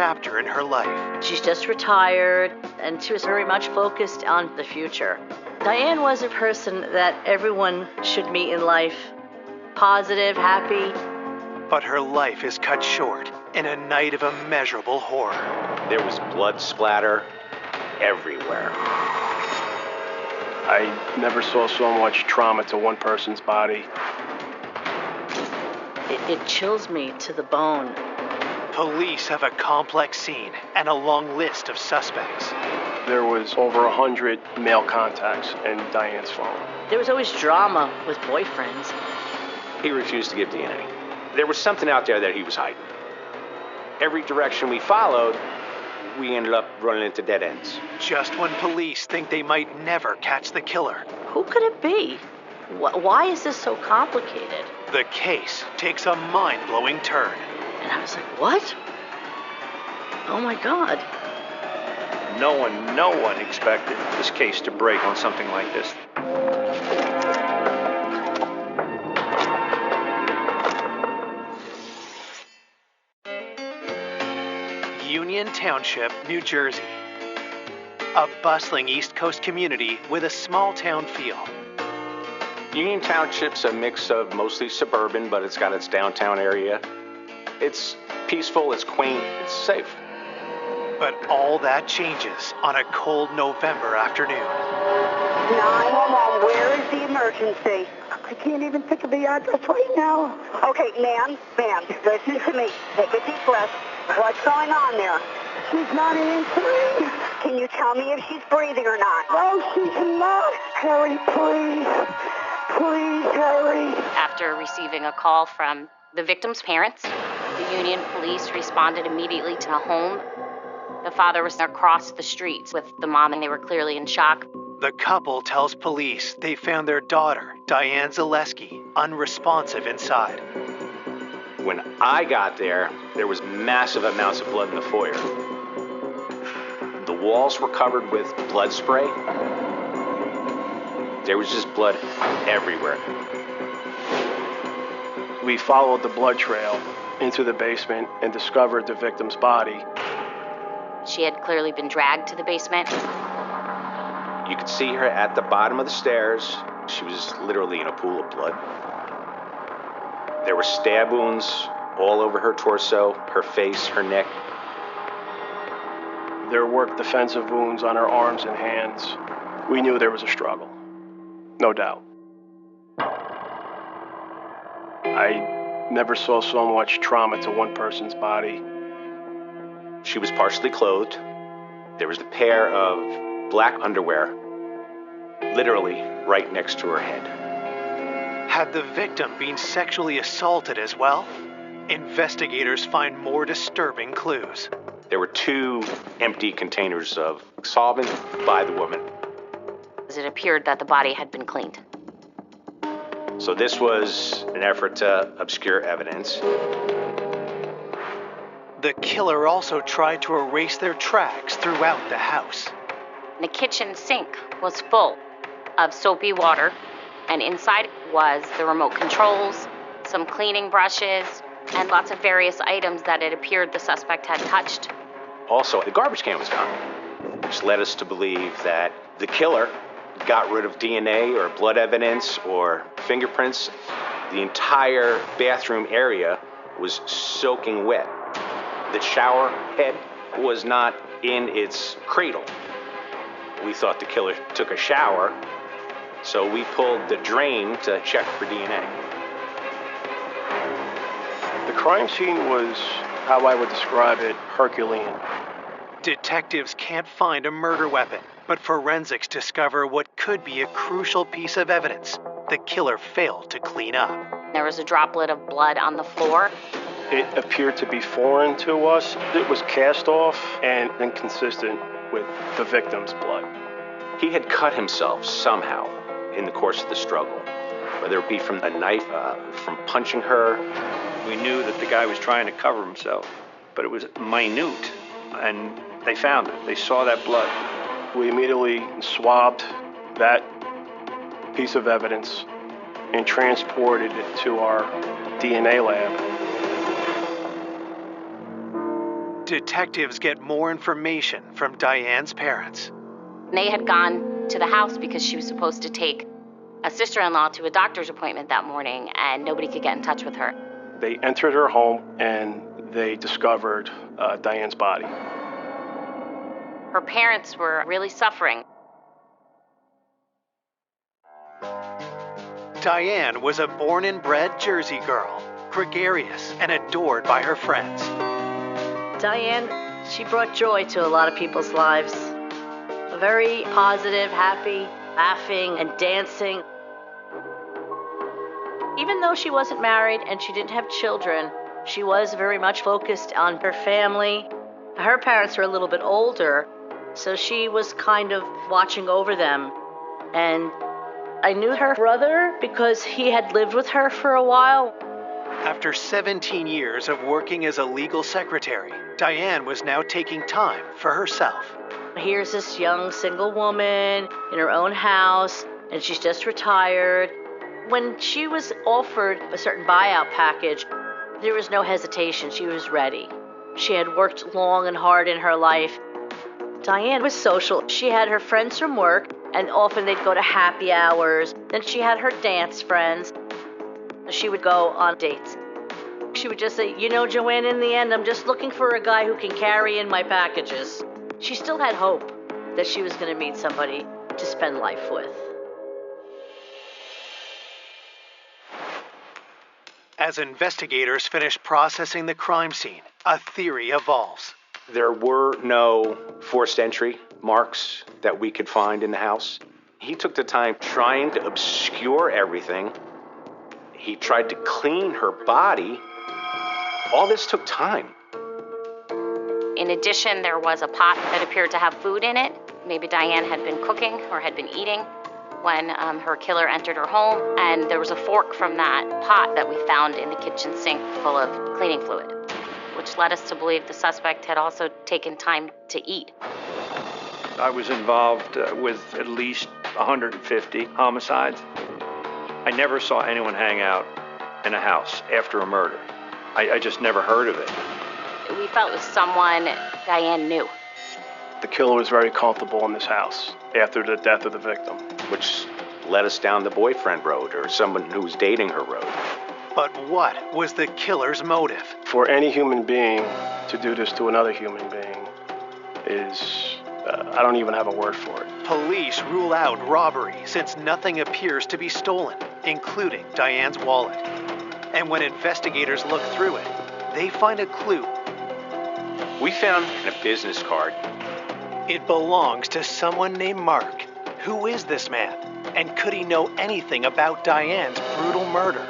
chapter in her life. She's just retired, and she was very much focused on the future. Diane was a person that everyone should meet in life. Positive, happy. But her life is cut short in a night of immeasurable horror. There was blood splatter everywhere. I never saw so much trauma to one person's body. It chills me to the bone. Police have a complex scene and a long list of suspects. There was over 100 male contacts in Diane's phone. There was always drama with boyfriends. He refused to give DNA. There was something out there that he was hiding. Every direction we followed, we ended up running into dead ends. Just when police think they might never catch the killer, Who could it be? Why is this so complicated? the case takes a mind-blowing turn. And I was like, what? Oh my God. No one expected this case to break on something like this. Union Township, New Jersey. A bustling East Coast community with a small-town feel. Union Township's a mix of mostly suburban, but it's got its downtown area. It's peaceful, it's quaint, it's safe. But all that changes on a cold November afternoon. 911, where is the emergency? I can't even think of the address right now. Okay, ma'am, listen to me. Take a deep breath. What's going on there? She's not answering. Can you tell me if she's breathing or not? No, she's not. Harry, please. Please, Harry. After receiving a call from the victim's parents, the Union police responded immediately to the home. The father was across the street with the mom, and they were clearly in shock. The couple tells police they found their daughter, Diane Zaleski, unresponsive inside. When I got there, there was massive amounts of blood in the foyer. The walls were covered with blood spray. There was just blood everywhere. We followed the blood trail into the basement and discovered the victim's body. She had clearly been dragged to the basement. You could see her at the bottom of the stairs. She was literally in a pool of blood. There were stab wounds all over her torso, her face, her neck. There were defensive wounds on her arms and hands. We knew there was a struggle. No doubt. I never saw so much trauma to one person's body. She was partially clothed. There was a pair of black underwear, literally right next to her head. Had the victim been sexually assaulted as well? Investigators find more disturbing clues. There were 2 empty containers of solvent by the woman. It appeared that the body had been cleaned. So this was an effort to obscure evidence. The killer also tried to erase their tracks throughout the house. The kitchen sink was full of soapy water, and inside was the remote controls, some cleaning brushes, and lots of various items that it appeared the suspect had touched. Also, the garbage can was gone, which led us to believe that the killer got rid of DNA or blood evidence or fingerprints. The entire bathroom area was soaking wet. The shower head was not in its cradle. We thought the killer took a shower, so we pulled the drain to check for DNA. The crime scene was, how I would describe it, Herculean. Detectives can't find a murder weapon, but forensics discover what could be a crucial piece of evidence the killer failed to clean up. There was a droplet of blood on the floor. It appeared to be foreign to us. It was cast off and inconsistent with the victim's blood. He had cut himself somehow in the course of the struggle, whether it be from a knife, from punching her. We knew that the guy was trying to cover himself, but it was minute, and they found it. They saw that blood. We immediately swabbed that piece of evidence and transported it to our DNA lab. Detectives get more information from Diane's parents. They had gone to the house because she was supposed to take a sister-in-law to a doctor's appointment that morning, and nobody could get in touch with her. They entered her home and they discovered Diane's body. Her parents were really suffering. Diane was a born and bred Jersey girl, gregarious and adored by her friends. Diane, she brought joy to a lot of people's lives. Very positive, happy, laughing and dancing. Even though she wasn't married and she didn't have children, she was very much focused on her family. Her parents were a little bit older, so she was kind of watching over them. And I knew her brother because he had lived with her for a while. After 17 years of working as a legal secretary, Diane was now taking time for herself. Here's this young single woman in her own house, and she's just retired. When she was offered a certain buyout package, there was no hesitation. She was ready. She had worked long and hard in her life. Diane was social. She had her friends from work, and often they'd go to happy hours. Then she had her dance friends. She would go on dates. She would just say, Joanne, in the end, I'm just looking for a guy who can carry in my packages. She still had hope that she was going to meet somebody to spend life with. As investigators finish processing the crime scene, a theory evolves. There were no forced entry marks that we could find in the house. He took the time trying to obscure everything. He tried to clean her body. All this took time. In addition, there was a pot that appeared to have food in it. Maybe Diane had been cooking or had been eating when her killer entered her home, and there was a fork from that pot that we found in the kitchen sink full of cleaning fluid, which led us to believe the suspect had also taken time to eat. I was involved with at least 150 homicides. I never saw anyone hang out in a house after a murder. I just never heard of it. We felt it was someone Diane knew. The killer was very comfortable in this house after the death of the victim. Which led us down the boyfriend road, or someone who was dating her road. But what was the killer's motive? For any human being to do this to another human being is, I don't even have a word for it. Police rule out robbery since nothing appears to be stolen, including Diane's wallet. And when investigators look through it, they find a clue. We found a business card. It belongs to someone named Mark. Who is this man? And could he know anything about Diane's brutal murder?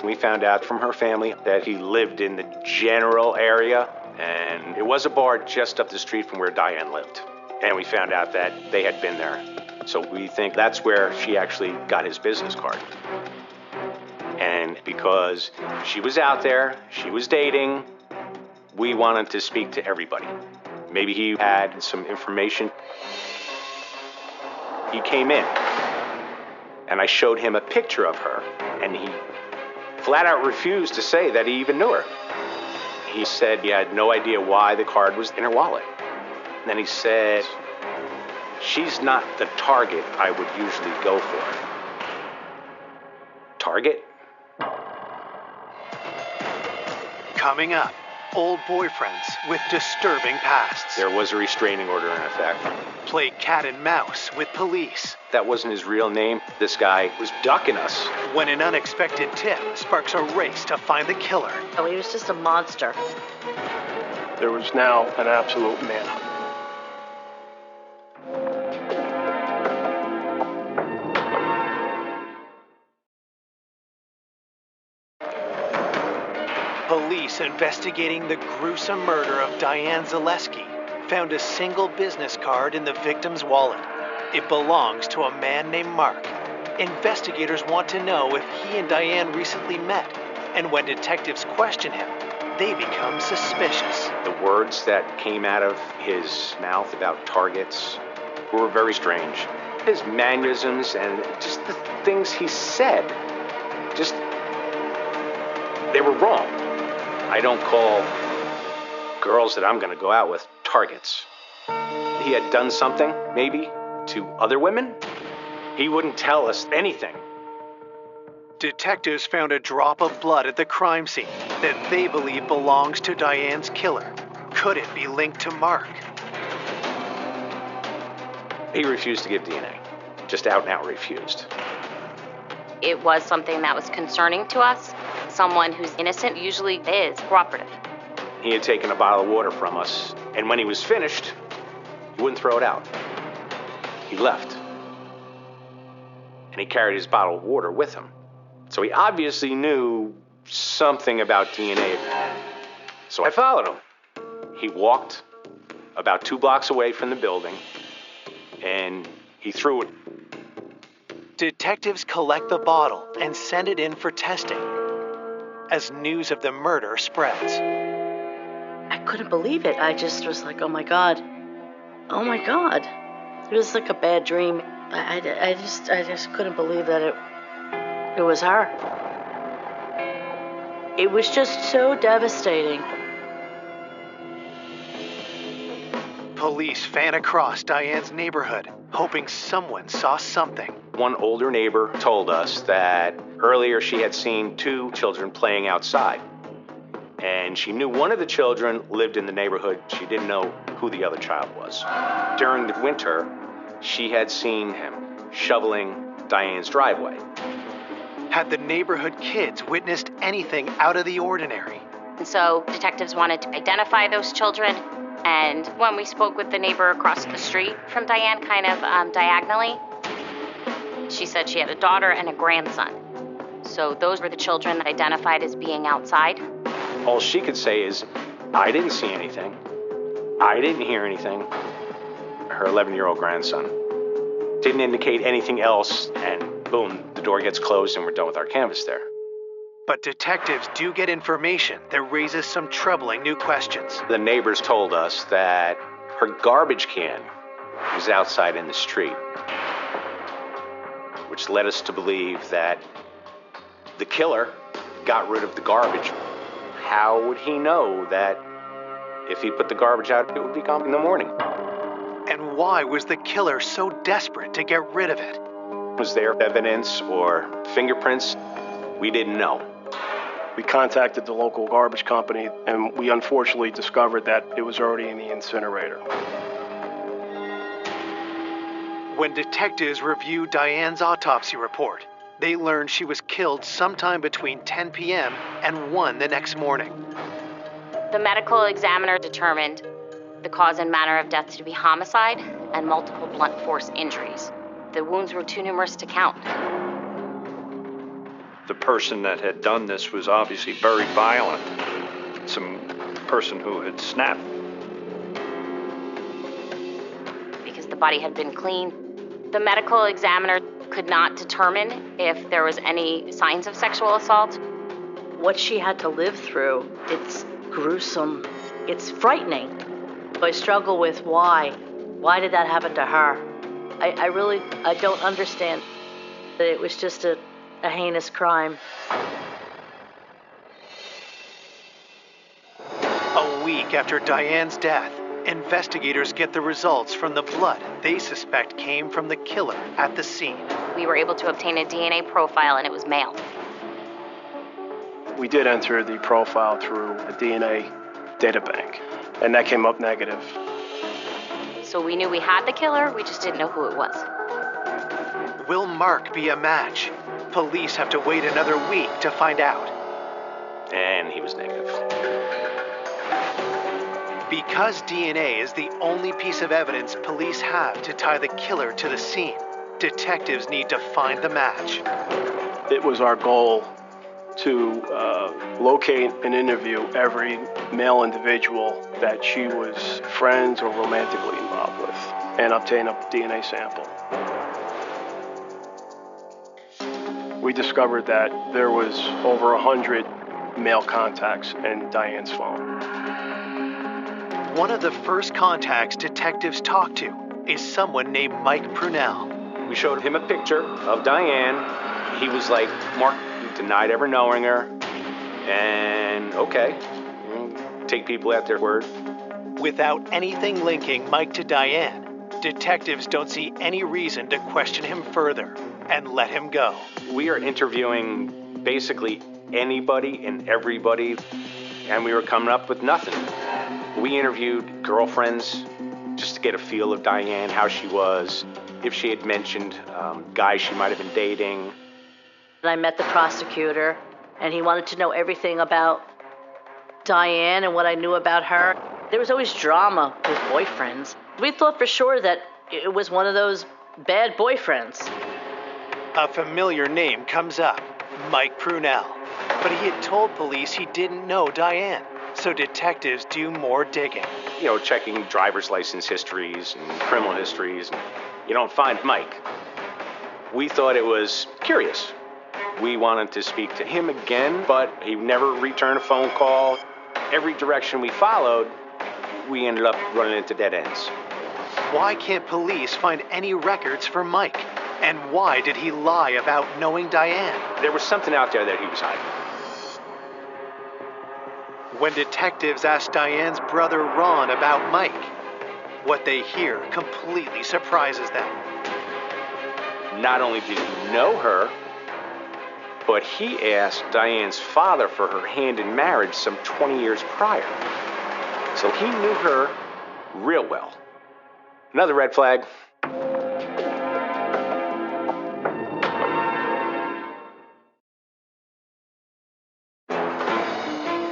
We found out from her family that he lived in the general area, and it was a bar just up the street from where Diane lived. And we found out that they had been there. So we think that's where she actually got his business card. And because she was out there, she was dating, we wanted to speak to everybody. Maybe he had some information. He came in, and I showed him a picture of her, and he flat out refused to say that he even knew her. He said he had no idea why the card was in her wallet. And then he said, she's not the target I would usually go for. Target? Coming up, old boyfriends with disturbing pasts. There was a restraining order in effect. Play cat and mouse with police. That wasn't his real name. This guy was ducking us. When an unexpected tip sparks a race to find the killer. Oh, he was just a monster. There was now an absolute manhunt. Police investigating the gruesome murder of Diane Zaleski found a single business card in the victim's wallet. It belongs to a man named Mark. Investigators want to know if he and Diane recently met, and when detectives question him, they become suspicious. The words that came out of his mouth about targets were very strange. His mannerisms and just the things he said, they were wrong. I don't call girls that I'm going to go out with targets. He had done something, maybe, to other women. He wouldn't tell us anything. Detectives found a drop of blood at the crime scene that they believe belongs to Diane's killer. Could it be linked to Mark? He refused to give DNA. Just out and out refused. It was something that was concerning to us. Someone who's innocent usually is cooperative. He had taken a bottle of water from us, and when he was finished, he wouldn't throw it out. He left. And he carried his bottle of water with him. So he obviously knew something about DNA. So I followed him. He walked about 2 blocks away from the building, and he threw it. Detectives collect the bottle and send it in for testing. As news of the murder spreads, I couldn't believe it. I just was like, oh my God. Oh my God. It was like a bad dream. I just couldn't believe that it was her. It was just so devastating. police fan across Diane's neighborhood, hoping someone saw something. One older neighbor told us that earlier she had seen 2 children playing outside. And she knew one of the children lived in the neighborhood. She didn't know who the other child was. During the winter, she had seen him shoveling Diane's driveway. Had the neighborhood kids witnessed anything out of the ordinary? And so detectives wanted to identify those children. And when we spoke with the neighbor across the street from Diane, kind of diagonally, she said she had a daughter and a grandson. So those were the children identified as being outside. All she could say is, I didn't see anything. I didn't hear anything. Her 11-year-old grandson didn't indicate anything else, and boom, the door gets closed and we're done with our canvas there. But detectives do get information that raises some troubling new questions. The neighbors told us that her garbage can was outside in the street, which led us to believe that the killer got rid of the garbage. How would he know that if he put the garbage out, it would be gone in the morning? And why was the killer so desperate to get rid of it? Was there evidence or fingerprints? We didn't know. We contacted the local garbage company, and we unfortunately discovered that it was already in the incinerator. When detectives reviewed Diane's autopsy report, they learned she was killed sometime between 10 p.m. and 1 the next morning. The medical examiner determined the cause and manner of death to be homicide and multiple blunt force injuries. The wounds were too numerous to count. The person that had done this was obviously very violent. Some person who had snapped. Because the body had been cleaned. The medical examiner could not determine if there was any signs of sexual assault. What she had to live through, it's gruesome. It's frightening. I struggle with why. Why did that happen to her? I don't understand that it was just a heinous crime. A week after Diane's death, investigators get the results from the blood they suspect came from the killer at the scene. We were able to obtain a DNA profile, and it was male. We did enter the profile through a DNA data bank, and that came up negative. So we knew we had the killer, we just didn't know who it was. Will Mark be a match? Police have to wait another week to find out. And he was negative. Because DNA is the only piece of evidence police have to tie the killer to the scene, detectives need to find the match. It was our goal to locate and interview every male individual that she was friends or romantically involved with and obtain a DNA sample. We discovered that there was over 100 male contacts in Diane's phone. One of the first contacts detectives talked to is someone named Mike Prunell. We showed him a picture of Diane. He was like, Mark denied ever knowing her. And okay, take people at their word. Without anything linking Mike to Diane, detectives don't see any reason to question him further and let him go. We are interviewing basically anybody and everybody, and we were coming up with nothing. We interviewed girlfriends just to get a feel of Diane, how she was, if she had mentioned guys she might have been dating. I met the prosecutor, and he wanted to know everything about Diane and what I knew about her. There was always drama with boyfriends. We thought for sure that it was one of those bad boyfriends. A familiar name comes up, Mike Prunell. But he had told police he didn't know Diane, so detectives do more digging. You know, checking driver's license histories and criminal histories, and you don't find Mike. We thought it was curious. We wanted to speak to him again, but he never returned a phone call. Every direction we followed, we ended up running into dead ends. Why can't police find any records for Mike? And why did he lie about knowing Diane? There was something out there that he was hiding. When detectives ask Diane's brother Ron about Mike, what they hear completely surprises them. Not only did he know her, but he asked Diane's father for her hand in marriage some 20 years prior. So he knew her real well. Another red flag.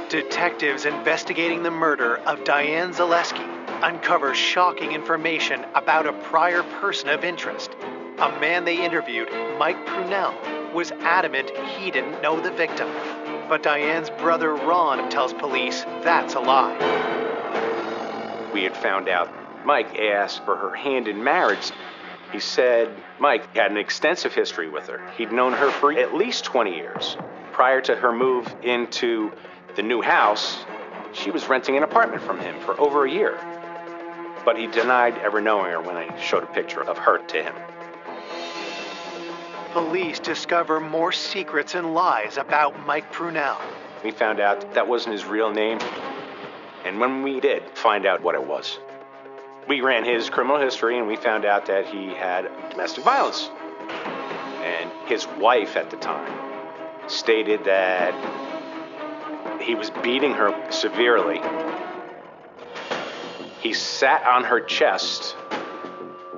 Detectives investigating the murder of Diane Zaleski uncover shocking information about a prior person of interest. A man they interviewed, Mike Prunell, was adamant he didn't know the victim. But Diane's brother Ron tells police that's a lie. We had found out Mike asked for her hand in marriage. He said Mike had an extensive history with her. He'd known her for at least 20 years. Prior to her move into the new house, she was renting an apartment from him for over a year. But he denied ever knowing her when I showed a picture of her to him. Police discover more secrets and lies about Mike Prunell. We found out that wasn't his real name. And when we did find out what it was, we ran his criminal history and we found out that he had domestic violence. And his wife at the time stated that he was beating her severely. He sat on her chest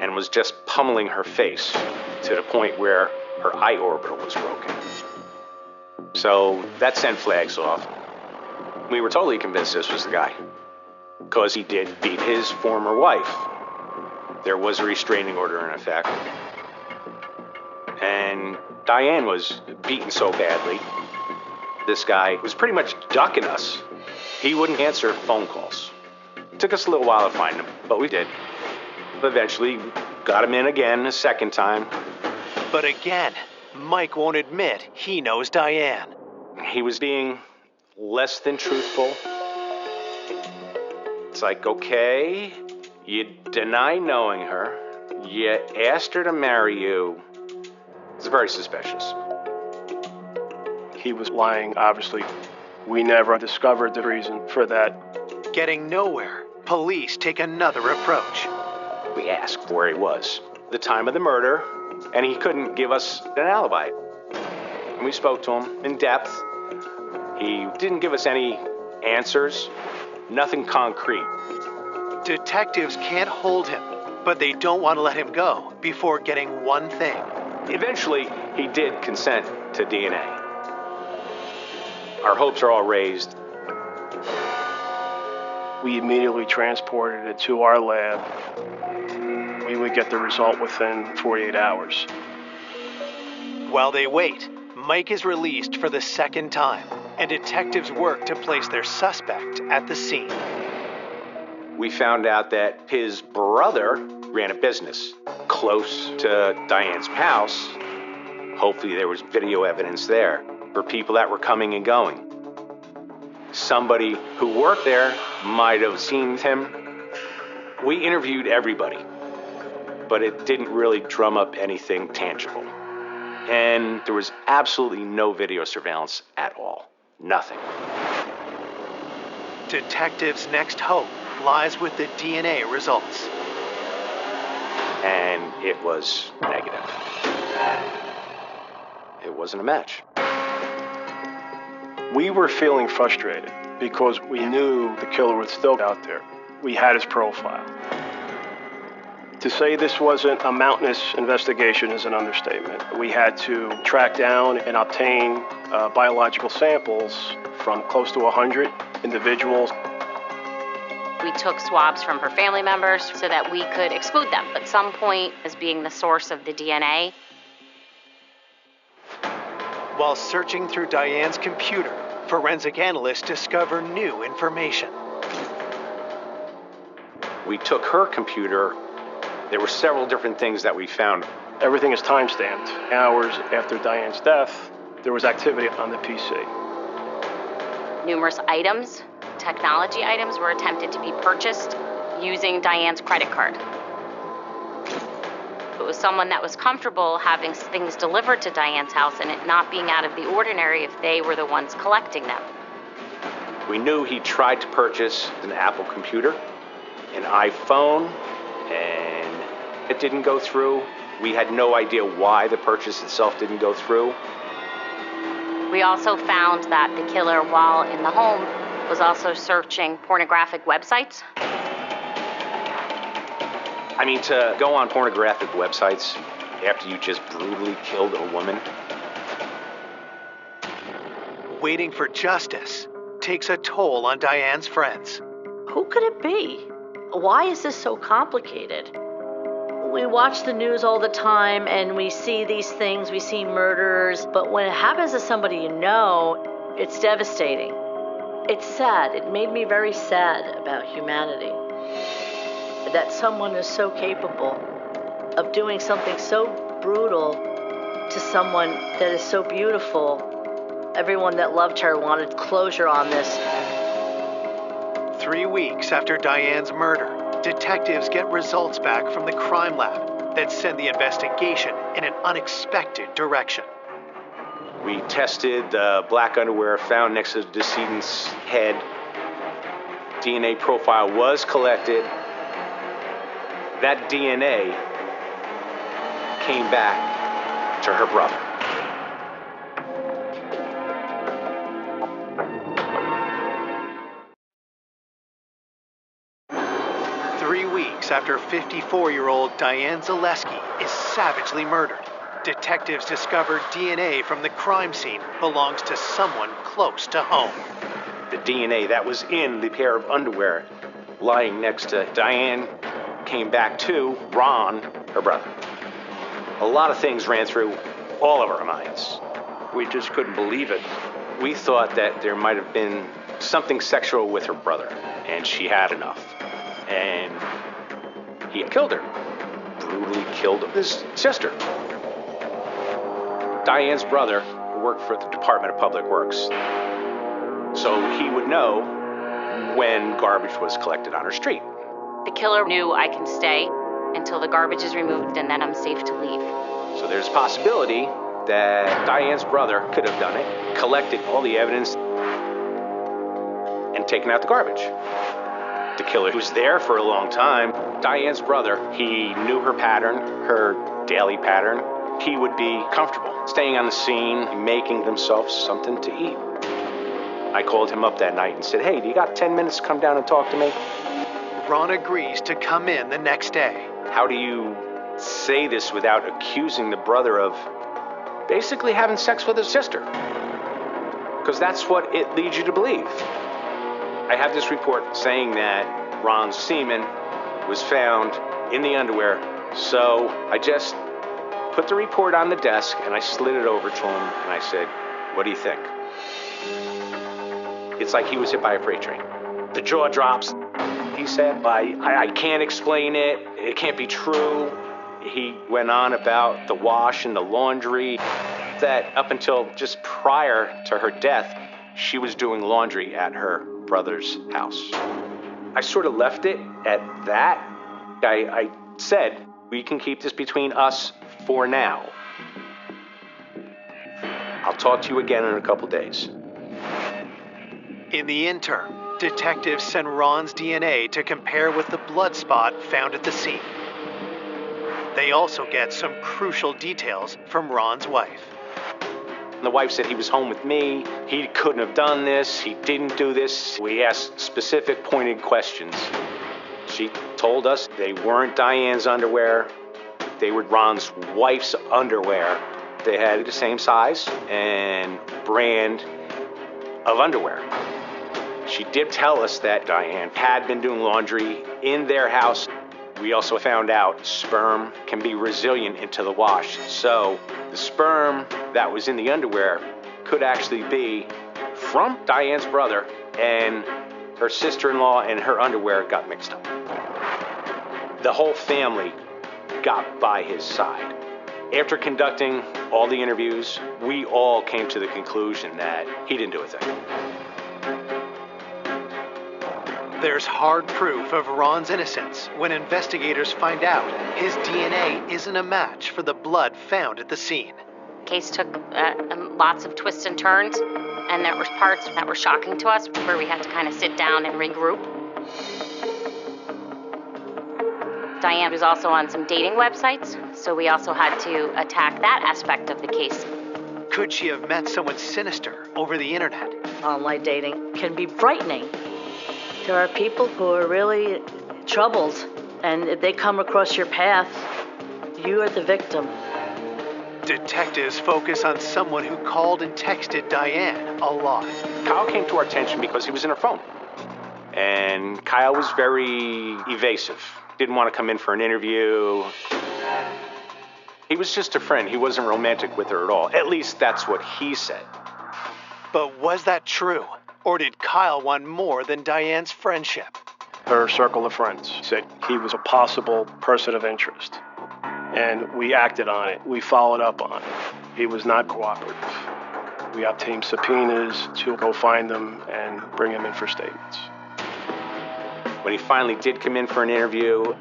and was just pummeling her face to the point where her eye orbital was broken. So that sent flags off. We were totally convinced this was the guy, because he did beat his former wife. There was a restraining order in effect. And Diane was beaten so badly, this guy was pretty much ducking us. He wouldn't answer phone calls. It took us a little while to find him, but we did. Eventually, got him in again a second time. But again, Mike won't admit he knows Diane. He was being less than truthful. It's like, okay, you deny knowing her, you asked her to marry you. It's very suspicious. He was lying, obviously. We never discovered the reason for that. Getting nowhere, police take another approach. We asked where he was, the time of the murder, and he couldn't give us an alibi. And we spoke to him in depth. He didn't give us any answers, nothing concrete. Detectives can't hold him, but they don't want to let him go before getting one thing. Eventually, he did consent to DNA. Our hopes are all raised. We immediately transported it to our lab. We would get the result within 48 hours. While they wait, Mike is released for the second time, and detectives work to place their suspect at the scene. We found out that his brother ran a business close to Diane's house. Hopefully there was video evidence there for people that were coming and going. Somebody who worked there might have seen him. We interviewed everybody, but it didn't really drum up anything tangible. And there was absolutely no video surveillance at all. Nothing. Detectives' next hope lies with the DNA results. And it was negative. It wasn't a match. We were feeling frustrated because we knew the killer was still out there. We had his profile. To say this wasn't a mountainous investigation is an understatement. We had to track down and obtain biological samples from close to 100 individuals. We took swabs from her family members so that we could exclude them at some point as being the source of the DNA. While searching through Diane's computer, forensic analysts discover new information. We took her computer. There were several different things that we found. Everything is time-stamped. Hours after Diane's death, there was activity on the PC. Numerous items, technology items, were attempted to be purchased using Diane's credit card. It was someone that was comfortable having things delivered to Diane's house and it not being out of the ordinary if they were the ones collecting them. We knew he tried to purchase an Apple computer, an iPhone, and it didn't go through. We had no idea why the purchase itself didn't go through. We also found that the killer, while in the home, was also searching pornographic websites. I mean, to go on pornographic websites after you just brutally killed a woman. Waiting for justice takes a toll on Diane's friends. Who could it be? Why is this so complicated? We watch the news all the time and we see these things, we see murders, but when it happens to somebody you know, it's devastating. It's sad. It made me very sad about humanity. That someone is so capable of doing something so brutal to someone that is so beautiful. Everyone that loved her wanted closure on this. 3 weeks after Diane's murder, detectives get results back from the crime lab that send the investigation in an unexpected direction. We tested the black underwear found next to the decedent's head. DNA profile was collected. That DNA came back to her brother. After 54-year-old Diane Zaleski is savagely murdered, detectives discover DNA from the crime scene belongs to someone close to home. The DNA that was in the pair of underwear lying next to Diane came back to Ron, her brother. A lot of things ran through all of our minds. We just couldn't believe it. We thought that there might have been something sexual with her brother, and she had enough. And he killed her, brutally killed his sister. Diane's brother worked for the Department of Public Works, so he would know when garbage was collected on her street. The killer knew I can stay until the garbage is removed and then I'm safe to leave. So there's a possibility that Diane's brother could have done it, collected all the evidence, and taken out the garbage. The killer was there for a long time. Diane's brother, he knew her pattern, her daily pattern. He would be comfortable staying on the scene, making themselves something to eat. I called him up that night and said, "Hey, do you got 10 minutes to come down and talk to me?" Ron agrees to come in the next day. How do you say this without accusing the brother of basically having sex with his sister? Because that's what it leads you to believe. I have this report saying that Ron's semen was found in the underwear, so I just put the report on the desk and I slid it over to him and I said, "What do you think?" It's like he was hit by a freight train. The jaw drops. He said, I can't explain it. It can't be true. He went on about the wash and the laundry, that up until just prior to her death, she was doing laundry at her brother's house. I sort of left it at that. I said, we can keep this between us for now. I'll talk to you again in a couple days. In the interim, Detectives send Ron's DNA to compare with the blood spot found at the scene. They also get some crucial details from Ron's wife. The wife said he was home with me, he couldn't have done this, he didn't do this. We asked specific pointed questions. She told us they weren't Diane's underwear, they were Ron's wife's underwear. They had the same size and brand of underwear. She did tell us that Diane had been doing laundry in their house. We also found out sperm can be resilient into the wash. So the sperm that was in the underwear could actually be from Diane's brother, and her sister-in-law and her underwear got mixed up. The whole family got by his side. After conducting all the interviews, we all came to the conclusion that he didn't do a thing. There's hard proof of Ron's innocence when investigators find out his DNA isn't a match for the blood found at the scene. Case took lots of twists and turns, and there were parts that were shocking to us where we had to kind of sit down and regroup. Diane was also on some dating websites, so we also had to attack that aspect of the case. Could she have met someone sinister over the internet? Online dating can be frightening. There are people who are really troubled, and if they come across your path, you are the victim. Detectives focus on someone who called and texted Diane a lot. Kyle came to our attention because he was in her phone. And Kyle was very evasive. Didn't want to come in for an interview. He was just a friend. He wasn't romantic with her at all. At least that's what he said. But was that true? Or did Kyle want more than Diane's friendship? Her circle of friends said he was a possible person of interest. And we acted on it. We followed up on it. He was not cooperative. We obtained subpoenas to go find them and bring him in for statements. When he finally did come in for an interview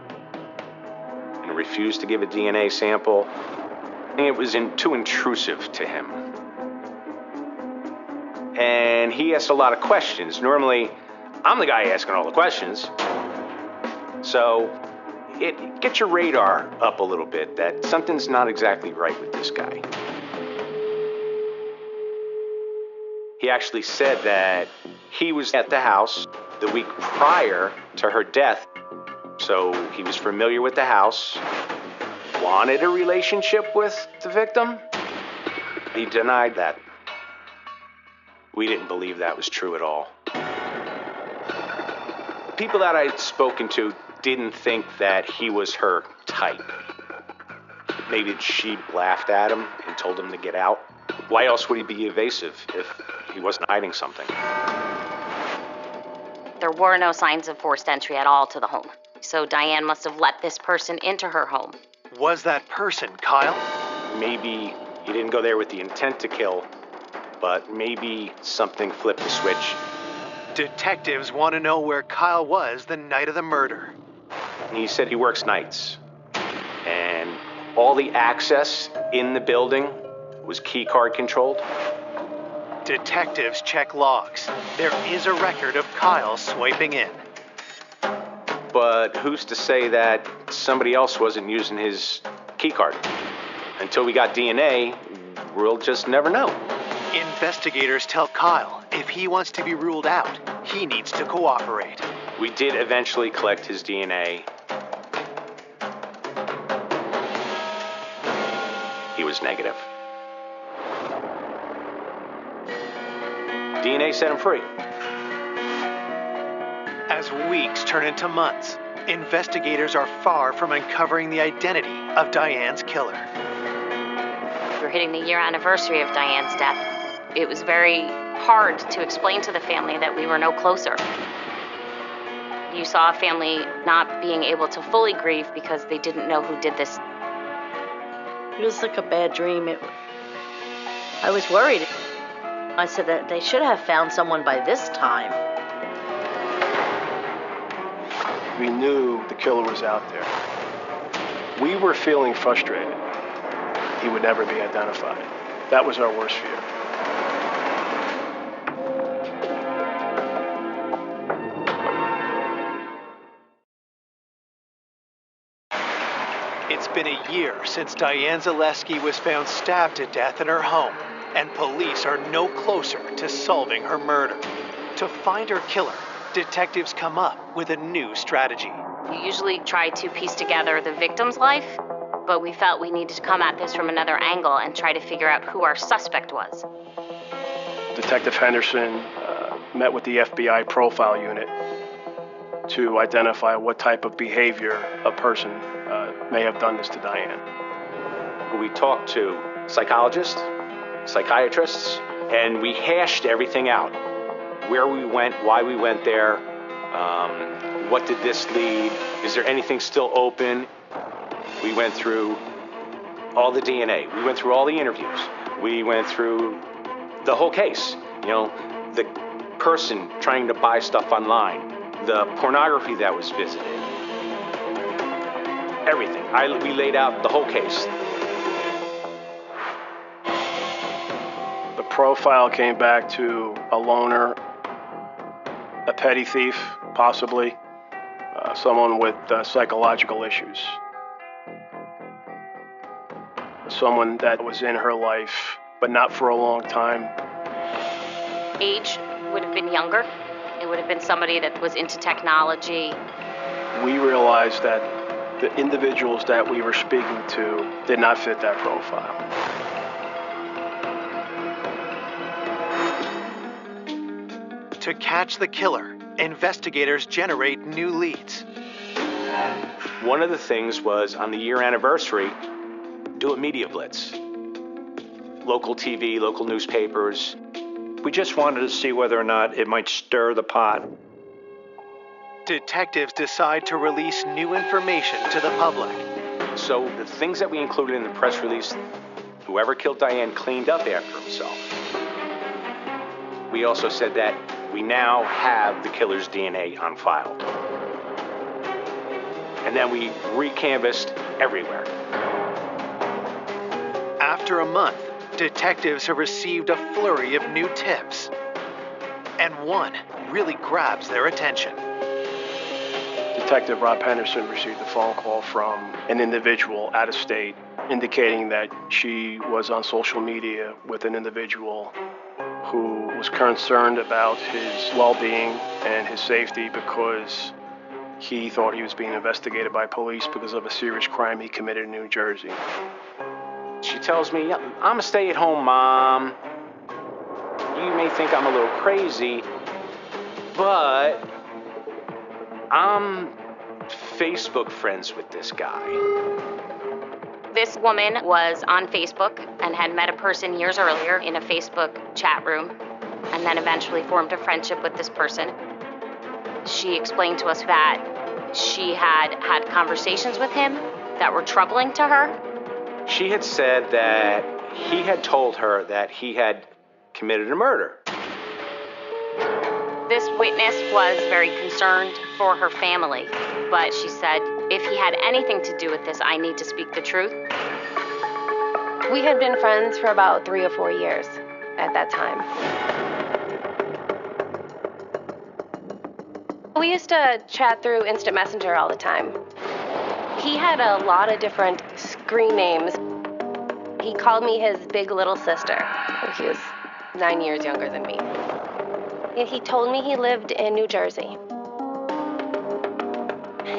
and refused to give a DNA sample, I think it was too intrusive to him. And he asked a lot of questions. Normally, I'm the guy asking all the questions. So it gets your radar up a little bit that something's not exactly right with this guy. He actually said that he was at the house the week prior to her death, so he was familiar with the house, wanted a relationship with the victim. He denied that. We didn't believe that was true at all. People that I'd spoken to didn't think that he was her type. Maybe she laughed at him and told him to get out. Why else would he be evasive if he wasn't hiding something? There were no signs of forced entry at all to the home. So Diane must have let this person into her home. Was that person Kyle? Maybe he didn't go there with the intent to kill, but maybe something flipped the switch. Detectives want to know where Kyle was the night of the murder. He said he works nights, and all the access in the building was key card controlled. Detectives check logs. There is a record of Kyle swiping in. But who's to say that somebody else wasn't using his key card? Until we got DNA, we'll just never know. Investigators tell Kyle if he wants to be ruled out, he needs to cooperate. We did eventually collect his DNA. He was negative. DNA set him free. As weeks turn into months, investigators are far from uncovering the identity of Diane's killer. We're hitting the year anniversary of Diane's death. It was very hard to explain to the family that we were no closer. You saw a family not being able to fully grieve because they didn't know who did this. It was like a bad dream. I was worried. I said that they should have found someone by this time. We knew the killer was out there. We were feeling frustrated. He would never be identified. That was our worst fear. It's been a year since Diane Zaleski was found stabbed to death in her home, and police are no closer to solving her murder. To find her killer, detectives come up with a new strategy. You usually try to piece together the victim's life, but we felt we needed to come at this from another angle and try to figure out who our suspect was. Detective Henderson met with the FBI profile unit to identify what type of behavior a person may have done this to Diane. We talked to psychologists, psychiatrists, and we hashed everything out. Where we went, why we went there, what did this lead, is there anything still open? We went through all the DNA, we went through all the interviews, we went through the whole case. You know, the person trying to buy stuff online, the pornography that was visited, everything. We laid out the whole case. The profile came back to a loner, a petty thief, possibly, someone with psychological issues. Someone that was in her life, but not for a long time. Age would have been younger. It would have been somebody that was into technology. We realized that the individuals that we were speaking to did not fit that profile. To catch the killer, investigators generate new leads. One of the things was on the year anniversary, do a media blitz. Local TV, local newspapers. We just wanted to see whether or not it might stir the pot. Detectives decide to release new information to the public. So the things that we included in the press release, whoever killed Diane cleaned up after himself. We also said that we now have the killer's DNA on file. And then we recanvassed everywhere. After a month, detectives have received a flurry of new tips. And one really grabs their attention. Detective Rob Henderson received a phone call from an individual out of state indicating that she was on social media with an individual who was concerned about his well-being and his safety because he thought he was being investigated by police because of a serious crime he committed in New Jersey. She tells me, I'm a stay-at-home mom. You may think I'm a little crazy, but I'm Facebook friends with this guy. This woman was on Facebook and had met a person years earlier in a Facebook chat room and then eventually formed a friendship with this person. She explained to us that she had had conversations with him that were troubling to her. She had said that he had told her that he had committed a murder. This witness was very concerned for her family, but she said, if he had anything to do with this, I need to speak the truth. We had been friends for about 3 or 4 years at that time. We used to chat through Instant Messenger all the time. He had a lot of different screen names. He called me his big little sister. He was 9 years younger than me. He told me he lived in New Jersey.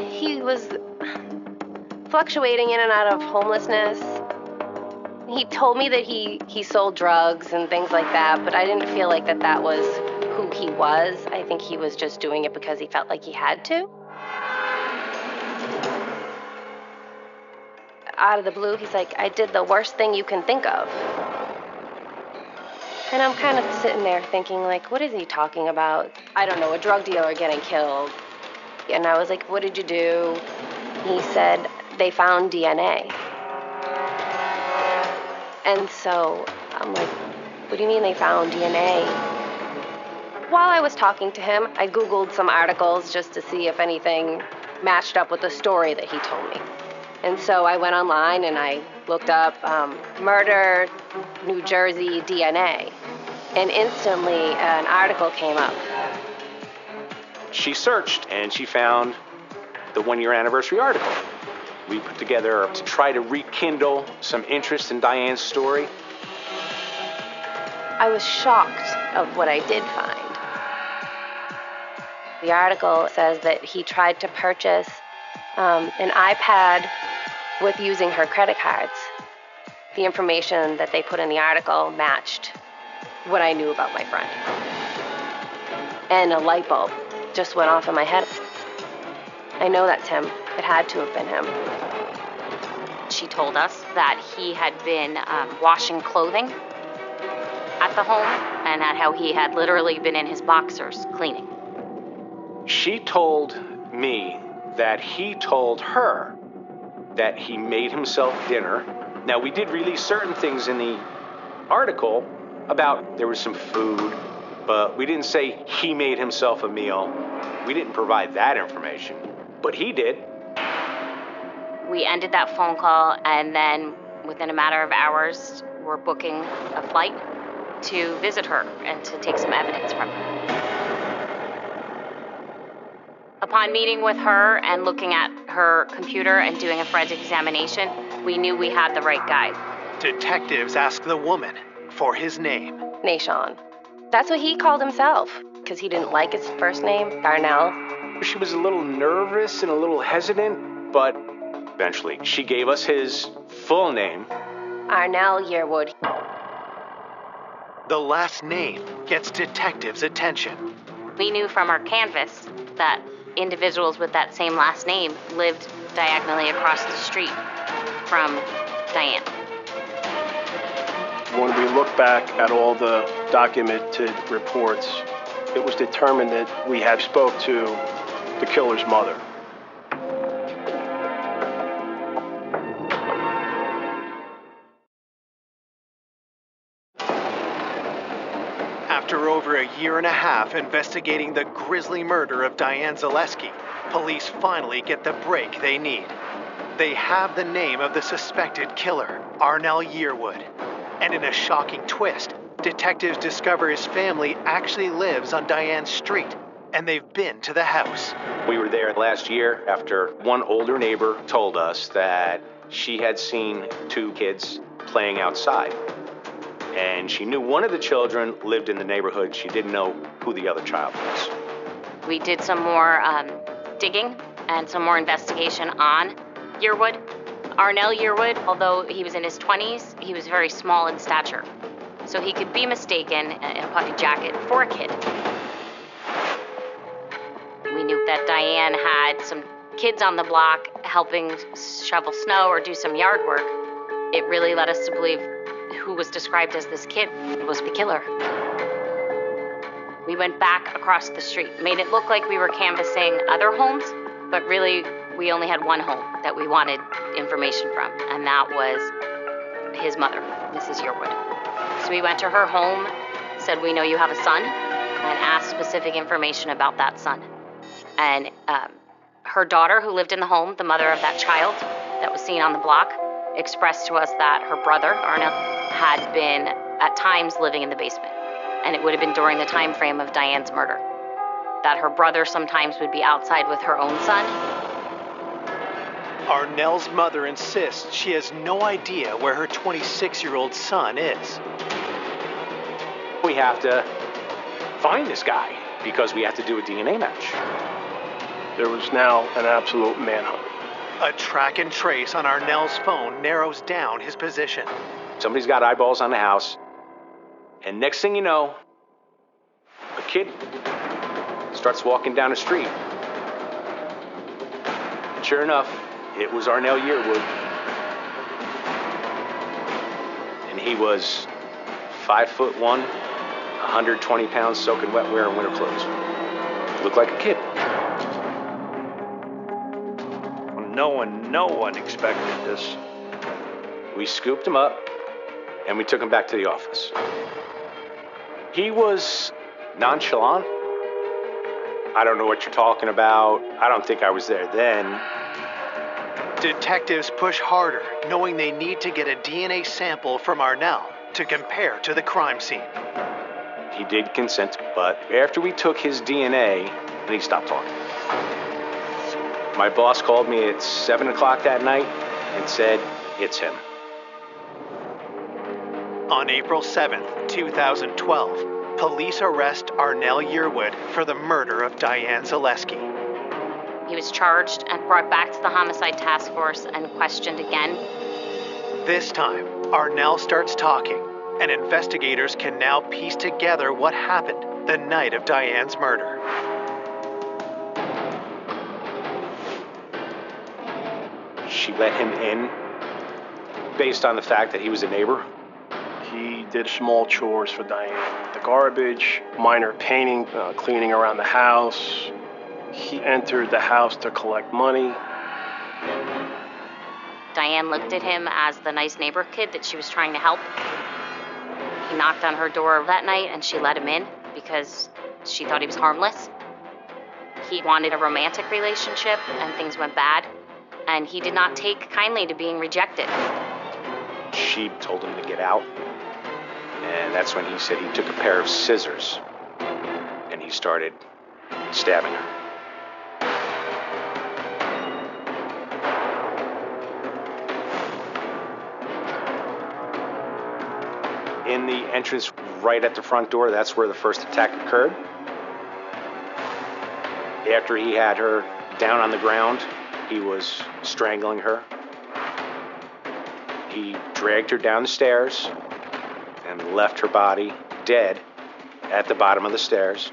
He was fluctuating in and out of homelessness. He told me that he sold drugs and things like that, but I didn't feel like that was who he was. I think he was just doing it because he felt like he had to. Out of the blue, he's like, I did the worst thing you can think of. And I'm kind of sitting there thinking, like, what is he talking about? I don't know, a drug dealer getting killed. And I was like, what did you do? He said, they found DNA. And so I'm like, what do you mean they found DNA? While I was talking to him, I Googled some articles just to see if anything matched up with the story that he told me. And so I went online and I looked up murder, New Jersey DNA. And instantly an article came up. She searched and she found the 1-year anniversary article. we put together to try to rekindle some interest in Diane's story. I was shocked of what I did find. The article says that he tried to purchase an iPad with using her credit cards. The information that they put in the article matched what I knew about my friend. And a light bulb just went off in my head. I know that's him. It had to have been him. She told us that he had been washing clothing at the home and that how he had literally been in his boxers cleaning. She told me that he told her that he made himself dinner. Now, we did release certain things in the article about there was some food, but we didn't say he made himself a meal. We didn't provide that information, but he did. We ended that phone call, and then within a matter of hours, we're booking a flight to visit her and to take some evidence from her. Upon meeting with her and looking at her computer and doing a forensic examination, we knew we had the right guy. Detectives asked the woman for his name. Nahshon. That's what he called himself, because he didn't like his first name, Darnell. She was a little nervous and a little hesitant, but eventually she gave us his full name. Arnell Yearwood. The last name gets detectives' attention. We knew from our canvas that individuals with that same last name lived diagonally across the street from Diane. When we look back at all the documented reports, it was determined that we had spoke to the killer's mother. After over a year and a half investigating the grisly murder of Diane Zaleski, police finally get the break they need. They have the name of the suspected killer, Arnell Yearwood. And in a shocking twist, detectives discover his family actually lives on Diane's street, and they've been to the house. We were there last year after one older neighbor told us that she had seen two kids playing outside. And she knew one of the children lived in the neighborhood. She didn't know who the other child was. We did some more digging and some more investigation on Yearwood. Arnell Yearwood, although he was in his 20s, he was very small in stature. So he could be mistaken in a puffy jacket for a kid. We knew that Diane had some kids on the block helping shovel snow or do some yard work. It really led us to believe who was described as this kid was the killer. We went back across the street, made it look like we were canvassing other homes, but really we only had one home that we wanted information from, and that was his mother, Mrs. Yearwood. So we went to her home, said, "We know you have a son," and asked specific information about that son. And her daughter, who lived in the home, the mother of that child that was seen on the block, expressed to us that her brother, Arnell, had been at times living in the basement. And it would have been during the time frame of Diane's murder. That her brother sometimes would be outside with her own son. Arnell's mother insists she has no idea where her 26-year-old son is. We have to find this guy because we have to do a DNA match. There was now an absolute manhunt. A track and trace on Arnell's phone narrows down his position. Somebody's got eyeballs on the house, and next thing you know, a kid starts walking down the street. And sure enough, it was Arnell Yearwood. And he was 5'1", 120 pounds, soaking wet, wearing winter clothes. Looked like a kid. No one expected this. We scooped him up, and we took him back to the office. He was nonchalant. I don't know what you're talking about. I don't think I was there then. Detectives push harder, knowing they need to get a DNA sample from Arnell to compare to the crime scene. He did consent, but after we took his DNA, then he stopped talking. My boss called me at 7 o'clock that night and said, it's him. On April 7th, 2012, police arrest Arnell Yearwood for the murder of Diane Zaleski. He was charged and brought back to the homicide task force and questioned again. This time, Arnell starts talking, and investigators can now piece together what happened the night of Diane's murder. She let him in based on the fact that he was a neighbor. He did small chores for Diane. The garbage, minor painting, cleaning around the house. He entered the house to collect money. Diane looked at him as the nice neighbor kid that she was trying to help. He knocked on her door that night and she let him in because she thought he was harmless. He wanted a romantic relationship and things went bad, and he did not take kindly to being rejected. She told him to get out, and that's when he said he took a pair of scissors and he started stabbing her. In the entrance right at the front door, that's where the first attack occurred. After he had her down on the ground, he was strangling her. He dragged her down the stairs and left her body dead at the bottom of the stairs.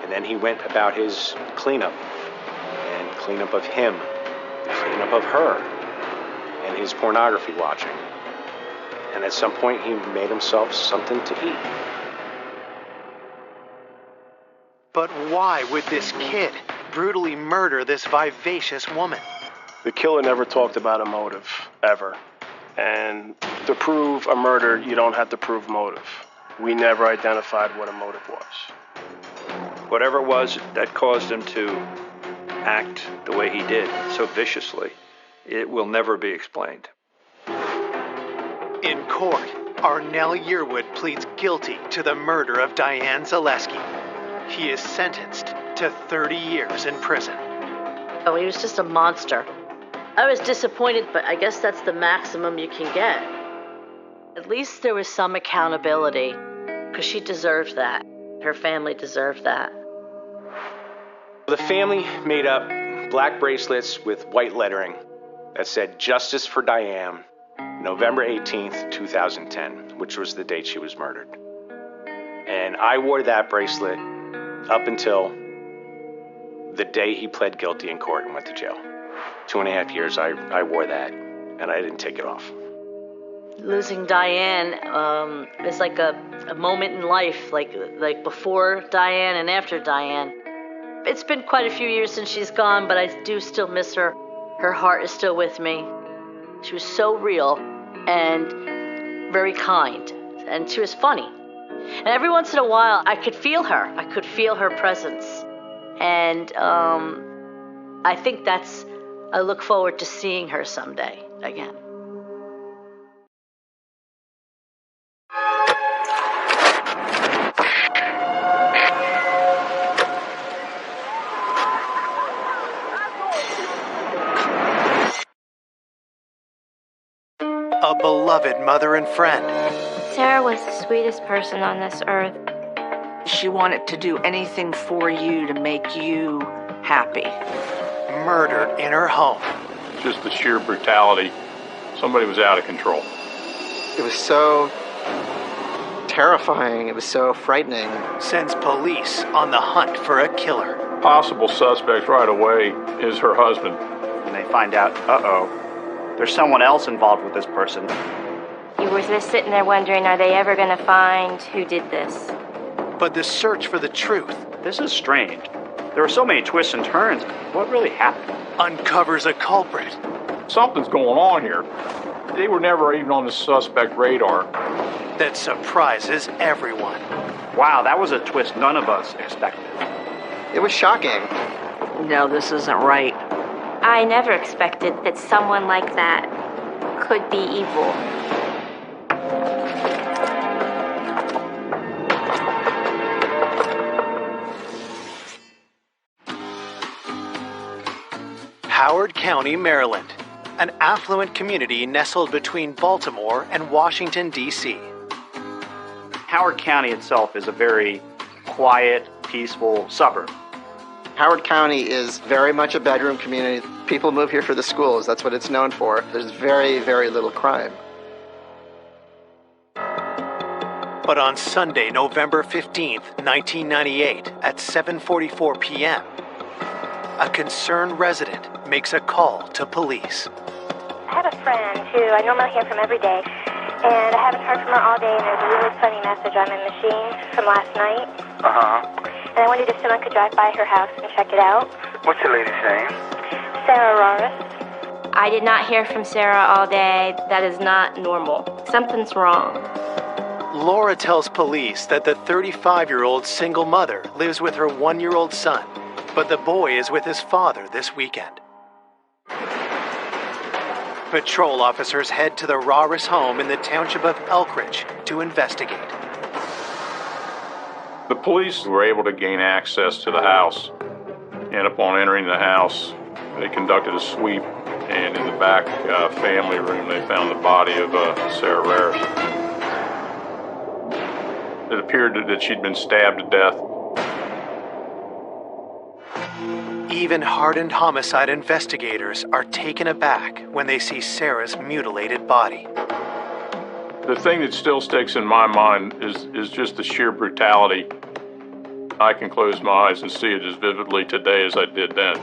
And then he went about his cleanup and cleanup of him, cleanup of her, and his pornography watching. And at some point, he made himself something to eat. But why would this kid brutally murder this vivacious woman? The killer never talked about a motive, ever. And to prove a murder, you don't have to prove motive. We never identified what a motive was. Whatever it was that caused him to act the way he did, so viciously, it will never be explained. In court, Arnell Yearwood pleads guilty to the murder of Diane Zaleski. He is sentenced to 30 years in prison. Oh, he was just a monster. I was disappointed, but I guess that's the maximum you can get. At least there was some accountability, because she deserved that. Her family deserved that. The family made up black bracelets with white lettering that said "Justice for Diane, November 18th, 2010, which was the date she was murdered. And I wore that bracelet up until the day he pled guilty in court and went to jail. 2.5 years I wore that, and I didn't take it off. Losing Diane is like a moment in life, like before Diane and after Diane. It's been quite a few years since she's gone, but I do still miss her. Her heart is still with me. She was so real and very kind, and she was funny. And every once in a while, I could feel her. I could feel her presence. And I think I look forward to seeing her someday again. A beloved mother and friend. Sarah was the sweetest person on this earth. She wanted to do anything for you to make you happy. Murdered in her home. Just the sheer brutality. Somebody was out of control. It was so terrifying. It was so frightening. Sends police on the hunt for a killer. Possible suspect right away is her husband. And they find out, there's someone else involved with this person. You were just sitting there wondering, are they ever going to find who did this? But the search for the truth. This is strange. There are so many twists and turns. What really happened? Uncovers a culprit. Something's going on here. They were never even on the suspect radar. That surprises everyone. Wow, that was a twist none of us expected. It was shocking. No, this isn't right. I never expected that someone like that could be evil. Howard County, Maryland, an affluent community nestled between Baltimore and Washington, D.C. Howard County itself is a very quiet, peaceful suburb. Howard County is very much a bedroom community. People move here for the schools. That's what it's known for. There's very, very little crime. But on Sunday, November 15th, 1998, at 7:44 p.m., a concerned resident makes a call to police. I have a friend who I normally hear from every day, and I haven't heard from her all day, and there's a really funny message on my machine from last night. And I wondered if someone could drive by her house and check it out. What's the lady's name? Sarah Roris. I did not hear from Sarah all day. That is not normal. Something's wrong. Laura tells police that the 35-year-old single mother lives with her 1-year-old son, but the boy is with his father this weekend. Patrol officers head to the Roris home in the township of Elkridge to investigate. The police were able to gain access to the house, and upon entering the house, they conducted a sweep, and in the back family room, they found the body of Sarah Roris. It appeared that she'd been stabbed to death. Even hardened homicide investigators are taken aback when they see Sarah's mutilated body. The thing that still sticks in my mind is just the sheer brutality. I can close my eyes and see it as vividly today as I did then.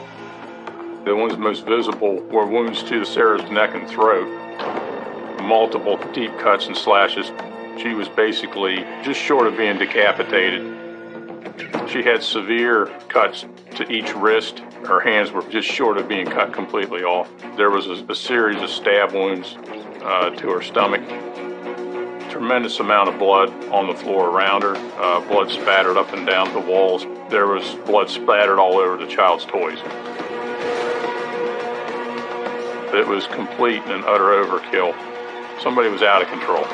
The ones most visible were wounds to Sarah's neck and throat, multiple deep cuts and slashes. She was basically just short of being decapitated. She had severe cuts to each wrist. Her hands were just short of being cut completely off. There was a series of stab wounds to her stomach. Tremendous amount of blood on the floor around her. Blood spattered up and down the walls. There was blood splattered all over the child's toys. It was complete and utter overkill. Somebody was out of control.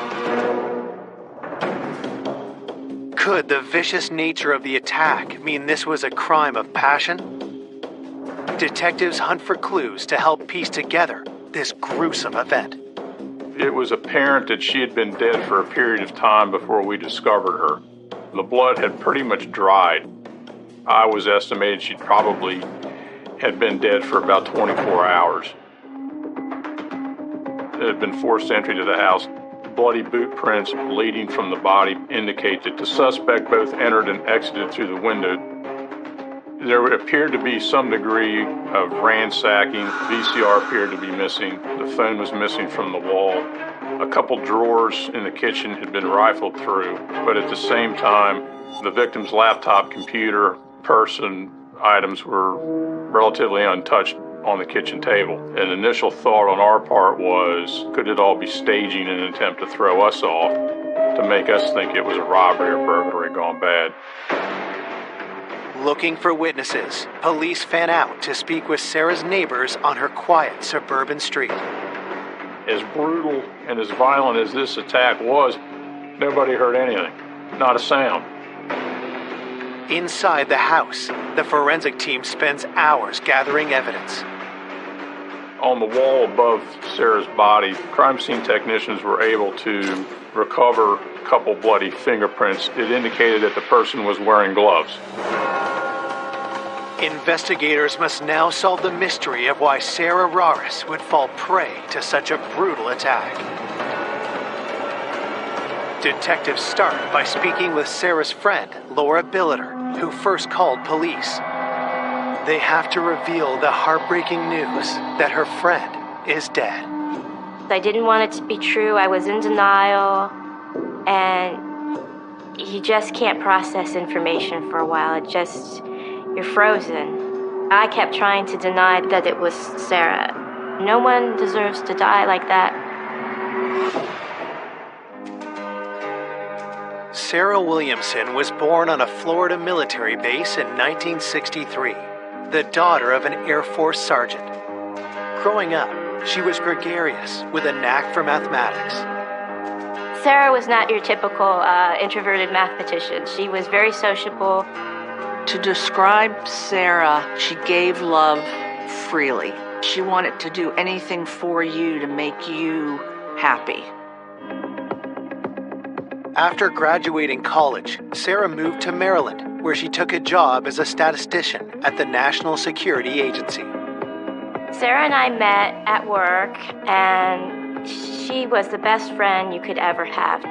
Could the vicious nature of the attack mean this was a crime of passion? Detectives hunt for clues to help piece together this gruesome event. It was apparent that she had been dead for a period of time before we discovered her. The blood had pretty much dried. I was estimating she probably had been dead for about 24 hours. There had been forced entry to the house. Bloody boot prints leading from the body indicate that the suspect both entered and exited through the window. There appeared to be some degree of ransacking. VCR appeared to be missing. The phone was missing from the wall. A couple drawers in the kitchen had been rifled through, but at the same time, the victim's laptop, computer, purse, and items were relatively untouched on the kitchen table. An initial thought on our part was, could it all be staging in an attempt to throw us off, to make us think it was a robbery or burglary gone bad? Looking for witnesses, police fan out to speak with Sarah's neighbors on her quiet suburban street. As brutal and as violent as this attack was, nobody heard anything. Not a sound. Inside the house, the forensic team spends hours gathering evidence. On the wall above Sarah's body, crime scene technicians were able to recover a couple bloody fingerprints. It indicated that the person was wearing gloves. Investigators must now solve the mystery of why Sarah Roris would fall prey to such a brutal attack. Detectives start by speaking with Sarah's friend, Laura Billiter, who first called police. They have to reveal the heartbreaking news that her friend is dead. I didn't want it to be true. I was in denial, and you just can't process information for a while. You're frozen. I kept trying to deny that it was Sarah. No one deserves to die like that. Sarah Williamson was born on a Florida military base in 1963, the daughter of an Air Force sergeant. Growing up, she was gregarious with a knack for mathematics. Sarah was not your typical introverted mathematician. She was very sociable. To describe Sarah, she gave love freely. She wanted to do anything for you to make you happy. After graduating college, Sarah moved to Maryland, where she took a job as a statistician at the National Security Agency. Sarah and I met at work, and she was the best friend you could ever have.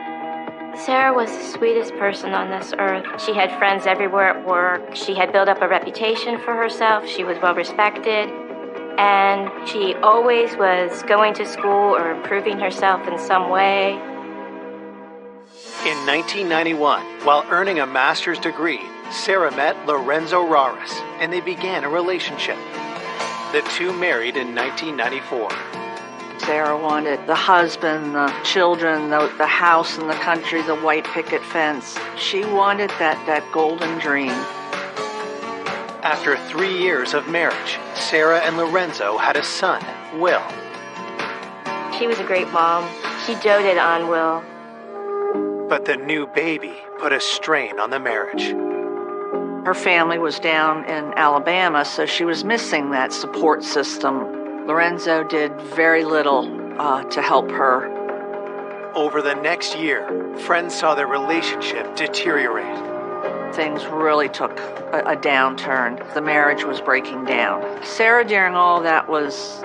Sarah was the sweetest person on this earth. She had friends everywhere at work. She had built up a reputation for herself. She was well respected. And she always was going to school or improving herself in some way. In 1991, while earning a master's degree, Sarah met Lorenzo Raris, and they began a relationship. The two married in 1994. Sarah wanted the husband, the children, the house in the country, the white picket fence. She wanted that golden dream. After 3 years of marriage, Sarah and Lorenzo had a son, Will. She was a great mom. She doted on Will. But the new baby put a strain on the marriage. Her family was down in Alabama, so she was missing that support system. Lorenzo did very little to help her. Over the next year, friends saw their relationship deteriorate. Things really took a downturn. The marriage was breaking down. Sarah, during all that, was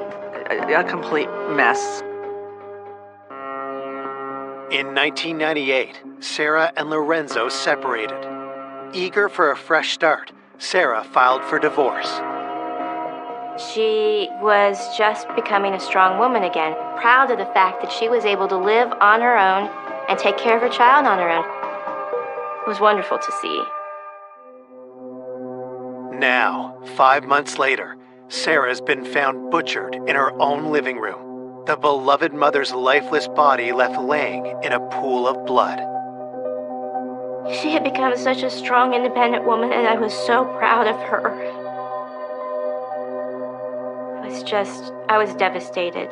a complete mess. In 1998, Sarah and Lorenzo separated. Eager for a fresh start, Sarah filed for divorce. She was just becoming a strong woman again, proud of the fact that she was able to live on her own and take care of her child on her own. It was wonderful to see. Now, 5 months later, Sarah's been found butchered in her own living room. The beloved mother's lifeless body left laying in a pool of blood. She had become such a strong, independent woman, and I was so proud of her. I was devastated.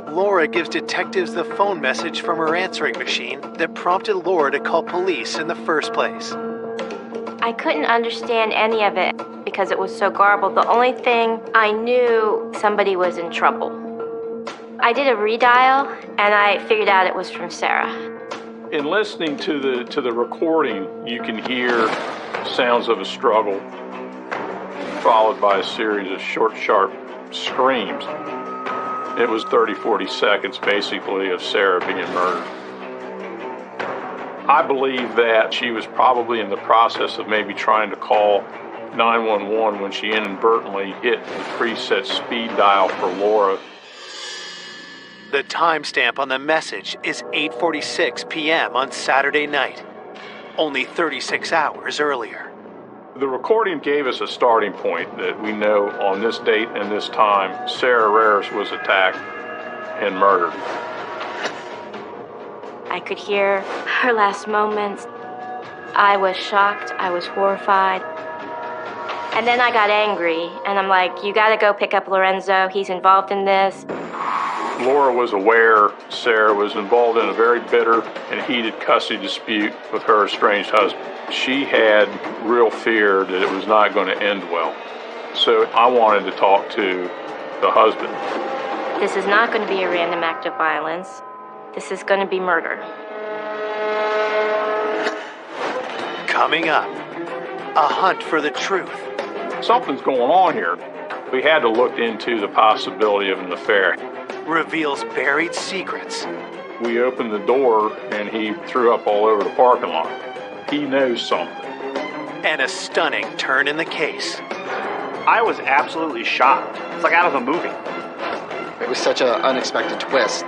Laura gives detectives the phone message from her answering machine that prompted Laura to call police in the first place. I couldn't understand any of it because it was so garbled. The only thing I knew, somebody was in trouble. I did a redial, and I figured out it was from Sarah. In listening to the recording, you can hear sounds of a struggle, followed by a series of short, sharp screams. It was 30, 40 seconds, basically, of Sarah being murdered. I believe that she was probably in the process of maybe trying to call 911 when she inadvertently hit the preset speed dial for Laura. The timestamp on the message is 8:46 p.m. on Saturday night, only 36 hours earlier. The recording gave us a starting point that we know on this date and this time, Sarah Raris was attacked and murdered. I could hear her last moments. I was shocked. I was horrified. And then I got angry, and I'm like, you gotta go pick up Lorenzo. He's involved in this. Laura was aware Sarah was involved in a very bitter and heated custody dispute with her estranged husband. She had real fear that it was not going to end well. So I wanted to talk to the husband. This is not going to be a random act of violence. This is going to be murder. Coming up, a hunt for the truth. Something's going on here. We had to look into the possibility of an affair. Reveals buried secrets. We opened the door and he threw up all over the parking lot. He knows something. And a stunning turn in the case. I was absolutely shocked. It's like out of a movie. It was such an unexpected twist.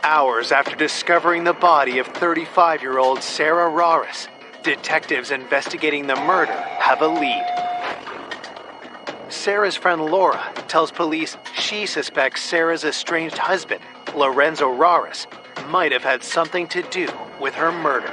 Hours after discovering the body of 35-year-old Sarah Raris, detectives investigating the murder have a lead. Sarah's friend Laura tells police she suspects Sarah's estranged husband, Lorenzo Raris, might have had something to do with her murder.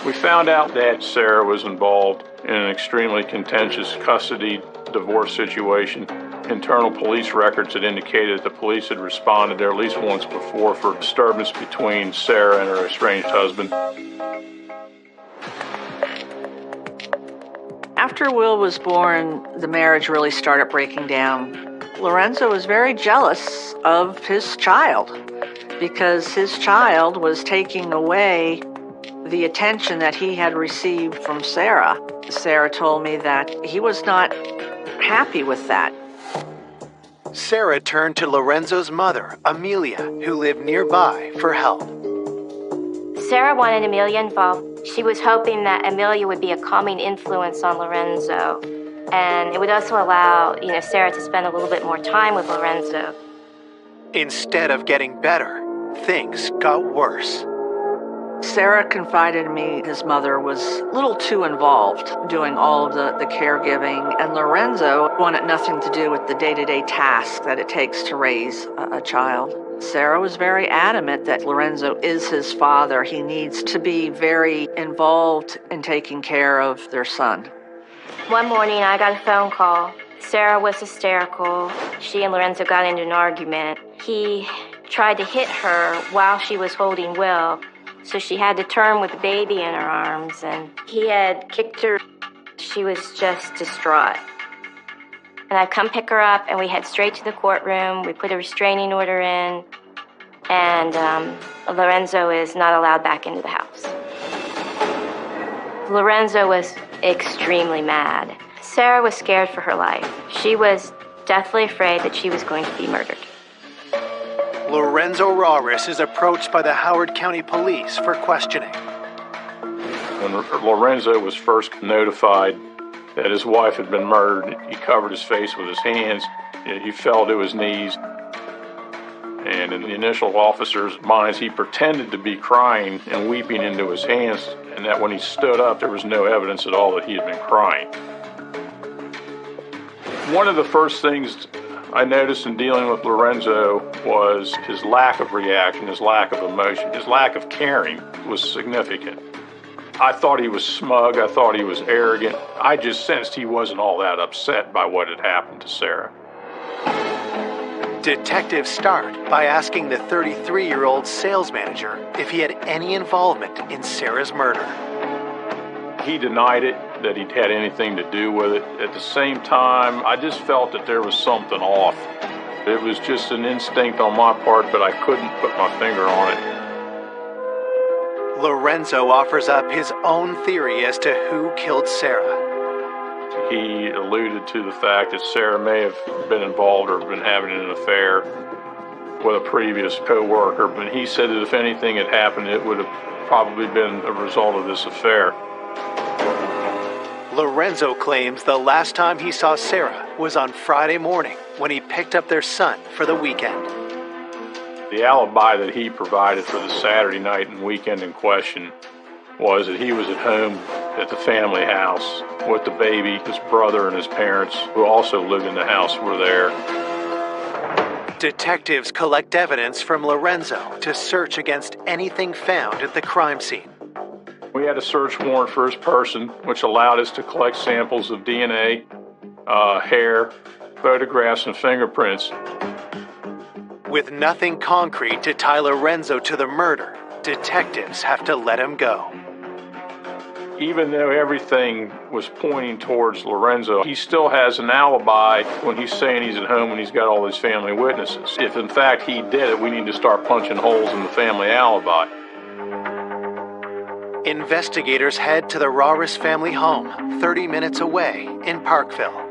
We found out that Sarah was involved in an extremely contentious custody divorce situation internal police records that indicated the police had responded there at least once before for disturbance between Sarah and her estranged husband. After Will was born, the marriage really started breaking down. Lorenzo was very jealous of his child because his child was taking away the attention that he had received from Sarah. Sarah told me that he was not happy with that. Sarah turned to Lorenzo's mother, Amelia, who lived nearby, for help. Sarah wanted Amelia involved. She was hoping that Amelia would be a calming influence on Lorenzo. And it would also allow, Sarah to spend a little bit more time with Lorenzo. Instead of getting better, things got worse. Sarah confided in me his mother was a little too involved doing all of the caregiving, and Lorenzo wanted nothing to do with the day-to-day tasks that it takes to raise a child. Sarah was very adamant that Lorenzo is his father. He needs to be very involved in taking care of their son. One morning, I got a phone call. Sarah was hysterical. She and Lorenzo got into an argument. He tried to hit her while she was holding Will, so she had to turn with the baby in her arms, and he had kicked her. She was just distraught. And I'd come pick her up, and we head straight to the courtroom. We put a restraining order in, and Lorenzo is not allowed back into the house. Lorenzo was extremely mad. Sarah was scared for her life. She was deathly afraid that she was going to be murdered. Lorenzo Raris is approached by the Howard County Police for questioning. When Lorenzo was first notified that his wife had been murdered, he covered his face with his hands. He fell to his knees. And in the initial officer's minds, he pretended to be crying and weeping into his hands, and that when he stood up, there was no evidence at all that he had been crying. One of the first things I noticed in dealing with Lorenzo was his lack of reaction, his lack of emotion, his lack of caring was significant. I thought he was smug, I thought he was arrogant. I just sensed he wasn't all that upset by what had happened to Sarah. Detectives start by asking the 33-year-old sales manager if he had any involvement in Sarah's murder. He denied it, that he'd had anything to do with it. At the same time, I just felt that there was something off. It was just an instinct on my part, but I couldn't put my finger on it. Lorenzo offers up his own theory as to who killed Sarah. He alluded to the fact that Sarah may have been involved or been having an affair with a previous co-worker, but he said that if anything had happened, it would have probably been a result of this affair. Lorenzo claims the last time he saw Sarah was on Friday morning when he picked up their son for the weekend. The alibi that he provided for the Saturday night and weekend in question was that he was at home at the family house with the baby. His brother and his parents, who also lived in the house, were there. Detectives collect evidence from Lorenzo to search against anything found at the crime scene. We had a search warrant for his person, which allowed us to collect samples of DNA, hair, photographs, and fingerprints. With nothing concrete to tie Lorenzo to the murder, detectives have to let him go. Even though everything was pointing towards Lorenzo, he still has an alibi when he's saying he's at home and he's got all these family witnesses. If in fact he did it, we need to start punching holes in the family alibi. Investigators head to the Raris family home, 30 minutes away in Parkville.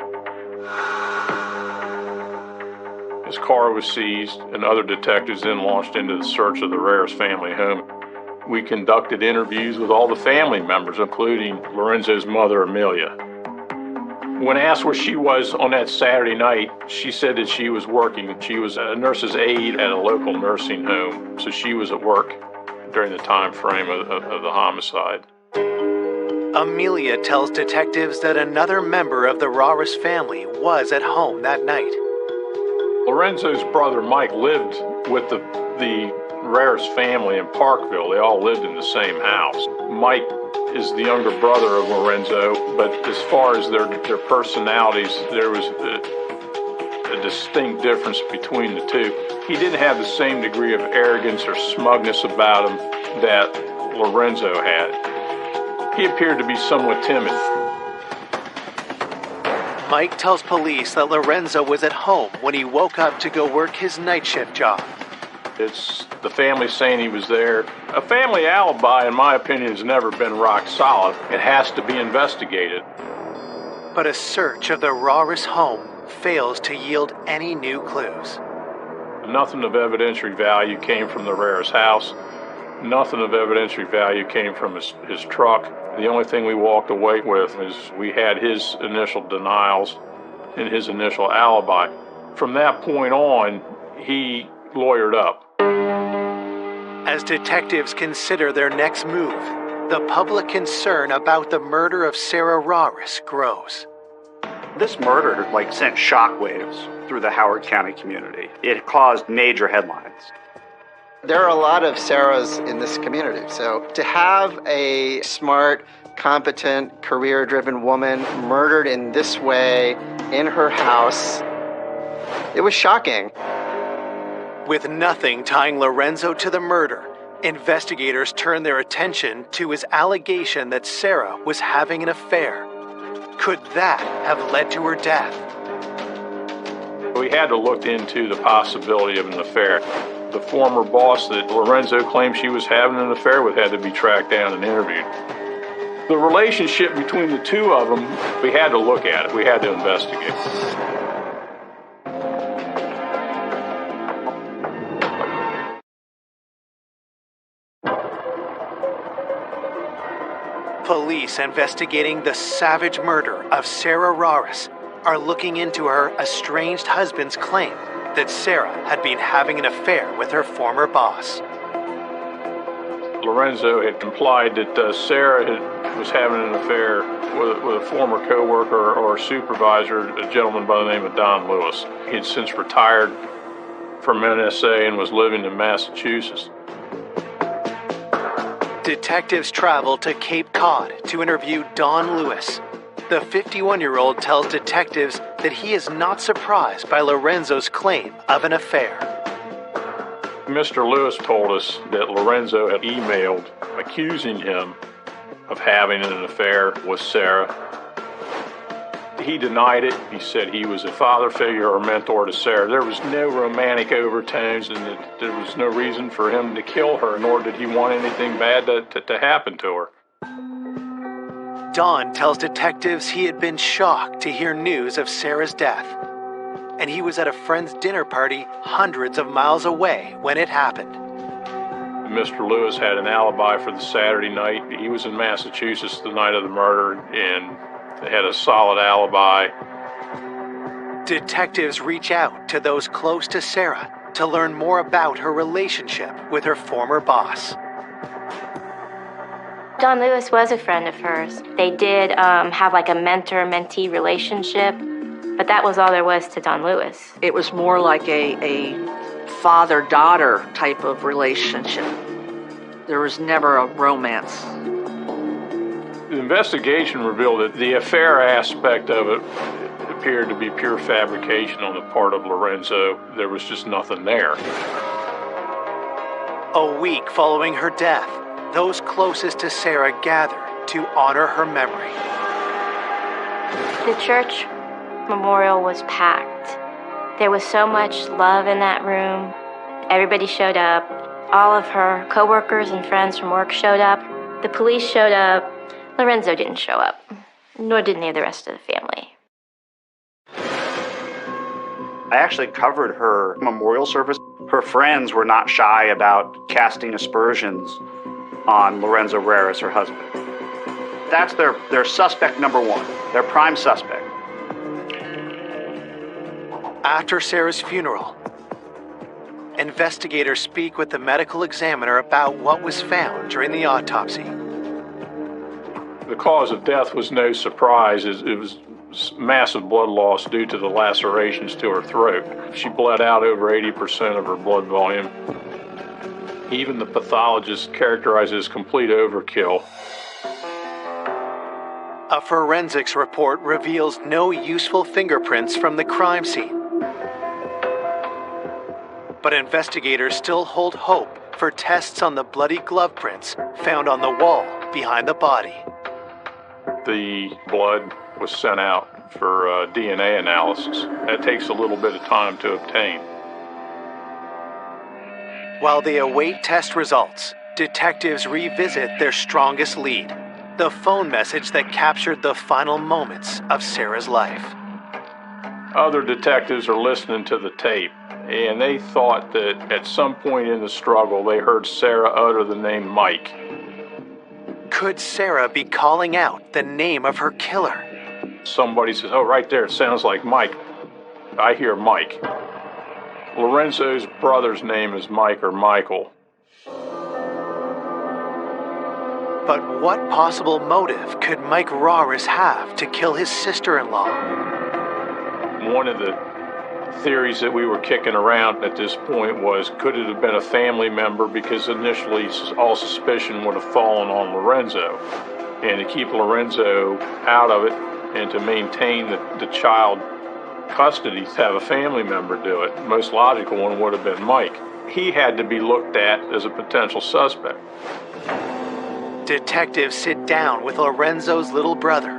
His car was seized, and other detectives then launched into the search of the Raris family home. We conducted interviews with all the family members, including Lorenzo's mother, Amelia. When asked where she was on that Saturday night, she said that she was working. She was a nurse's aide at a local nursing home, so she was at work during the time frame of the homicide. Amelia tells detectives that another member of the Raris family was at home that night. Lorenzo's brother, Mike, lived with the Raris family in Parkville. They all lived in the same house. Mike is the younger brother of Lorenzo, but as far as their personalities, there was a distinct difference between the two. He didn't have the same degree of arrogance or smugness about him that Lorenzo had. He appeared to be somewhat timid. Mike tells police that Lorenzo was at home when he woke up to go work his night shift job. It's the family saying he was there. A family alibi, in my opinion, has never been rock solid. It has to be investigated. But a search of the Raris home fails to yield any new clues. Nothing of evidentiary value came from the Raris house. Nothing of evidentiary value came from his truck. The only thing we walked away with is we had his initial denials and his initial alibi. From that point on, he lawyered up. As detectives consider their next move, the public concern about the murder of Sarah Raris grows. This murder sent shockwaves through the Howard County community. It caused major headlines. There are a lot of Sarahs in this community, so to have a smart, competent, career-driven woman murdered in this way in her house, it was shocking. With nothing tying Lorenzo to the murder, investigators turn their attention to his allegation that Sarah was having an affair. Could that have led to her death? We had to look into the possibility of an affair. The former boss that Lorenzo claimed she was having an affair with had to be tracked down and interviewed. The relationship between the two of them, we had to look at it. We had to investigate. Police investigating the savage murder of Sarah Raris are looking into her estranged husband's claim that Sarah had been having an affair with her former boss. Lorenzo had implied that Sarah was having an affair with a former co-worker or supervisor, a gentleman by the name of Don Lewis. He had since retired from NSA and was living in Massachusetts. Detectives travel to Cape Cod to interview Don Lewis. The 51-year-old tells detectives that he is not surprised by Lorenzo's claim of an affair. Mr. Lewis told us that Lorenzo had emailed accusing him of having an affair with Sarah. He denied it. He said he was a father figure or mentor to Sarah. There was no romantic overtones, and that there was no reason for him to kill her, nor did he want anything bad to happen to her. Don tells detectives he had been shocked to hear news of Sarah's death, and he was at a friend's dinner party hundreds of miles away when it happened. Mr. Lewis had an alibi for the Saturday night. He was in Massachusetts the night of the murder, and they had a solid alibi. Detectives reach out to those close to Sarah to learn more about her relationship with her former boss. Don Lewis was a friend of hers. They did have a mentor-mentee relationship, but that was all there was to Don Lewis. It was more like a father-daughter type of relationship. There was never a romance. The investigation revealed that the affair aspect of it appeared to be pure fabrication on the part of Lorenzo. There was just nothing there. A week following her death, those closest to Sarah gather to honor her memory. The church memorial was packed. There was so much love in that room. Everybody showed up. All of her coworkers and friends from work showed up. The police showed up. Lorenzo didn't show up, nor did any of the rest of the family. I actually covered her memorial service. Her friends were not shy about casting aspersions on Lorenzo Raris, her husband. That's their suspect number one, their prime suspect. After Sarah's funeral, investigators speak with the medical examiner about what was found during the autopsy. The cause of death was no surprise. It was massive blood loss due to the lacerations to her throat. She bled out over 80% of her blood volume. Even the pathologist characterized it as complete overkill. A forensics report reveals no useful fingerprints from the crime scene. but investigators still hold hope for tests on the bloody glove prints found on the wall behind the body. The blood was sent out for DNA analysis. That takes a little bit of time to obtain. While they await test results, detectives revisit their strongest lead, the phone message that captured the final moments of Sarah's life. Other detectives are listening to the tape, and they thought that at some point in the struggle they heard Sarah utter the name Mike. Could Sarah be calling out the name of her killer? Somebody says, "Oh, right there, it sounds like Mike." I hear Mike. Lorenzo's brother's name is Mike or Michael. But what possible motive could Mike Rauris have to kill his sister-in-law? One of the theories that we were kicking around at this point was, could it have been a family member? Because initially all suspicion would have fallen on Lorenzo. And to keep Lorenzo out of it and to maintain the child custody, to have a family member do it, the most logical one would have been Mike. He had to be looked at as a potential suspect. Detectives sit down with Lorenzo's little brother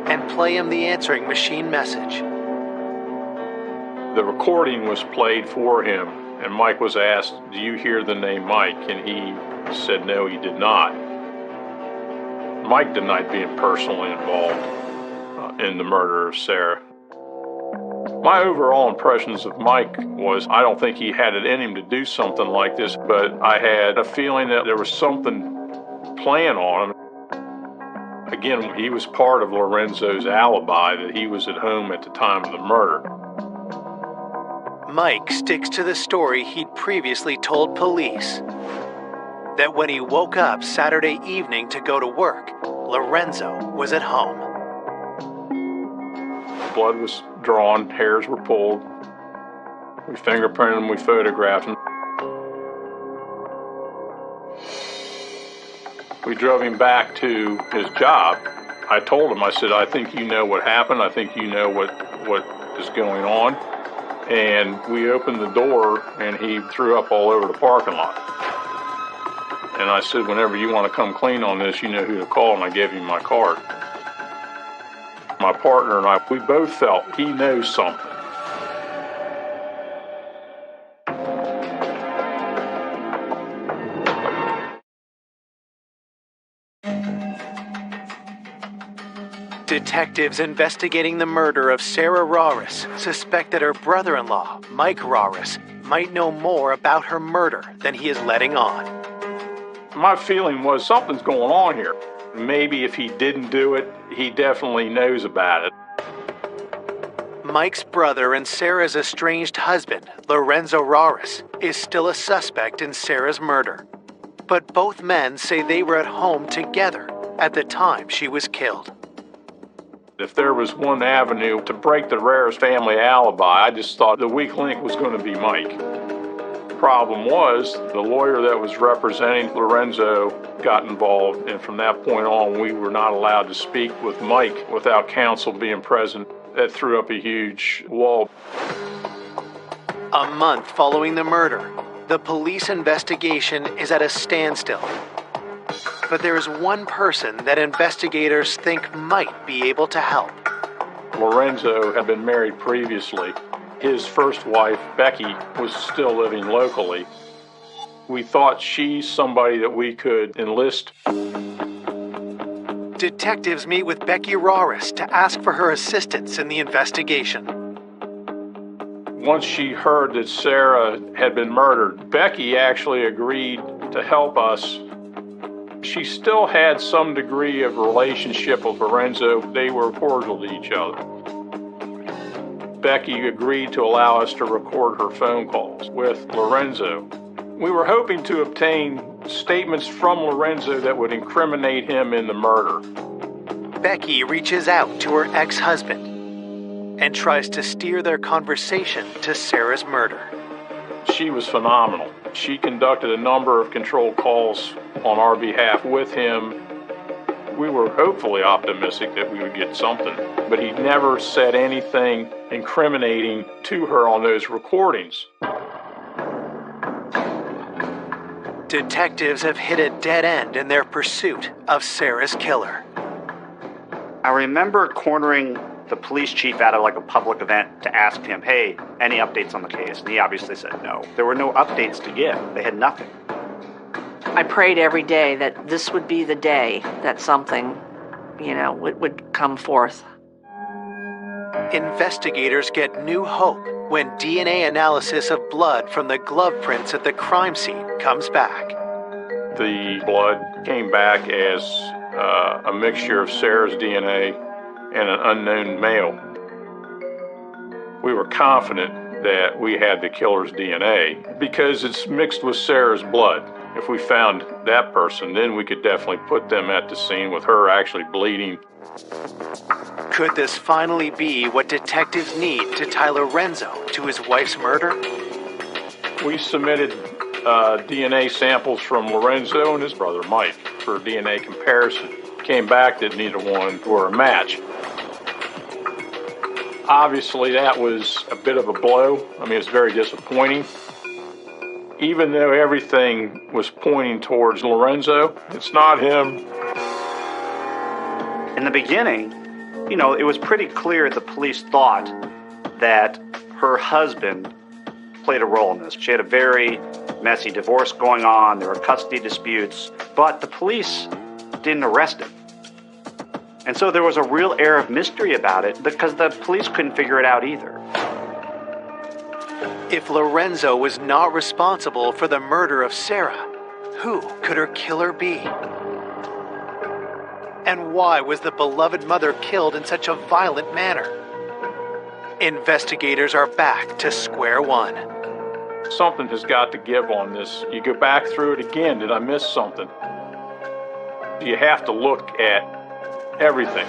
and play him the answering machine message. The recording was played for him, and Mike was asked, "Do you hear the name Mike?" And he said no, he did not. Mike denied being personally involved in the murder of Sarah. My overall impressions of Mike was, I don't think he had it in him to do something like this, but I had a feeling that there was something playing on him. Again, he was part of Lorenzo's alibi that he was at home at the time of the murder. Mike sticks to the story he'd previously told police, that when he woke up Saturday evening to go to work, Lorenzo was at home. Blood was drawn, hairs were pulled. We fingerprinted him, we photographed him. We drove him back to his job. I told him, I said, "I think you know what happened. I think you know what is going on." And we opened the door, and he threw up all over the parking lot. And I said, "Whenever you want to come clean on this, you know who to call," and I gave him my card. My partner and I, we both felt he knows something. Detectives investigating the murder of Sarah Rauris suspect that her brother-in-law, Mike Rauris, might know more about her murder than he is letting on. My feeling was something's going on here. Maybe if he didn't do it, he definitely knows about it. Mike's brother and Sarah's estranged husband, Lorenzo Rauris, is still a suspect in Sarah's murder. But both men say they were at home together at the time she was killed. If there was one avenue to break the Rauris family alibi, I just thought the weak link was going to be Mike. Problem was, the lawyer that was representing Lorenzo got involved, and from that point on, we were not allowed to speak with Mike without counsel being present. That threw up a huge wall. A month following the murder, the police investigation is at a standstill. But there is one person that investigators think might be able to help. Lorenzo had been married previously. His first wife, Becky, was still living locally. We thought she's somebody that we could enlist. Detectives meet with Becky Rauris to ask for her assistance in the investigation. Once she heard that Sarah had been murdered, Becky actually agreed to help us. She still had some degree of relationship with Lorenzo. They were cordial to each other. Becky agreed to allow us to record her phone calls with Lorenzo. We were hoping to obtain statements from Lorenzo that would incriminate him in the murder. Becky reaches out to her ex-husband and tries to steer their conversation to Sarah's murder. She was phenomenal. She conducted a number of controlled calls on our behalf with him. We were hopefully optimistic that we would get something, but he never said anything incriminating to her on those recordings. Detectives have hit a dead end in their pursuit of Sarah's killer. I remember cornering the police chief out of like a public event to ask him, hey, any updates on the case? And he obviously said no. There were no updates to give. They had nothing. I prayed every day that this would be the day that something, would come forth. Investigators get new hope when DNA analysis of blood from the glove prints at the crime scene comes back. The blood came back as a mixture of Sarah's DNA and an unknown male. We were confident that we had the killer's DNA because it's mixed with Sarah's blood. If we found that person, then we could definitely put them at the scene with her actually bleeding. Could this finally be what detectives need to tie Lorenzo to his wife's murder? We submitted DNA samples from Lorenzo and his brother Mike for DNA comparison. Came back that neither one were a match. Obviously, that was a bit of a blow. I mean, it's very disappointing. Even though everything was pointing towards Lorenzo, it's not him. In the beginning, it was pretty clear the police thought that her husband played a role in this. She had a very messy divorce going on. There were custody disputes, but the police didn't arrest him. And so there was a real air of mystery about it because the police couldn't figure it out either. If Lorenzo was not responsible for the murder of Sarah, who could her killer be? And why was the beloved mother killed in such a violent manner? Investigators are back to square one. Something has got to give on this. You go back through it again. Did I miss something? You have to look at everything.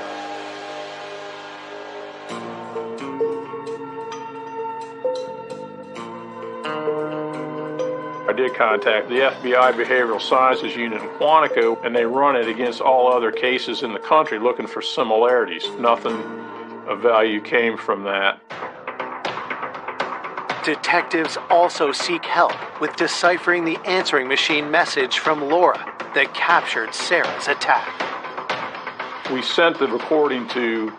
I did contact the FBI Behavioral Sciences Unit in Quantico, and they run it against all other cases in the country looking for similarities. Nothing of value came from that. Detectives also seek help with deciphering the answering machine message from Laura that captured Sarah's attack. We sent the recording to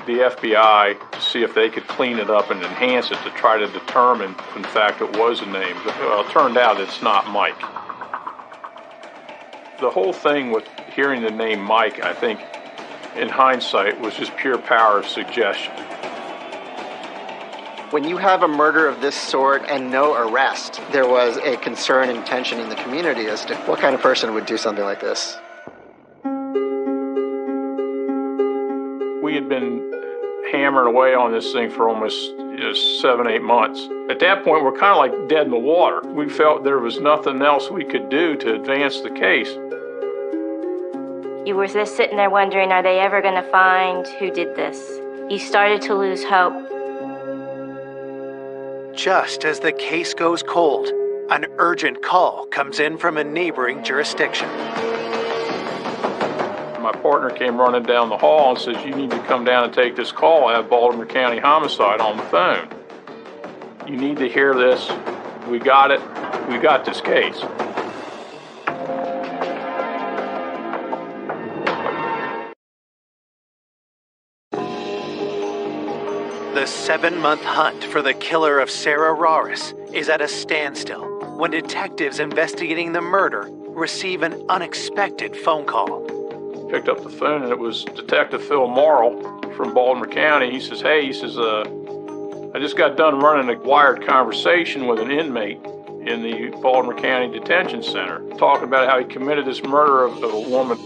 the FBI to see if they could clean it up and enhance it to try to determine if in fact it was a name. But it turned out it's not Mike. The whole thing with hearing the name Mike, I think, in hindsight, was just pure power of suggestion. When you have a murder of this sort and no arrest, there was a concern and tension in the community as to what kind of person would do something like this. We had been hammering away on this thing for almost 7-8 months. At that point, we're kind of like dead in the water. We felt there was nothing else we could do to advance the case. You were just sitting there wondering, are they ever going to find who did this? You started to lose hope. Just as the case goes cold, an urgent call comes in from a neighboring jurisdiction. My partner came running down the hall and says, you need to come down and take this call. I have Baltimore County Homicide on the phone. You need to hear this. We got it. We got this case. The 7-month hunt for the killer of Sarah Raris is at a standstill when detectives investigating the murder receive an unexpected phone call. Picked up the phone and it was Detective Phil Morrill from Baltimore County. He says, hey, I just got done running a wired conversation with an inmate in the Baltimore County Detention Center, talking about how he committed this murder of a woman.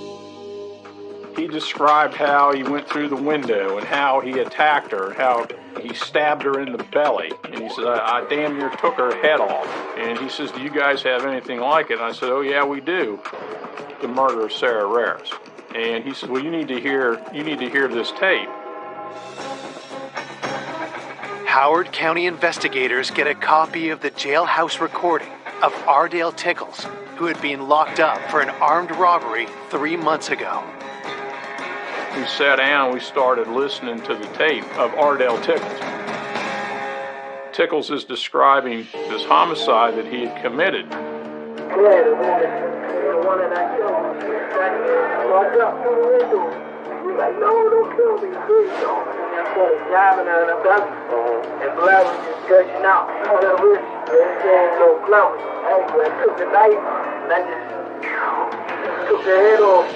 He described how he went through the window and how he attacked her, how he stabbed her in the belly. And he said, I damn near took her head off. And he says, do you guys have anything like it? And I said, oh yeah, we do. The murder of Sarah Raris. And he said, well, you need to hear this tape. Howard County investigators get a copy of the jailhouse recording of Ardale Tickles, who had been locked up for an armed robbery 3 months ago. We sat down and we started listening to the tape of Ardale Tickles. Tickles is describing this homicide that he had committed. Yeah, the woman, the one that I killed. So I dropped through the window. He was like, no, don't kill me, please don't. And I started jabbing her in the belly. And blood was just gushing out on her wrist. There ain't no blood. Anyway, I took the knife and I just took her head off.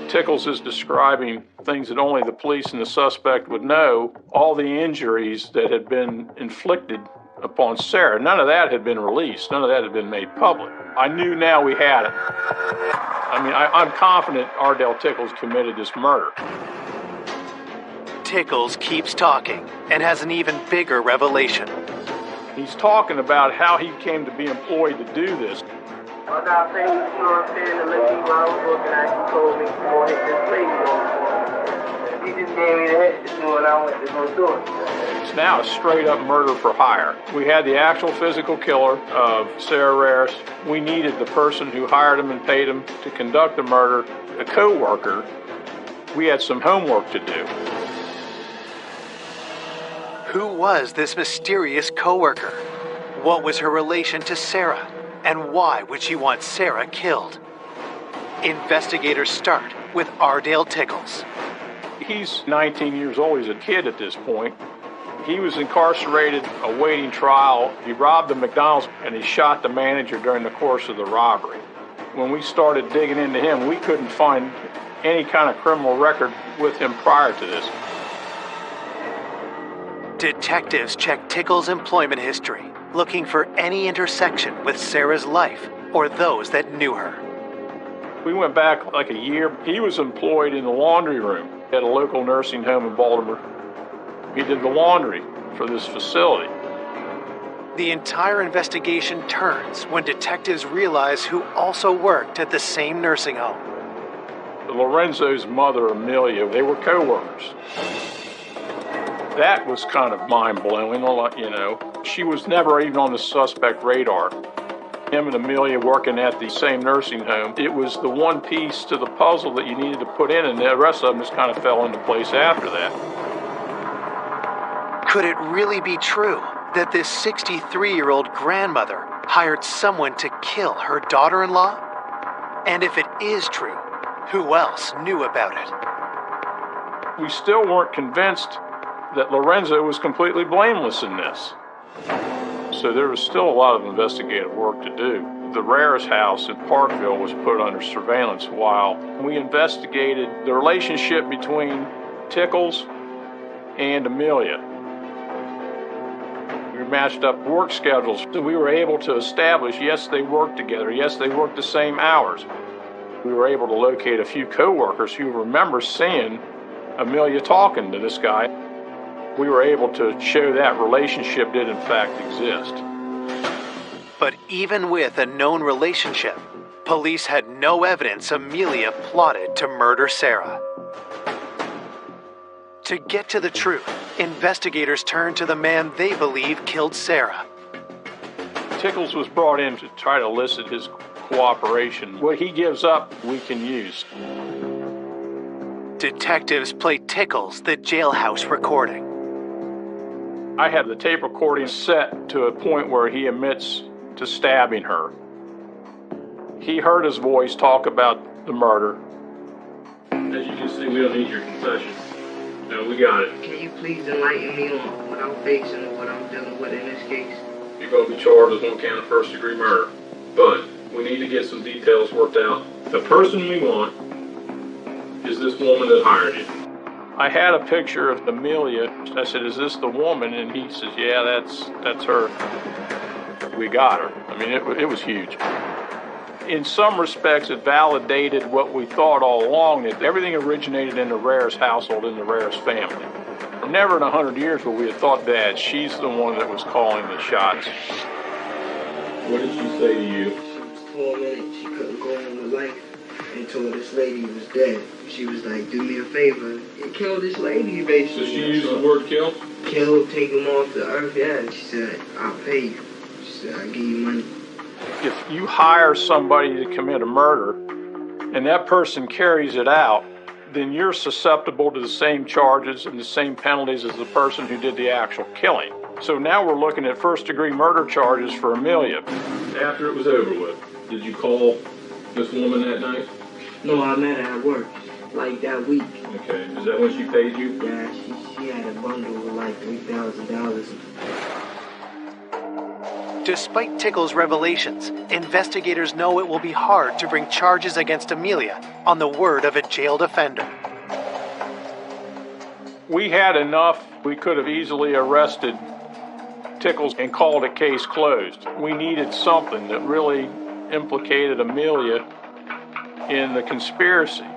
Tickles is describing things that only the police and the suspect would know, all the injuries that had been inflicted upon Sarah. None of that had been released. None of that had been made public. I knew now we had it. I mean, I'm confident Ardell Tickles committed this murder. Tickles keeps talking and has an even bigger revelation. He's talking about how he came to be employed to do this. Well, now, you know what I'm saying? The lady while I was working at, she told me to go hit this lady on. She just gave me the head to do it, I went to go do it. It's now a straight-up murder for hire. We had the actual physical killer of Sarah Raris. We needed the person who hired him and paid him to conduct the murder, a co-worker. We had some homework to do. Who was this mysterious co-worker? What was her relation to Sarah? And why would she want Sarah killed? Investigators start with Ardell Tickles. He's 19 years old. He's a kid at this point. He was incarcerated awaiting trial. He robbed the McDonald's and he shot the manager during the course of the robbery. When we started digging into him, we couldn't find any kind of criminal record with him prior to this. Detectives checked Tickles' employment history, looking for any intersection with Sarah's life or those that knew her. We went back like a year. He was employed in the laundry room at a local nursing home in Baltimore. He did the laundry for this facility. The entire investigation turns when detectives realize who also worked at the same nursing home. Lorenzo's mother, Amelia, they were co-workers. That was kind of mind-blowing, you know. She was never even on the suspect radar. Him and Amelia working at the same nursing home, it was the one piece to the puzzle that you needed to put in, and the rest of them just kind of fell into place after that. Could it really be true that this 63-year-old grandmother hired someone to kill her daughter-in-law? And if it is true, who else knew about it? We still weren't convinced that Lorenzo was completely blameless in this. So there was still a lot of investigative work to do. The Raris house in Parkville was put under surveillance while we investigated the relationship between Tickles and Amelia. We matched up work schedules, so we were able to establish, yes, they worked together, yes, they worked the same hours. We were able to locate a few co-workers who remember seeing Amelia talking to this guy. We were able to show that relationship did in fact exist. But even with a known relationship, police had no evidence Amelia plotted to murder Sarah. To get to the truth, investigators turned to the man they believe killed Sarah. Tickles was brought in to try to elicit his cooperation. What he gives up, we can use. Detectives play Tickles the jailhouse recording. I had the tape recording set to a point where he admits to stabbing her. He heard his voice talk about the murder. As you can see, we don't need your confession. No, we got it. Can you please enlighten me on what I'm facing and what I'm dealing with in this case? You're going to be charged with one count of first-degree murder. But we need to get some details worked out. The person we want is this woman that hired you. I had a picture of Amelia. I said, "Is this the woman?" And he says, "Yeah, that's her." We got her. I mean, it was huge. In some respects, it validated what we thought all along, that everything originated in the Raris household, in the Raris family. Never in 100 years would we have thought that she's the one that was calling the shots. What did she say to you? She was tormented. She couldn't go on with life until this lady was dead. She was like, "Do me a favor and kill this lady," basically. So she used the word kill? Kill, take him off the earth, yeah. And she said, "I'll pay you." She said, "I'll give you money." If you hire somebody to commit a murder and that person carries it out, then you're susceptible to the same charges and the same penalties as the person who did the actual killing. So now we're looking at first-degree murder charges for Amelia. After it was over with, Did you call this woman that night? No, I met her at work, like that week. Okay. Is that when she paid you? Yeah, she had a bundle of like $3,000. Despite Tickle's revelations, investigators know it will be hard to bring charges against Amelia on the word of a jailed offender. We had enough. We could have easily arrested Tickles and called a case closed. We needed something that really implicated Amelia in the conspiracy.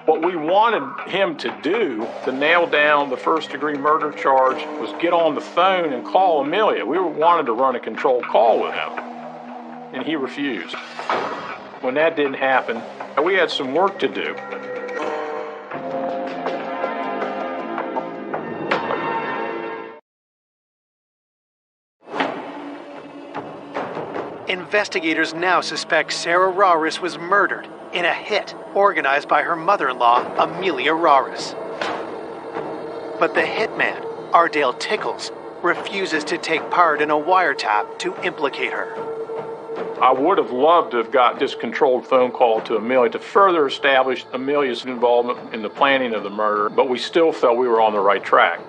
What we wanted him to do to nail down the first-degree murder charge was get on the phone and call Amelia. We wanted to run a controlled call with him, and he refused. When that didn't happen, we had some work to do. Investigators now suspect Sarah Raris was murdered in a hit organized by her mother-in-law, Amelia Raris. But the hitman, Ardale Tickles, refuses to take part in a wiretap to implicate her. I would have loved to have got this controlled phone call to Amelia to further establish Amelia's involvement in the planning of the murder, but we still felt we were on the right track.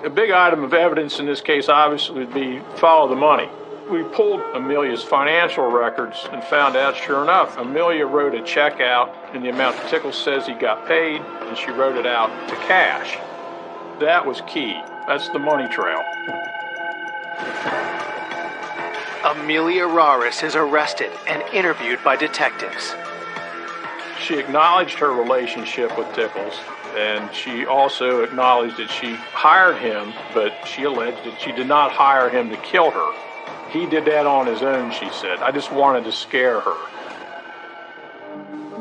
A big item of evidence in this case obviously would be follow the money. We pulled Amelia's financial records and found out, sure enough, Amelia wrote a check out in the amount that Tickles says he got paid, and she wrote it out to cash. That was key. That's the money trail. Amelia Raris is arrested and interviewed by detectives. She acknowledged her relationship with Tickles, and she also acknowledged that she hired him, but she alleged that she did not hire him to kill her. He did that on his own, she said. I just wanted to scare her.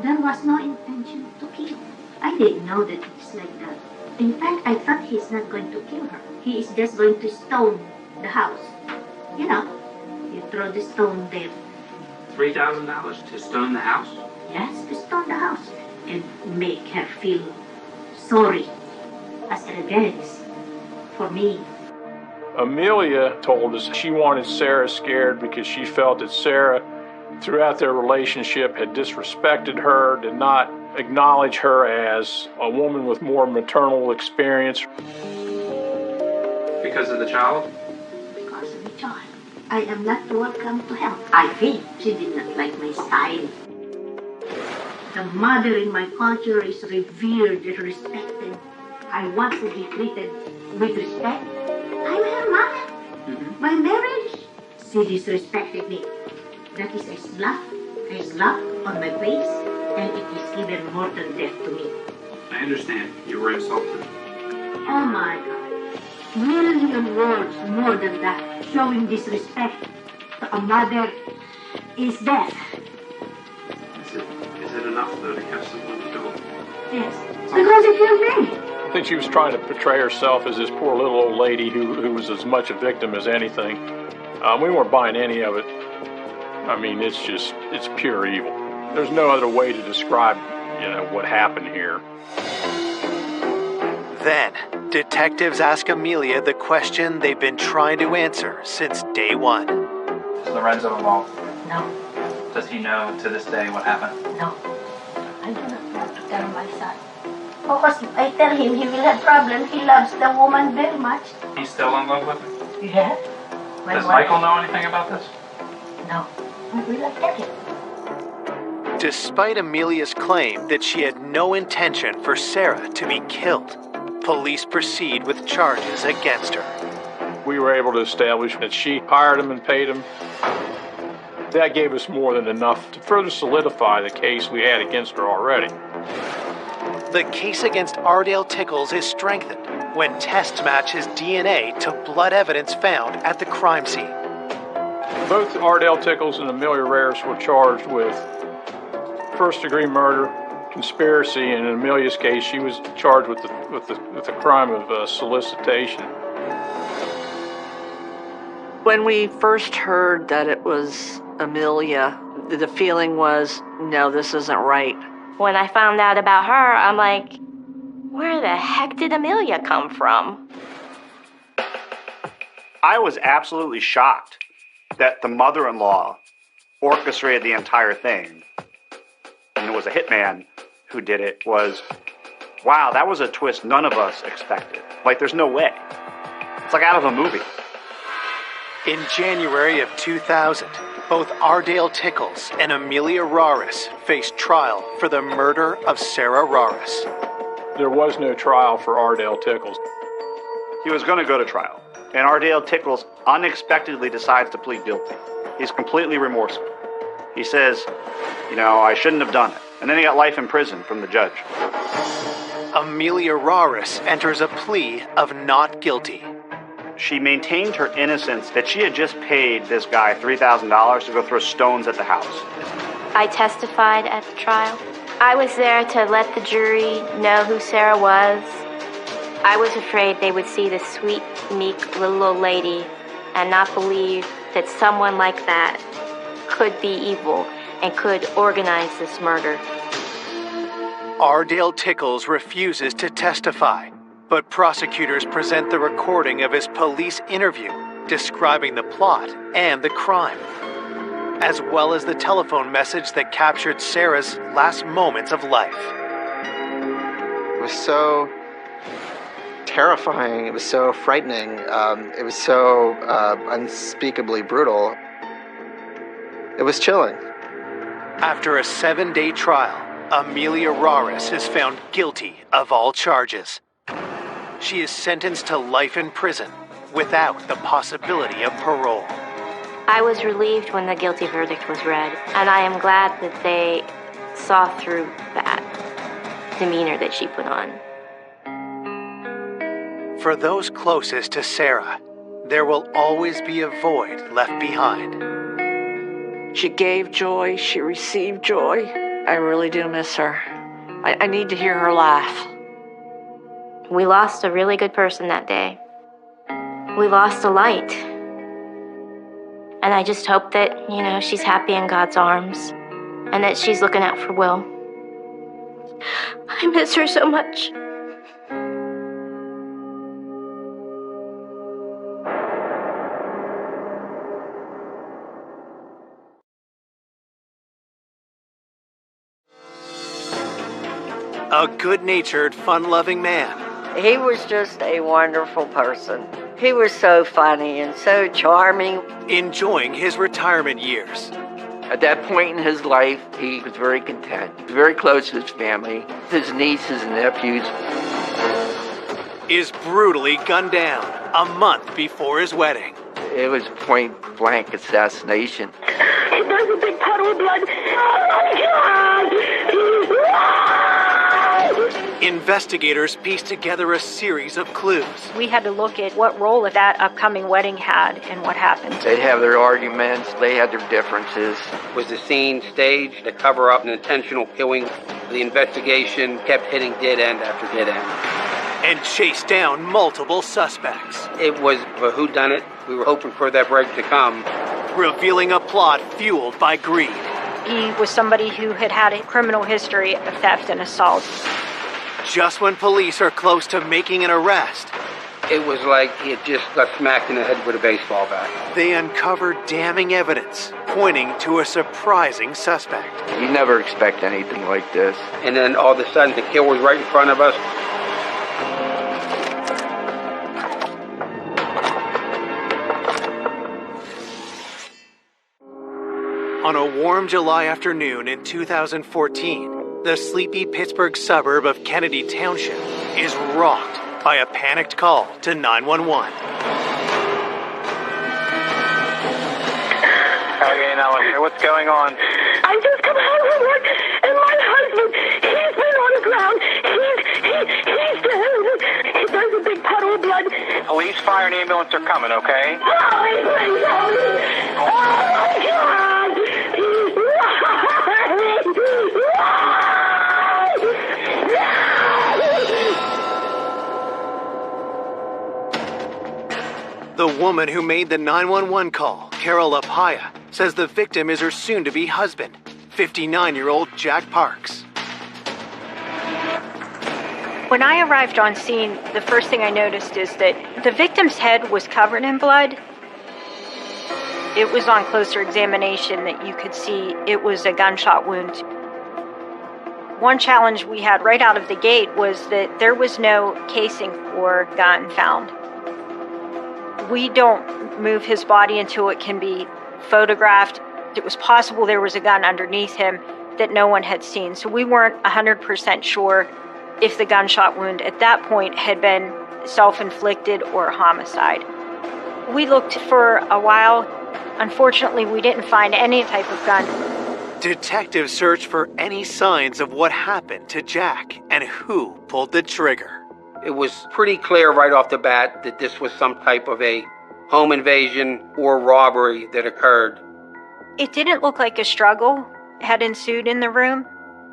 There was no intention to kill. I didn't know that it's like that. In fact, I thought he's not going to kill her. He is just going to stone the house. You know, you throw the stone there. $3,000 to stone the house? Yes, to stone the house. And make her feel sorry as revenge for me. Amelia told us she wanted Sarah scared because she felt that Sarah, throughout their relationship, had disrespected her, did not acknowledge her as a woman with more maternal experience. Because of the child? Because of the child. I am not welcome to help. I think she did not like my style. The mother in my culture is revered and respected. I want to be treated with respect. I'm her mother. Mm-hmm. My marriage, she disrespected me. That is a slap on my face, and it is even more than death to me. I understand. You were insulted. Oh my God. Million words more than that. Showing disrespect to a mother is death. Is it enough, though, to have someone killed? Yes. Because it killed me. I think she was trying to portray herself as this poor little old lady who was as much a victim as anything. We weren't buying any of it. I mean, it's pure evil. There's no other way to describe, what happened here. Then, detectives ask Amelia the question they've been trying to answer since day one. Is Lorenzo involved? No. Does he know to this day what happened? No. I do not want to tell my son. Because if I tell him, he will have problems. He loves the woman very much. He's still in love with her? Yeah. Does Michael know anything about this? No. I will not tell him. Despite Amelia's claim that she had no intention for Sarah to be killed, police proceed with charges against her. We were able to establish that she hired him and paid him. That gave us more than enough to further solidify the case we had against her already. The case against Ardale Tickles is strengthened when tests match his DNA to blood evidence found at the crime scene. Both Ardale Tickles and Amelia Raris were charged with first-degree murder, conspiracy, and in Amelia's case, she was charged with the crime of solicitation. When we first heard that it was Amelia, the feeling was, no, this isn't right. When I found out about her, I'm like, where the heck did Amelia come from? I was absolutely shocked that the mother-in-law orchestrated the entire thing, and it was a hitman who did it, was, wow, that was a twist none of us expected. Like, there's no way. It's like out of a movie. In January of 2000, both Ardale Tickles and Amelia Raris faced trial for the murder of Sarah Raris. There was no trial for Ardale Tickles. He was going to go to trial, and Ardale Tickles unexpectedly decides to plead guilty. He's completely remorseful. He says, I shouldn't have done it. And then he got life in prison from the judge. Amelia Raris enters a plea of not guilty. She maintained her innocence that she had just paid this guy $3,000 to go throw stones at the house. I testified at the trial. I was there to let the jury know who Sarah was. I was afraid they would see the sweet, meek little old lady and not believe that someone like that could be evil and could organize this murder. Ardale Tickles refuses to testify, but prosecutors present the recording of his police interview describing the plot and the crime, as well as the telephone message that captured Sarah's last moments of life. It was so terrifying. It was so frightening. It was so unspeakably brutal. It was chilling. After a 7-day trial, Amelia Raris is found guilty of all charges. She is sentenced to life in prison without the possibility of parole. I was relieved when the guilty verdict was read, and I am glad that they saw through that demeanor that she put on. For those closest to Sarah, there will always be a void left behind. She gave joy, she received joy. I really do miss her. I need to hear her laugh. We lost a really good person that day. We lost a light. And I just hope that, she's happy in God's arms and that she's looking out for Will. I miss her so much. A good-natured, fun-loving man. He was just a wonderful person. He was so funny and so charming. Enjoying his retirement years. At that point in his life, he was very content, very close to his family, his nieces and nephews. Is brutally gunned down a month before his wedding. It was point-blank assassination. There's a big puddle of blood. Oh my God! Investigators pieced together a series of clues. We had to look at what role that upcoming wedding had and what happened. They'd have their arguments, they had their differences. Was the scene staged to cover up an intentional killing? The investigation kept hitting dead end after dead end. And chased down multiple suspects. It was a whodunit. We were hoping for that break to come. Revealing a plot fueled by greed. He was somebody who had a criminal history of theft and assault. Just when police are close to making an arrest, it was like he had just got smacked in the head with a baseball bat. They uncovered damning evidence pointing to a surprising suspect. You never expect anything like this. And then all of a sudden the kill was right in front of us. On a warm July afternoon in 2014, the sleepy Pittsburgh suburb of Kennedy Township is rocked by a panicked call to 911. Okay, now what's going on? I just come home from work, and my husband, he's been on the ground. He's dead. There's a big puddle of blood. Police, fire, and ambulance are coming, okay? Oh my God! The woman who made the 911 call, Carol Lapaya, says the victim is her soon-to-be husband, 59-year-old Jack Parks. When I arrived on scene, the first thing I noticed is that the victim's head was covered in blood. It was on closer examination that you could see it was a gunshot wound. One challenge we had right out of the gate was that there was no casing or gun found. We don't move his body until it can be photographed. It was possible there was a gun underneath him that no one had seen, so we weren't 100% sure if the gunshot wound at that point had been self-inflicted or homicide. We looked for a while. Unfortunately, we didn't find any type of gun. Detectives searched for any signs of what happened to Jack and who pulled the trigger. It was pretty clear right off the bat that this was some type of a home invasion or robbery that occurred. It didn't look like a struggle had ensued in the room,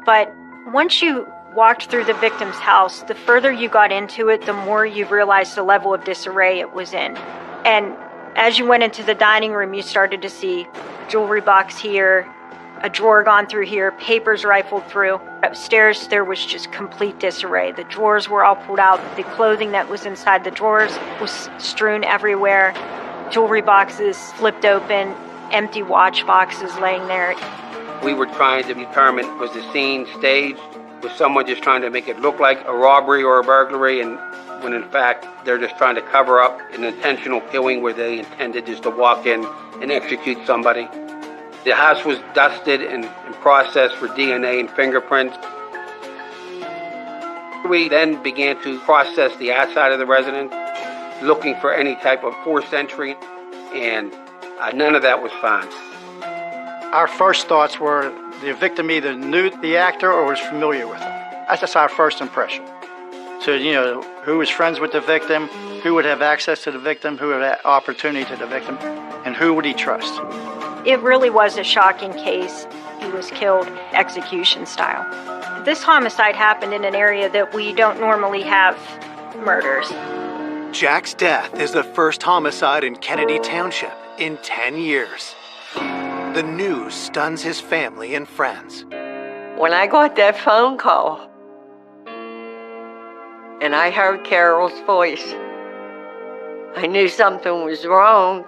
but once you walked through the victim's house, the further you got into it, the more you realized the level of disarray it was in. And as you went into the dining room, you started to see jewelry box here, a drawer gone through here, papers rifled through. Upstairs, there was just complete disarray. The drawers were all pulled out. The clothing that was inside the drawers was strewn everywhere. Jewelry boxes flipped open, empty watch boxes laying there. We were trying to determine, was the scene staged? Was someone just trying to make it look like a robbery or a burglary, and when in fact they're just trying to cover up an intentional killing where they intended just to walk in and execute somebody? The house was dusted and processed for DNA and fingerprints. We then began to process the outside of the residence, looking for any type of forced entry, and none of that was found. Our first thoughts were the victim either knew the actor or was familiar with him. That's just our first impression. So, who was friends with the victim, who would have access to the victim, who would have opportunity to the victim, and who would he trust? It really was a shocking case. He was killed execution style. This homicide happened in an area that we don't normally have murders. Jack's death is the first homicide in Kennedy Township in 10 years. The news stuns his family and friends. When I got that phone call and I heard Carol's voice, I knew something was wrong.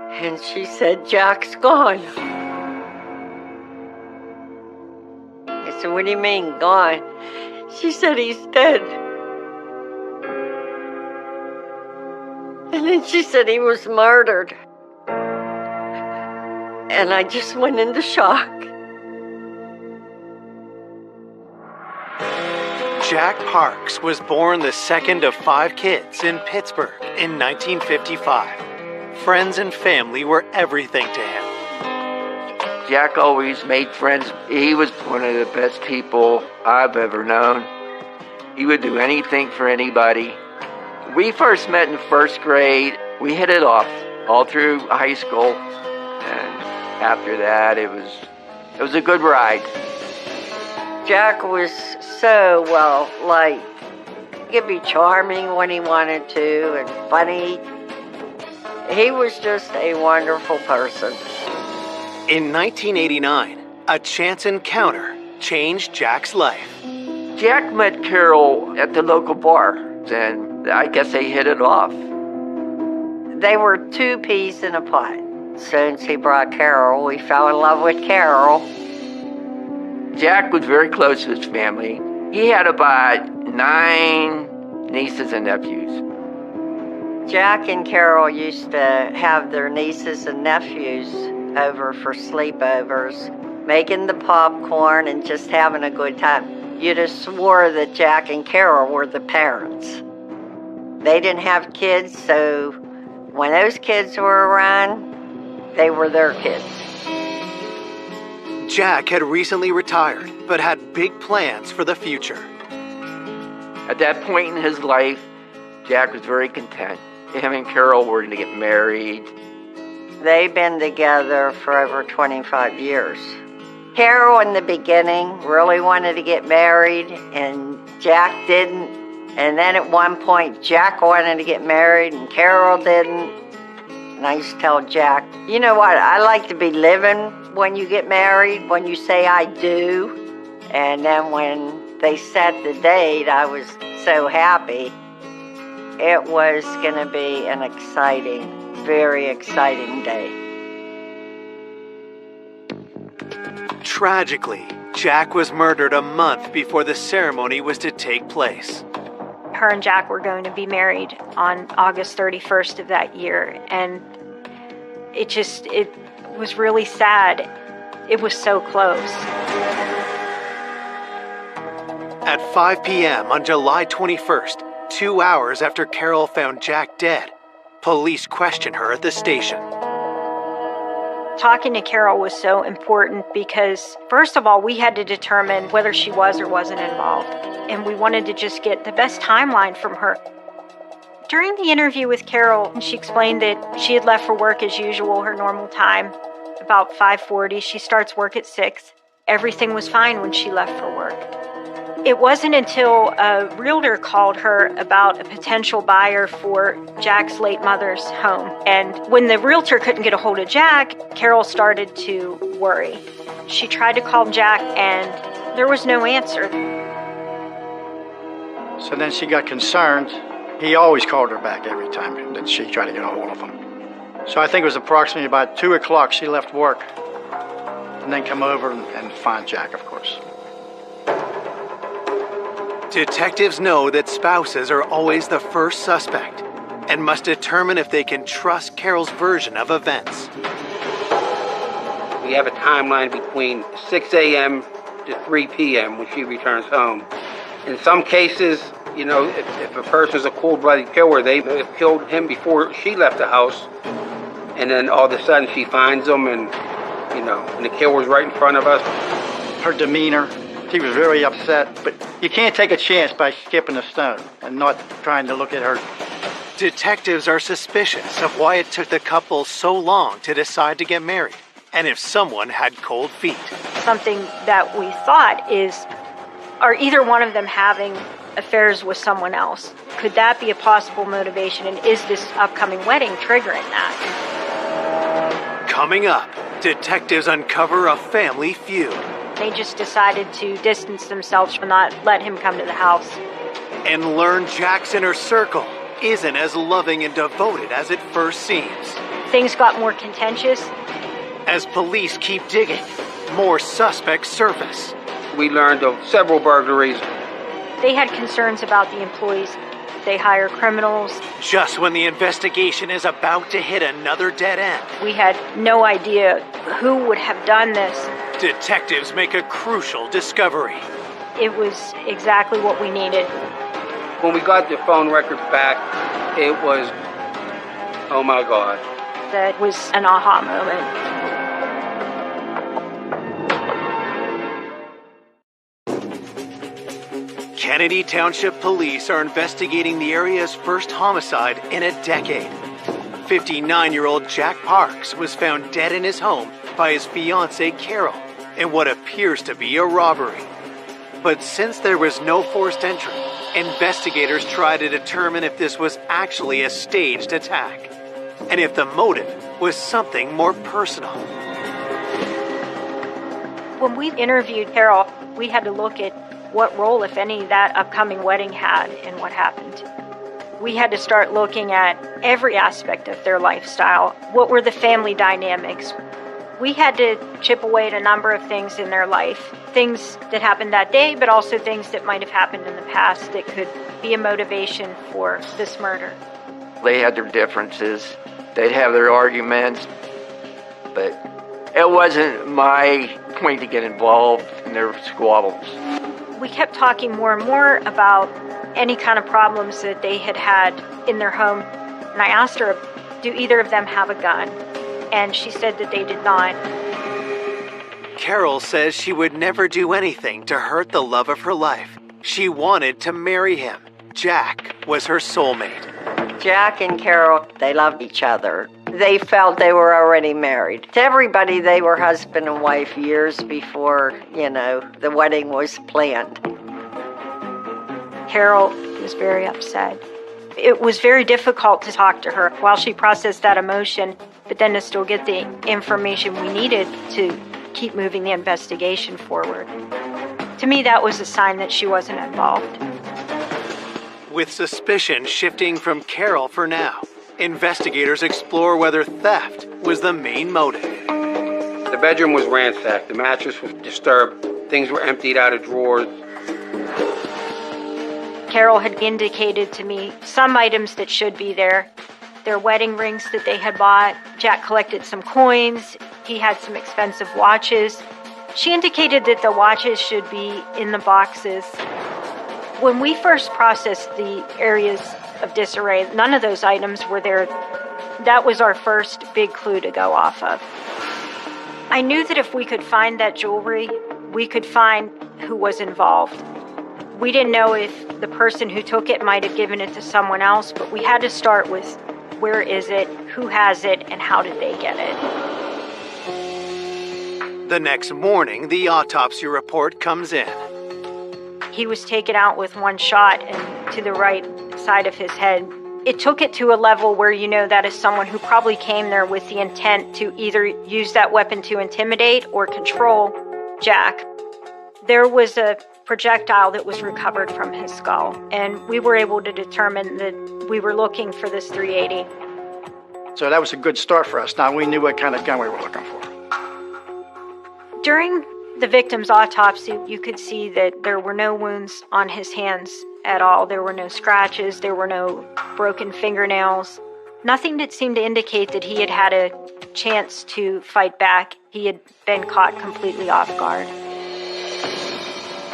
And she said, "Jack's gone." I said, "What do you mean, gone?" She said, "He's dead." And then she said he was murdered. And I just went into shock. Jack Parks was born the second of 5 kids in Pittsburgh in 1955. Friends and family were everything to him. Jack always made friends. He was one of the best people I've ever known. He would do anything for anybody. We first met in first grade. We hit it off all through high school. And after that, it was a good ride. Jack was so well liked. He could be charming when he wanted to and funny. He was just a wonderful person. In 1989, a chance encounter changed Jack's life. Jack met Carol at the local bar, and I guess they hit it off. They were 2 peas in a pod. Since he brought Carol, we fell in love with Carol. Jack was very close to his family. He had about 9 nieces and nephews. Jack and Carol used to have their nieces and nephews over for sleepovers, making the popcorn and just having a good time. You'd have swore that Jack and Carol were the parents. They didn't have kids, so when those kids were around, they were their kids. Jack had recently retired, but had big plans for the future. At that point in his life, Jack was very content. Him and Carol were going to get married. They've been together for over 25 years. Carol in the beginning really wanted to get married, and Jack didn't. And then at one point, Jack wanted to get married, and Carol didn't. And I used to tell Jack, you know what, I like to be living when you get married, when you say I do. And then when they set the date, I was so happy. It was going to be an exciting, very exciting day. Tragically, Jack was murdered a month before the ceremony was to take place. Her and Jack were going to be married on August 31st of that year, and it was really sad. It was so close. At 5 p.m. on July 21st, 2 hours after Carol found Jack dead, police questioned her at the station. Talking to Carol was so important because, first of all, we had to determine whether she was or wasn't involved, and we wanted to just get the best timeline from her. During the interview with Carol, she explained that she had left for work as usual, her normal time, about 5:40. She starts work at 6. Everything was fine when she left for work. It wasn't until a realtor called her about a potential buyer for Jack's late mother's home. And when the realtor couldn't get a hold of Jack, Carol started to worry. She tried to call Jack and there was no answer. So then she got concerned. He always called her back every time that she tried to get a hold of him. So I think it was approximately about 2 o'clock she left work and then come over and find Jack, of course. Detectives know that spouses are always the first suspect and must determine if they can trust Carol's version of events. We have a timeline between 6 a.m. to 3 p.m. when she returns home. In some cases, if a person's a cold-blooded killer, they may have killed him before she left the house, and then all of a sudden she finds him and the killer's right in front of us. Her demeanor, she was very upset, but you can't take a chance by skipping a stone and not trying to look at her. Detectives are suspicious of why it took the couple so long to decide to get married, and if someone had cold feet. Something that we thought is, are either one of them having affairs with someone else? Could that be a possible motivation, and is this upcoming wedding triggering that? Coming up, detectives uncover a family feud. They just decided to distance themselves from not let him come to the house. And learn Jack's inner circle isn't as loving and devoted as it first seems. Things got more contentious. As police keep digging, more suspects surface. We learned of several burglaries. They had concerns about the employees. They hire criminals. Just when the investigation is about to hit another dead end. We had no idea who would have done this. Detectives make a crucial discovery. It was exactly what we needed. When we got the phone records back, it was, oh my God. That was an aha moment. Kennedy Township Police are investigating the area's first homicide in a decade. 59-year-old Jack Parks was found dead in his home by his fiancée Carol in what appears to be a robbery. But since there was no forced entry, investigators try to determine if this was actually a staged attack, and if the motive was something more personal. When we interviewed Carol, we had to look at what role, if any, that upcoming wedding had in what happened. We had to start looking at every aspect of their lifestyle. What were the family dynamics? We had to chip away at a number of things in their life. Things that happened that day, but also things that might have happened in the past that could be a motivation for this murder. They had their differences. They'd have their arguments. But it wasn't my point to get involved in their squabbles. We kept talking more and more about any kind of problems that they had had in their home. And I asked her, do either of them have a gun? And she said that they did not. Carol says she would never do anything to hurt the love of her life. She wanted to marry him. Jack was her soulmate. Jack and Carol, they loved each other. They felt they were already married. To everybody, they were husband and wife years before, the wedding was planned. Carol was very upset. It was very difficult to talk to her while she processed that emotion, but then to still get the information we needed to keep moving the investigation forward. To me, that was a sign that she wasn't involved. With suspicion shifting from Carol for now, investigators explore whether theft was the main motive. The bedroom was ransacked. The mattress was disturbed. Things were emptied out of drawers. Carol had indicated to me some items that should be there. Their wedding rings that they had bought. Jack collected some coins. He had some expensive watches. She indicated that the watches should be in the boxes. When we first processed the areas of disarray, none of those items were there. That was our first big clue to go off of. I knew that if we could find that jewelry, we could find who was involved. We didn't know if the person who took it might have given it to someone else, but we had to start with where is it, who has it, and how did they get it. The next morning, the autopsy report comes in. He was taken out with one shot and to the right side of his head. It took it to a level where you know that is someone who probably came there with the intent to either use that weapon to intimidate or control Jack. There was a projectile that was recovered from his skull, and we were able to determine that we were looking for this .380. So that was a good start for us. Now we knew what kind of gun we were looking for. During the victim's autopsy, you could see that there were no wounds on his hands at all. There were no scratches, there were no broken fingernails. Nothing that seemed to indicate that he had had a chance to fight back. He had been caught completely off guard.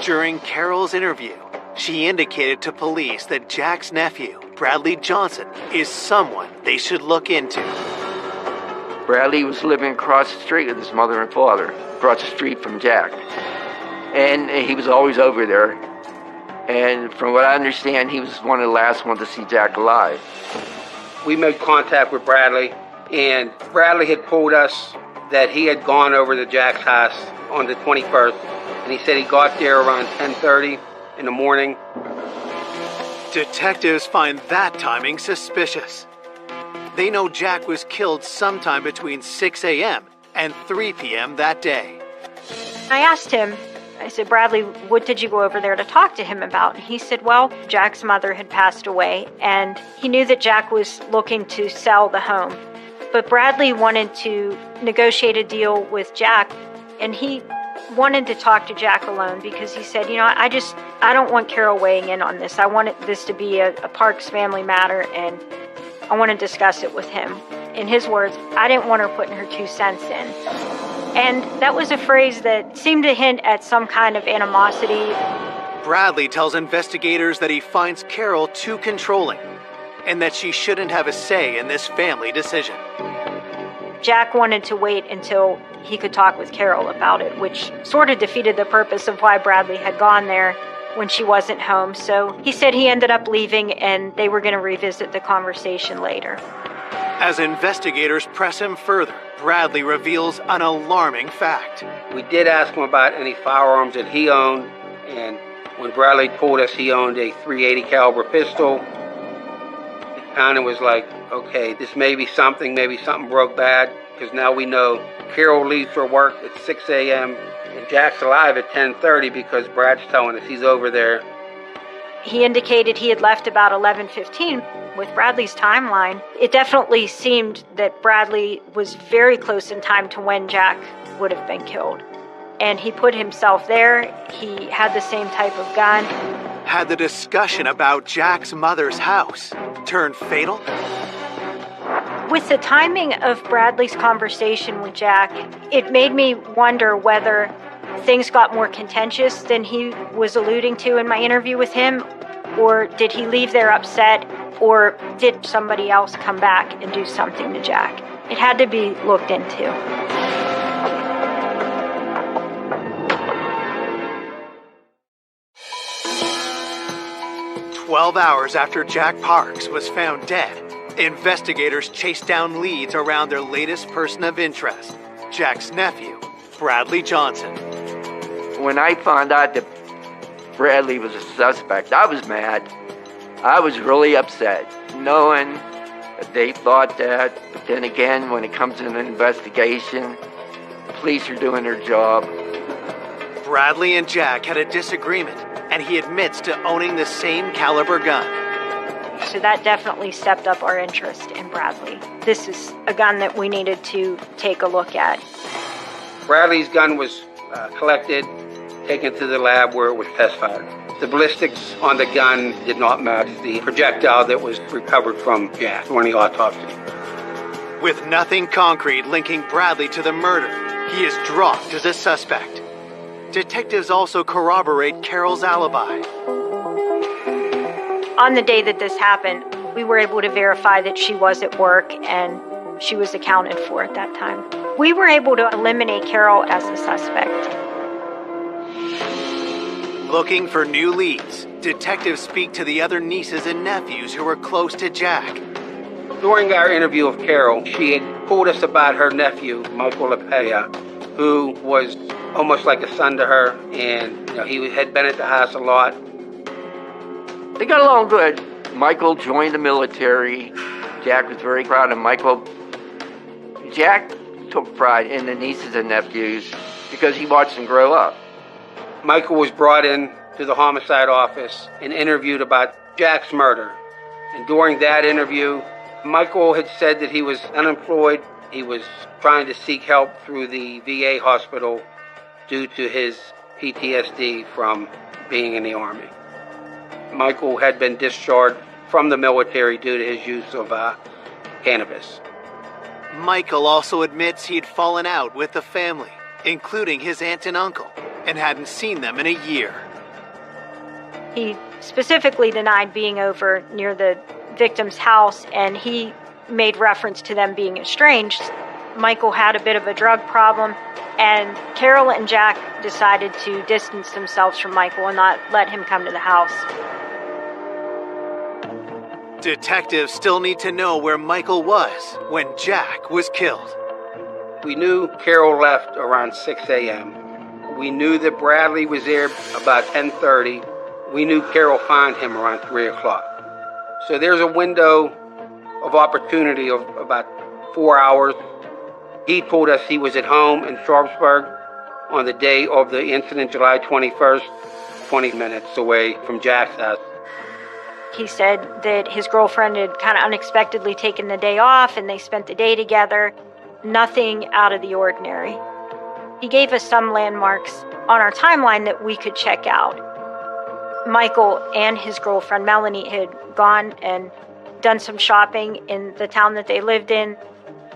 During Carol's interview, she indicated to police that Jack's nephew, Bradley Johnson, is someone they should look into. Bradley was living across the street with his mother and father, across the street from Jack. And he was always over there. And from what I understand, he was one of the last ones to see Jack alive. We made contact with Bradley, and Bradley had told us that he had gone over to Jack's house on the 21st, and he said he got there around 10:30 in the morning. Detectives find that timing suspicious. They know Jack was killed sometime between 6 a.m. and 3 p.m. that day. I asked him, I said, Bradley, what did you go over there to talk to him about? And he said, well, Jack's mother had passed away, and he knew that Jack was looking to sell the home. But Bradley wanted to negotiate a deal with Jack, and he wanted to talk to Jack alone because he said, I don't want Carol weighing in on this. I wanted this to be a Parks family matter, and I want to discuss it with him. In his words, I didn't want her putting her 2 cents in. And that was a phrase that seemed to hint at some kind of animosity. Bradley tells investigators that he finds Carol too controlling and that she shouldn't have a say in this family decision. Jack wanted to wait until he could talk with Carol about it, which sort of defeated the purpose of why Bradley had gone there when she wasn't home. So he said he ended up leaving and they were going to revisit the conversation later. As investigators press him further, Bradley reveals an alarming fact. We did ask him about any firearms that he owned, and when Bradley told us he owned a .380 caliber pistol, it kind of was like, okay, this maybe something broke bad, because now we know Carol leaves for work at 6 a.m. and Jack's alive at 10:30 because Brad's telling us he's over there. He indicated he had left about 11:15. With Bradley's timeline, it definitely seemed that Bradley was very close in time to when Jack would have been killed. And he put himself there. He had the same type of gun. Had the discussion about Jack's mother's house turned fatal? With the timing of Bradley's conversation with Jack, it made me wonder whether things got more contentious than he was alluding to in my interview with him, or did he leave there upset, or did somebody else come back and do something to Jack? It had to be looked into. "12 hours after Jack Parks was found dead, investigators chased down leads around their latest person of interest, Jack's nephew, Bradley Johnson. When I found out that Bradley was a suspect, I was mad. I was really upset, knowing that they thought that. But then again, when it comes to an investigation, police are doing their job. Bradley and Jack had a disagreement, and he admits to owning the same caliber gun. So that definitely stepped up our interest in Bradley. This is a gun that we needed to take a look at. Bradley's gun was collected, taken to the lab where it was test fired. The ballistics on the gun did not match the projectile that was recovered from Jack during the autopsy. With nothing concrete linking Bradley to the murder, he is dropped as a suspect. Detectives also corroborate Carol's alibi. On the day that this happened, we were able to verify that she was at work and she was accounted for at that time. We were able to eliminate Carol as a suspect. Looking for new leads, detectives speak to the other nieces and nephews who were close to Jack. During our interview of Carol, she had told us about her nephew, Michael LaPella, who was almost like a son to her, and he had been at the house a lot. They got along good. Michael joined the military. Jack was very proud of Michael. Jack took pride in the nieces and nephews because he watched them grow up. Michael was brought in to the homicide office and interviewed about Jack's murder. And during that interview, Michael had said that he was unemployed. He was trying to seek help through the VA hospital due to his PTSD from being in the Army. Michael had been discharged from the military due to his use of cannabis. Michael also admits he'd fallen out with the family, including his aunt and uncle, and hadn't seen them in a year. He specifically denied being over near the victim's house, and he made reference to them being estranged. Michael had a bit of a drug problem, and Carol and Jack decided to distance themselves from Michael and not let him come to the house. Detectives still need to know where Michael was when Jack was killed. We knew Carol left around 6 a.m. We knew that Bradley was there about 10:30. We knew Carol found him around 3 o'clock. So there's a window of opportunity of about 4 hours. He told us he was at home in Sharpsburg on the day of the incident, July 21st, 20 minutes away from Jack's house. He said that his girlfriend had kind of unexpectedly taken the day off and they spent the day together. Nothing out of the ordinary. He gave us some landmarks on our timeline that we could check out. Michael and his girlfriend Melanie had gone and done some shopping in the town that they lived in.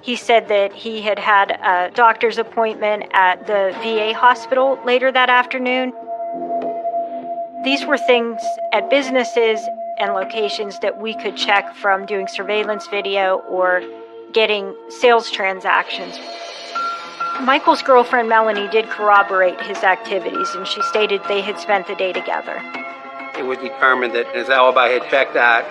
He said that he had had a doctor's appointment at the VA hospital later that afternoon. These were things at businesses and locations that we could check from doing surveillance video or getting sales transactions. Michael's girlfriend Melanie did corroborate his activities, and she stated they had spent the day together. It was determined that his alibi had checked out.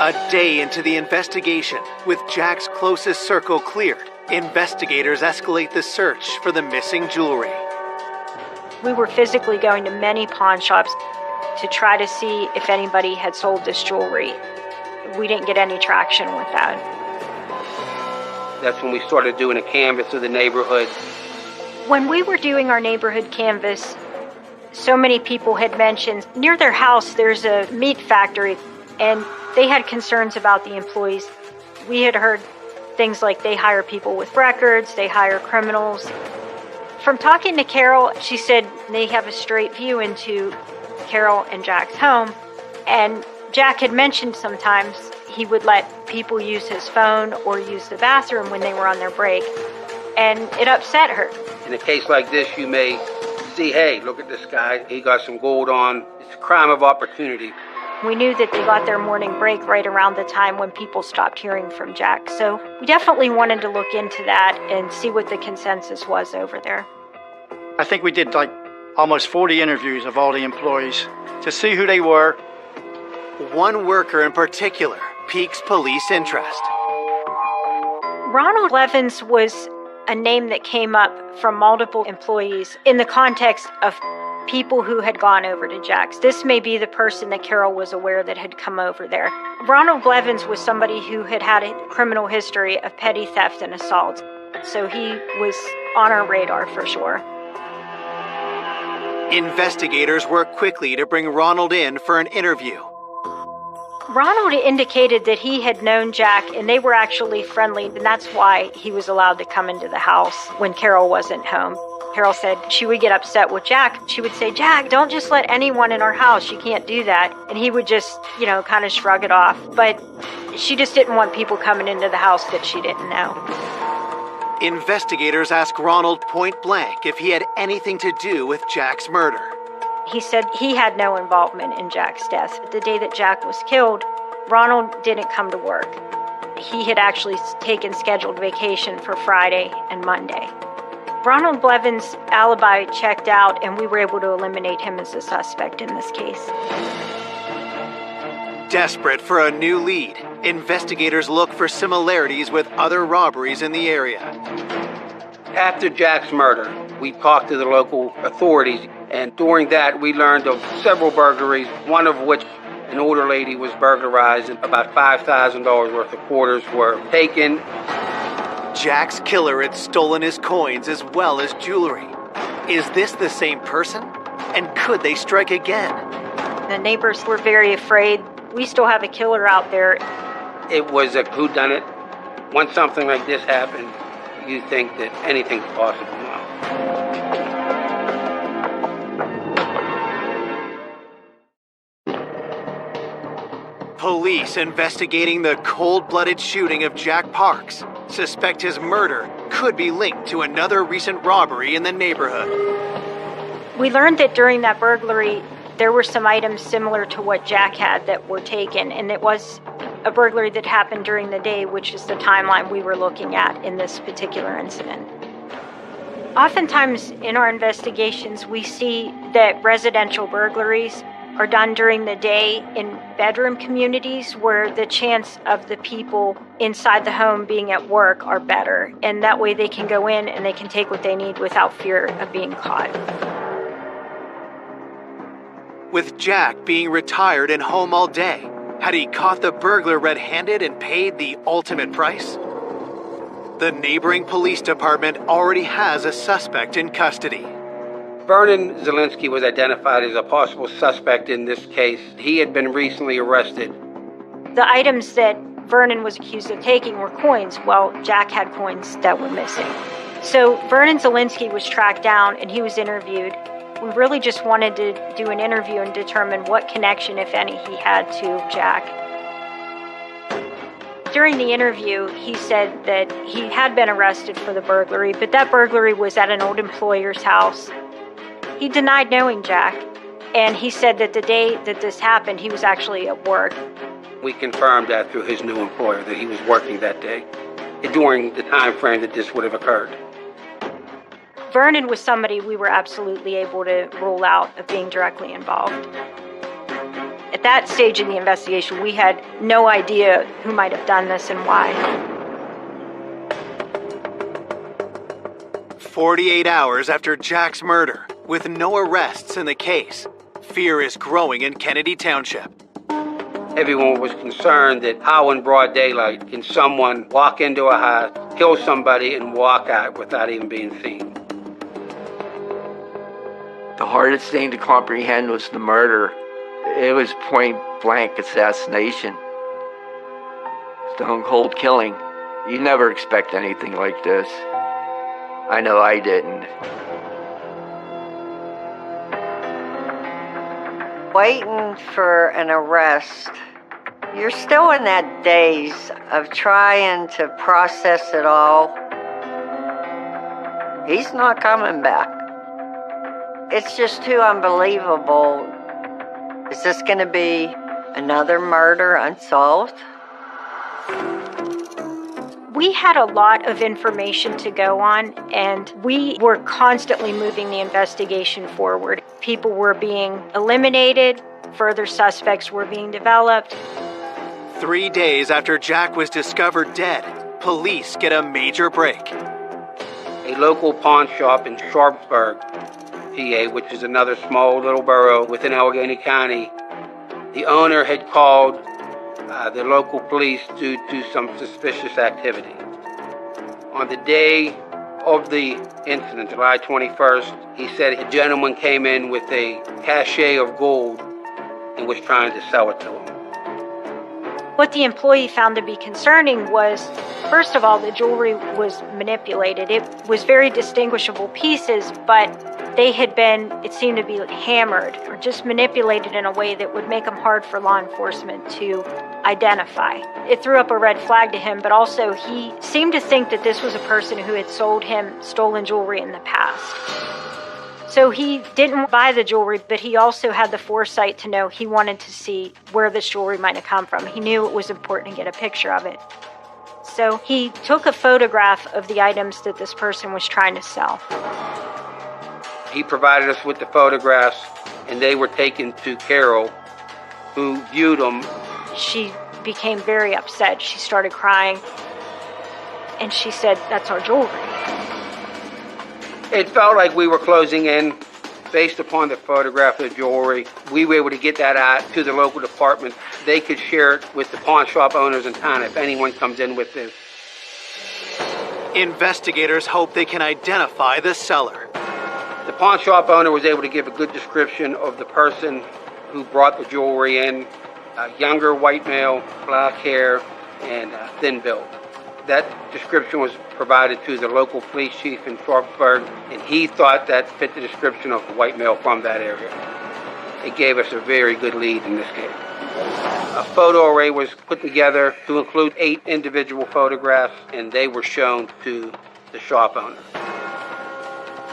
A day into the investigation, with Jack's closest circle cleared, investigators escalate the search for the missing jewelry. We were physically going to many pawn shops to try to see if anybody had sold this jewelry. We didn't get any traction with that. That's when we started doing a canvass of the neighborhood. When we were doing our neighborhood canvass, so many people had mentioned near their house there's a meat factory, and they had concerns about the employees. We had heard things like they hire people with records, they hire criminals. From talking to Carol, she said they have a straight view into Carol and Jack's home, and Jack had mentioned sometimes he would let people use his phone or use the bathroom when they were on their break, and it upset her. In a case like this, you may see, hey, look at this guy, he got some gold on. It's a crime of opportunity. We knew that they got their morning break right around the time when people stopped hearing from Jack, so we definitely wanted to look into that and see what the consensus was over there. I think we did like almost 40 interviews of all the employees to see who they were. One worker in particular piques police interest. Ronald Levins was a name that came up from multiple employees in the context of people who had gone over to Jack's. This may be the person that Carol was aware that had come over there. Ronald Levins was somebody who had had a criminal history of petty theft and assault, so he was on our radar for sure. Investigators work quickly to bring Ronald in for an interview. Ronald indicated that he had known Jack and they were actually friendly, and that's why he was allowed to come into the house when Carol wasn't home. Carol said she would get upset with Jack. She would say, "Jack, don't just let anyone in our house. You can't do that." And he would just, kind of shrug it off. But she just didn't want people coming into the house that she didn't know. Investigators asked Ronald point blank if he had anything to do with Jack's murder. He said he had no involvement in Jack's death. The day that Jack was killed, Ronald didn't come to work. He had actually taken scheduled vacation for Friday and Monday. Ronald Blevins' alibi checked out, and we were able to eliminate him as a suspect in this case. Desperate for a new lead, investigators look for similarities with other robberies in the area. After Jack's murder, we talked to the local authorities, and during that we learned of several burglaries, one of which an older lady was burglarized and about $5,000 worth of quarters were taken. Jack's killer had stolen his coins as well as jewelry. Is this the same person? And could they strike again? The neighbors were very afraid. We still have a killer out there. It was a whodunit. Once something like this happened, you think that anything's possible now. Police investigating the cold-blooded shooting of Jack Parks suspect his murder could be linked to another recent robbery in the neighborhood. We learned that during that burglary, there were some items similar to what Jack had that were taken, and it was a burglary that happened during the day, which is the timeline we were looking at in this particular incident. Oftentimes in our investigations, we see that residential burglaries are done during the day in bedroom communities where the chance of the people inside the home being at work are better, and that way they can go in and they can take what they need without fear of being caught. With Jack being retired and home all day, had he caught the burglar red-handed and paid the ultimate price? The neighboring police department already has a suspect in custody. Vernon Zielinski was identified as a possible suspect in this case. He had been recently arrested. The items that Vernon was accused of taking were coins, while Jack had coins that were missing. So Vernon Zielinski was tracked down and he was interviewed. We really just wanted to do an interview and determine what connection, if any, he had to Jack. During the interview, he said that he had been arrested for the burglary, but that burglary was at an old employer's house. He denied knowing Jack, and he said that the day that this happened, he was actually at work. We confirmed that through his new employer, that he was working that day, during the time frame that this would have occurred. Vernon was somebody we were absolutely able to rule out of being directly involved. At that stage in the investigation, we had no idea who might have done this and why. 48 hours after Jack's murder, with no arrests in the case, fear is growing in Kennedy Township. Everyone was concerned that how in broad daylight can someone walk into a house, kill somebody, and walk out without even being seen. The hardest thing to comprehend was the murder. It was point-blank assassination. Stone-cold killing. You never expect anything like this. I know I didn't. Waiting for an arrest, you're still in that daze of trying to process it all. He's not coming back. It's just too unbelievable. Is this going to be another murder unsolved? We had a lot of information to go on, and we were constantly moving the investigation forward. People were being eliminated, further suspects were being developed. 3 days after Jack was discovered dead, police get a major break. A local pawn shop in Sharpsburg, PA, which is another small little borough within Allegheny County, the owner had called the local police due to some suspicious activity. On the day of the incident, July 21st, he said a gentleman came in with a cachet of gold and was trying to sell it to him. What the employee found to be concerning was, first of all, the jewelry was manipulated. It was very distinguishable pieces, but they had been, it seemed to be hammered or just manipulated in a way that would make them hard for law enforcement to identify. It threw up a red flag to him, but also he seemed to think that this was a person who had sold him stolen jewelry in the past. So he didn't buy the jewelry, but he also had the foresight to know he wanted to see where this jewelry might have come from. He knew it was important to get a picture of it. So he took a photograph of the items that this person was trying to sell. He provided us with the photographs, and they were taken to Carol, who viewed them. She became very upset. She started crying, and she said, "That's our jewelry." It felt like we were closing in based upon the photograph of the jewelry. We were able to get that out to the local department. They could share it with the pawn shop owners in town if anyone comes in with this. Investigators hope they can identify the seller. The pawn shop owner was able to give a good description of the person who brought the jewelry in. A younger white male, black hair, and thin build. That description was provided to the local police chief in Sharpsburg, and he thought that fit the description of the white male from that area. It gave us a very good lead in this case. A photo array was put together to include 8 individual photographs, and they were shown to the shop owner.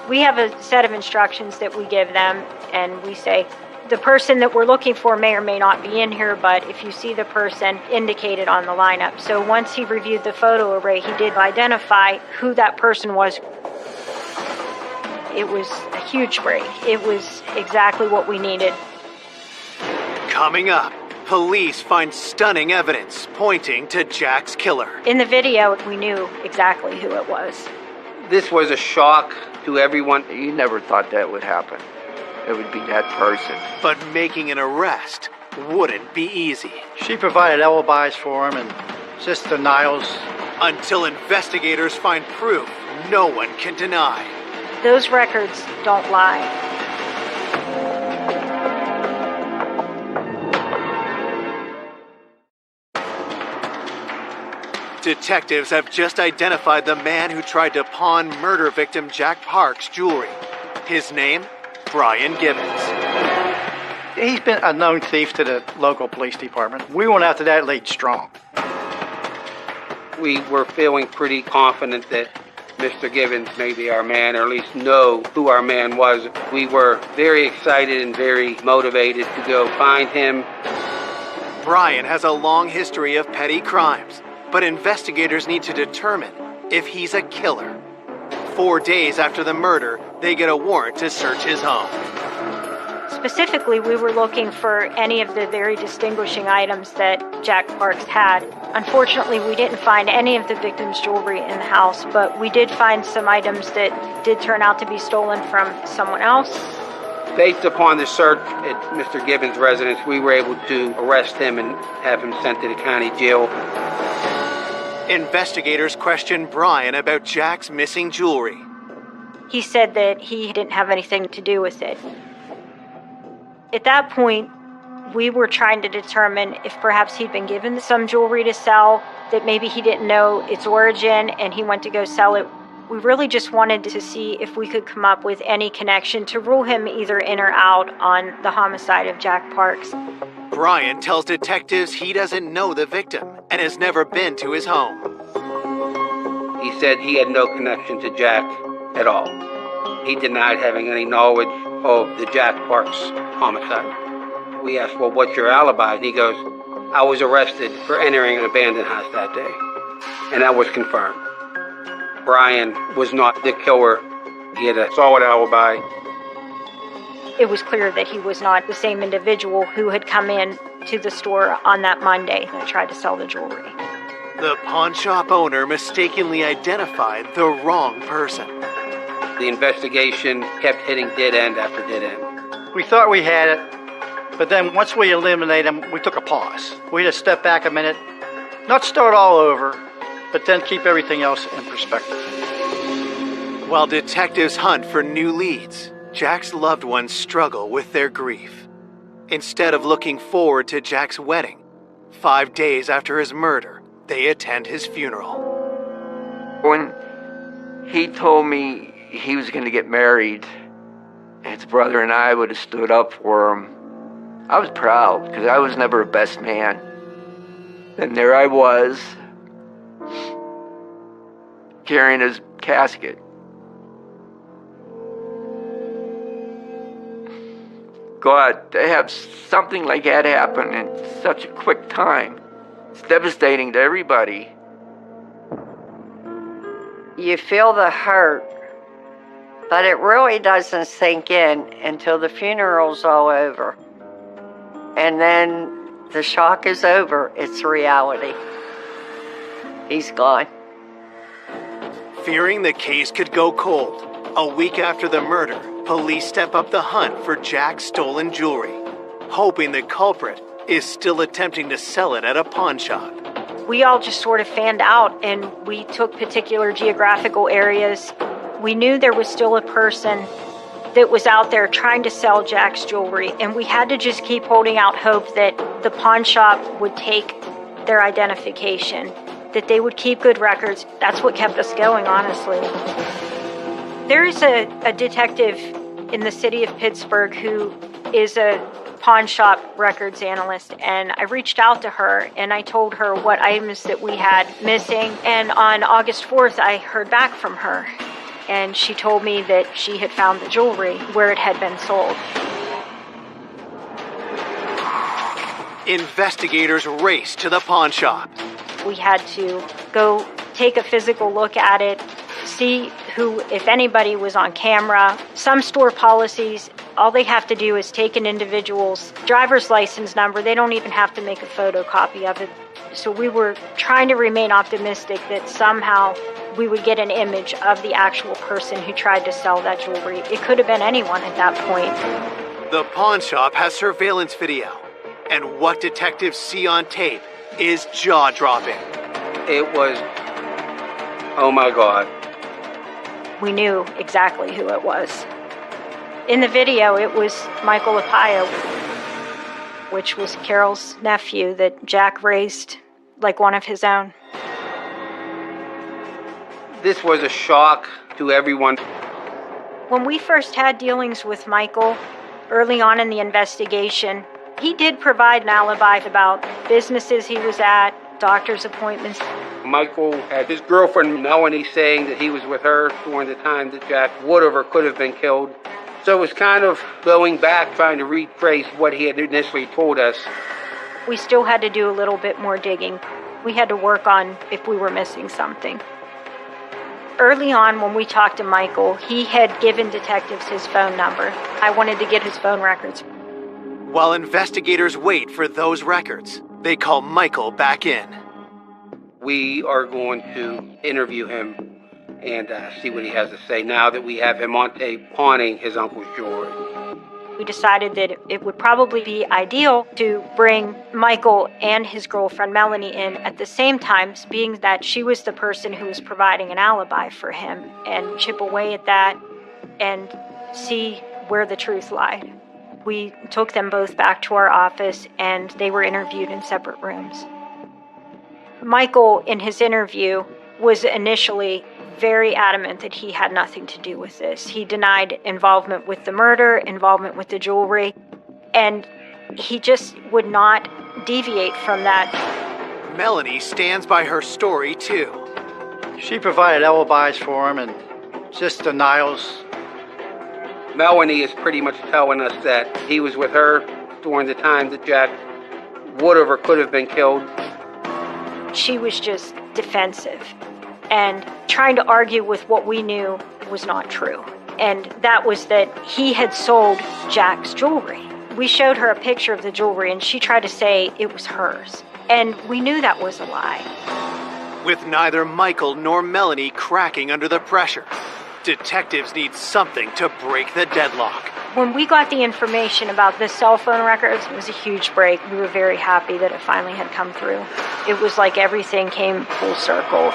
We have a set of instructions that we give them, and we say, the person that we're looking for may or may not be in here, but if you see the person, indicate it on the lineup. So once he reviewed the photo array, he did identify who that person was. It was a huge break. It was exactly what we needed. Coming up, police find stunning evidence pointing to Jack's killer. In the video, we knew exactly who it was. This was a shock to everyone. You never thought that would happen. It would be that person. But making an arrest wouldn't be easy. She provided alibis for him and just denials. Until investigators find proof no one can deny. Those records don't lie. Detectives have just identified the man who tried to pawn murder victim Jack Park's jewelry. His name? Brian Gibbons. He's been a known thief to the local police department. We went after that lead strong. We were feeling pretty confident that Mr. Gibbons may be our man, or at least know who our man was. We were very excited and very motivated to go find him. Brian has a long history of petty crimes, but investigators need to determine if he's a killer. 4 days after the murder, they get a warrant to search his home. Specifically, we were looking for any of the very distinguishing items that Jack Parks had. Unfortunately, we didn't find any of the victim's jewelry in the house, but we did find some items that did turn out to be stolen from someone else. Based upon the search at Mr. Gibbons' residence, we were able to arrest him and have him sent to the county jail. Investigators question Brian about Jack's missing jewelry. He said that he didn't have anything to do with it. At that point, we were trying to determine if perhaps he'd been given some jewelry to sell, that maybe he didn't know its origin and he went to go sell it. We really just wanted to see if we could come up with any connection to rule him either in or out on the homicide of Jack Parks. Brian tells detectives he doesn't know the victim and has never been to his home. He said he had no connection to Jack at all. He denied having any knowledge of the Jack Parks homicide. We asked, well, what's your alibi? And he goes, I was arrested for entering an abandoned house that day. And that was confirmed. Brian was not the killer. He had a solid alibi. It was clear that he was not the same individual who had come in to the store on that Monday that tried to sell the jewelry. The pawn shop owner mistakenly identified the wrong person. The investigation kept hitting dead end after dead end. We thought we had it, but then once we eliminated him, we took a pause. We just stepped back a minute, not start all over, but then keep everything else in perspective. While detectives hunt for new leads, Jack's loved ones struggle with their grief. Instead of looking forward to Jack's wedding, 5 days after his murder, they attend his funeral. When he told me he was going to get married, his brother and I would have stood up for him. I was proud because I was never a best man. And there I was, carrying his casket. God, to have something like that happen in such a quick time, it's devastating to everybody. You feel the hurt, but it really doesn't sink in until the funeral's all over. And then the shock is over. It's reality. He's gone. Fearing the case could go cold, a week after the murder, police step up the hunt for Jack's stolen jewelry, hoping the culprit is still attempting to sell it at a pawn shop. We all just sort of fanned out, and we took particular geographical areas. We knew there was still a person that was out there trying to sell Jack's jewelry, and we had to just keep holding out hope that the pawn shop would take their identification, that they would keep good records. That's what kept us going, honestly. There is a detective in the city of Pittsburgh who is a pawn shop records analyst, and I reached out to her and I told her what items that we had missing, and on August 4th I heard back from her. And she told me that she had found the jewelry where it had been sold. Investigators race to the pawn shop. We had to go take a physical look at it, see who, if anybody, was on camera. Some store policies, all they have to do is take an individual's driver's license number. They don't even have to make a photocopy of it. So we were trying to remain optimistic that somehow we would get an image of the actual person who tried to sell that jewelry. It could have been anyone at that point. The pawn shop has surveillance video, and what detectives see on tape is jaw-dropping. It was, oh my God. We knew exactly who it was. In the video, it was Michael Apaya, which was Carol's nephew that Jack raised like one of his own. This was a shock to everyone. When we first had dealings with Michael, early on in the investigation, he did provide an alibi about businesses he was at, doctor's appointments. Michael had his girlfriend Melanie saying that he was with her during the time that Jack would have or could have been killed. So it was kind of going back, trying to retrace what he had initially told us. We still had to do a little bit more digging. We had to work on if we were missing something. Early on, when we talked to Michael, he had given detectives his phone number. I wanted to get his phone records. While investigators wait for those records, they call Michael back in. We are going to interview him and see what he has to say now that we have him on tape pawning his uncle's jewelry. We decided that it would probably be ideal to bring Michael and his girlfriend Melanie in at the same time, being that she was the person who was providing an alibi for him, and chip away at that and see where the truth lied. We took them both back to our office, and they were interviewed in separate rooms. Michael, in his interview, was initially very adamant that he had nothing to do with this. He denied involvement with the murder, involvement with the jewelry, and he just would not deviate from that. Melanie stands by her story, too. She provided alibis for him and just denials. Melanie is pretty much telling us that he was with her during the time that Jack would have or could have been killed. She was just defensive and trying to argue with what we knew was not true. And that was that he had sold Jack's jewelry. We showed her a picture of the jewelry and she tried to say it was hers. And we knew that was a lie. With neither Michael nor Melanie cracking under the pressure, detectives need something to break the deadlock. When we got the information about the cell phone records, it was a huge break. We were very happy that it finally had come through. It was like everything came full circle.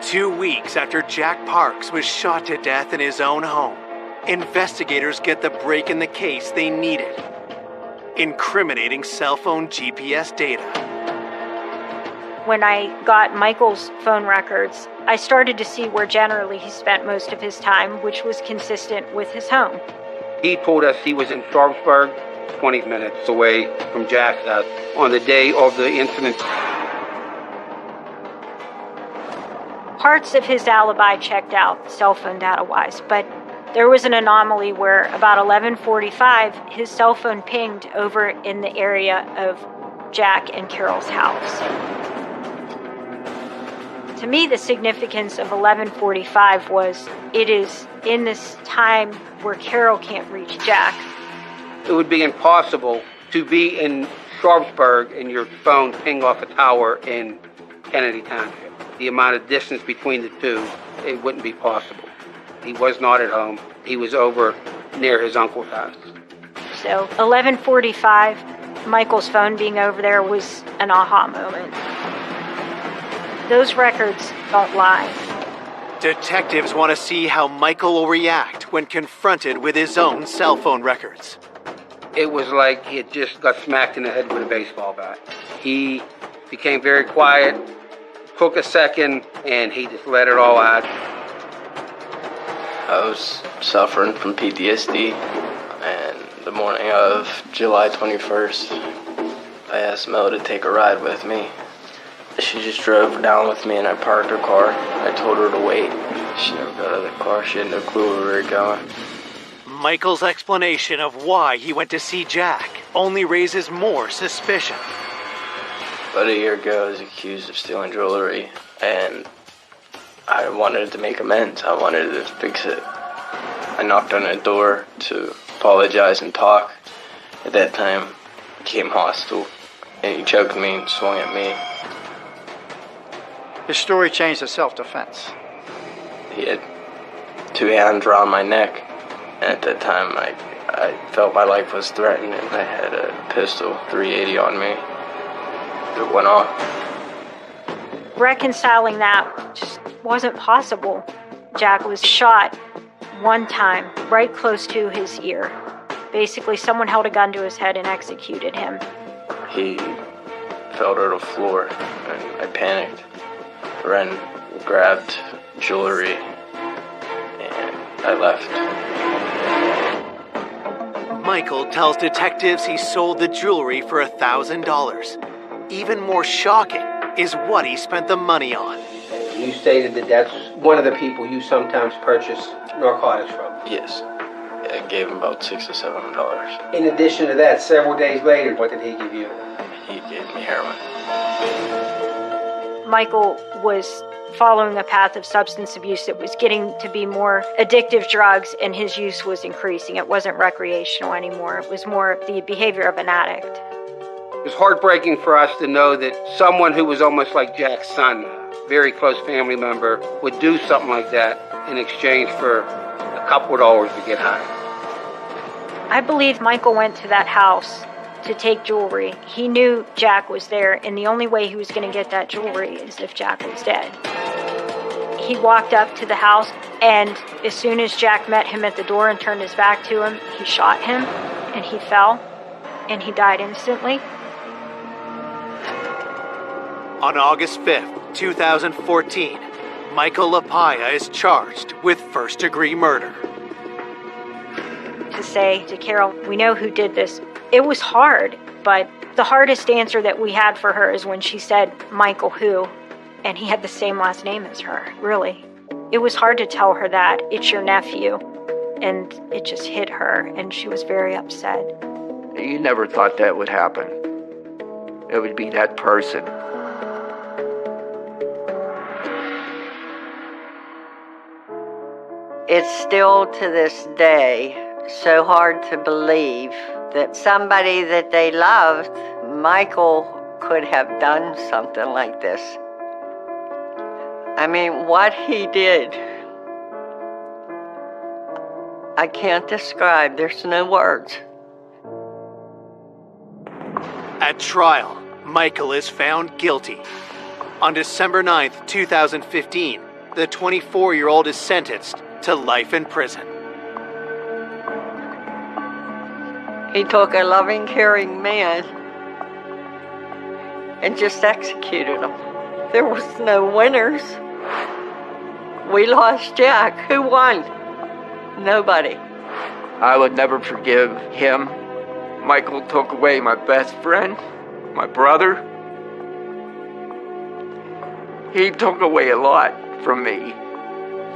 2 weeks after Jack Parks was shot to death in his own home, investigators get the break in the case they needed: incriminating cell phone GPS data. When I got Michael's phone records, I started to see where generally he spent most of his time, which was consistent with his home. He told us he was in Sharpsburg, 20 minutes away from Jack's house, on the day of the incident. Parts of his alibi checked out, cell phone data-wise, but there was an anomaly where about 11:45, his cell phone pinged over in the area of Jack and Carol's house. To me, the significance of 11:45 was it is in this time where Carol can't reach Jack. It would be impossible to be in Sharpsburg and your phone ping off a tower in Kennedy Township. The amount of distance between the two, it wouldn't be possible. He was not at home. He was over near his uncle's house. So 11:45, Michael's phone being over there was an aha moment. Those records don't lie. Detectives want to see how Michael will react when confronted with his own cell phone records. It was like he had just got smacked in the head with a baseball bat. He became very quiet, took a second, and he just let it all out. I was suffering from PTSD, and the morning of July 21st, I asked Mel to take a ride with me. She just drove down with me, and I parked her car. I told her to wait. She never got out of the car. She had no clue where we were going. Michael's explanation of why he went to see Jack only raises more suspicion. About a year ago, I was accused of stealing jewelry, and I wanted to make amends. I wanted to fix it. I knocked on a door to apologize and talk. At that time, he became hostile, and he choked me and swung at me. His story changed to self-defense. He had 2 hands around my neck, and at that time, I felt my life was threatened, and I had a pistol, 380 on me. It went off. Reconciling that just wasn't possible. Jack was shot one time, right close to his ear. Basically, someone held a gun to his head and executed him. He fell to the floor, and I panicked. Ren grabbed jewelry, and I left. Michael tells detectives he sold the jewelry for $1,000. Even more shocking is what he spent the money on. You stated that that's one of the people you sometimes purchase narcotics from. Yes. I gave him about $600 to $700. In addition to that, several days later, what did he give you? He gave me heroin. Michael was following a path of substance abuse that was getting to be more addictive drugs, and his use was increasing. It wasn't recreational anymore. It was more the behavior of an addict. It was heartbreaking for us to know that someone who was almost like Jack's son, a very close family member, would do something like that in exchange for a couple of dollars to get high. I believe Michael went to that house to take jewelry. He knew Jack was there, and the only way he was going to get that jewelry is if Jack was dead. He walked up to the house, and as soon as Jack met him at the door and turned his back to him, he shot him, and he fell, and he died instantly. On August 5th, 2014, Michael LaPaya is charged with first-degree murder. To say to Carol, we know who did this. It was hard, but the hardest answer that we had for her is when she said, Michael who? And he had the same last name as her, really. It was hard to tell her that, it's your nephew. And it just hit her, and she was very upset. You never thought that would happen. It would be that person. It's still to this day so hard to believe that somebody that they loved, Michael, could have done something like this. I mean, what he did, I can't describe. There's no words. At trial, Michael is found guilty. On December 9th, 2015, the 24-year-old is sentenced to life in prison. He took a loving, caring man and just executed him. There was no winners. We lost Jack. Who won? Nobody. I would never forgive him. Michael took away my best friend, my brother. He took away a lot from me.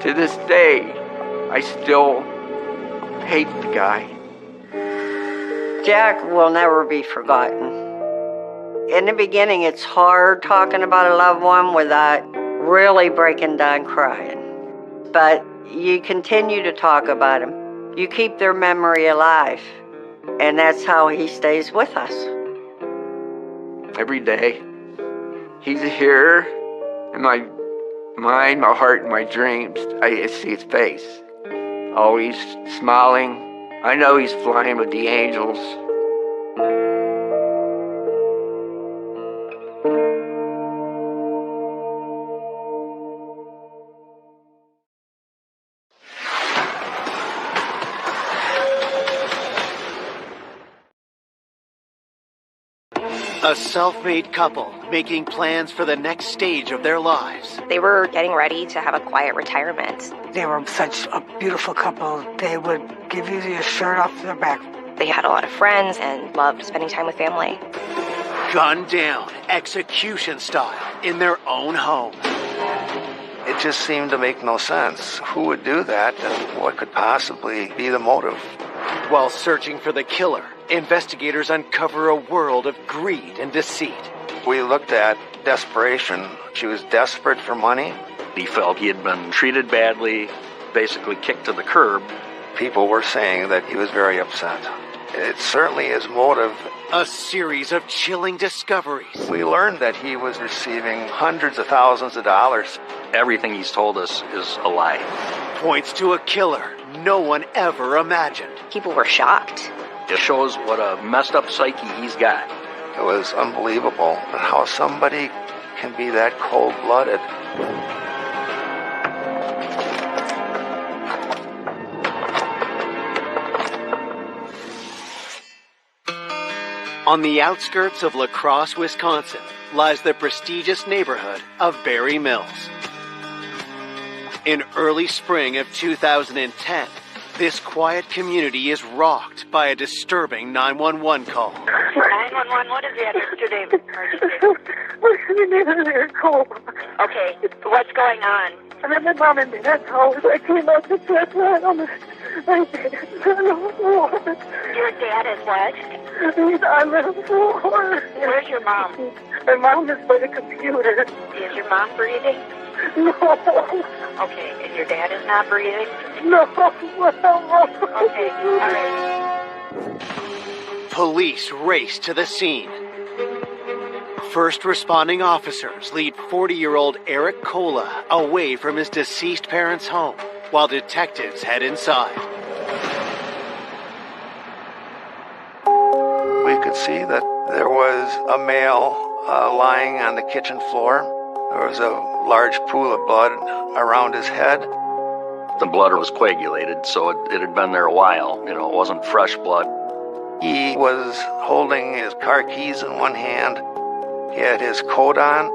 To this day, I still hate the guy. Jack will never be forgotten. In the beginning, it's hard talking about a loved one without really breaking down crying. But you continue to talk about him. You keep their memory alive. And that's how he stays with us. Every day, he's here in my mind, my heart, and my dreams. I see his face. Always smiling. I know he's flying with the angels. A self-made couple making plans for the next stage of their lives. They were getting ready to have a quiet retirement. They were such a beautiful couple. They would give you your shirt off their back. They had a lot of friends and loved spending time with family. Gunned down, execution style, in their own home. It just seemed to make no sense. Who would do that, and what could possibly be the motive? While searching for the killer, investigators uncover a world of greed and deceit. We looked at desperation. She was desperate for money. He felt he had been treated badly, basically kicked to the curb. People were saying that he was very upset. It certainly is motive. A series of chilling discoveries. We learned that he was receiving hundreds of thousands of dollars. Everything he's told us is a lie. Points to a killer no one ever imagined. People were shocked. It shows what a messed up psyche he's got. It was unbelievable how somebody can be that cold-blooded. On the outskirts of La Crosse, Wisconsin, lies the prestigious neighborhood of Berry Mills. In early spring of 2010, this quiet community is rocked by a disturbing 911 call. 911, what is the address to David? Okay, what's going on? I'm at my mom and dad's house. I came out to check that on the... Your dad is what? He's on the floor. Where's your mom? My mom is by the computer. Is your mom breathing? No. Okay, and your dad is not breathing? No. Okay, all right. Police race to the scene. First responding officers lead 40-year-old Eric Kola away from his deceased parents' home, while detectives head inside. We could see that there was a male lying on the kitchen floor. There was a large pool of blood around his head. The blood was coagulated, so it had been there a while. You know, it wasn't fresh blood. He was holding his car keys in one hand. He had his coat on,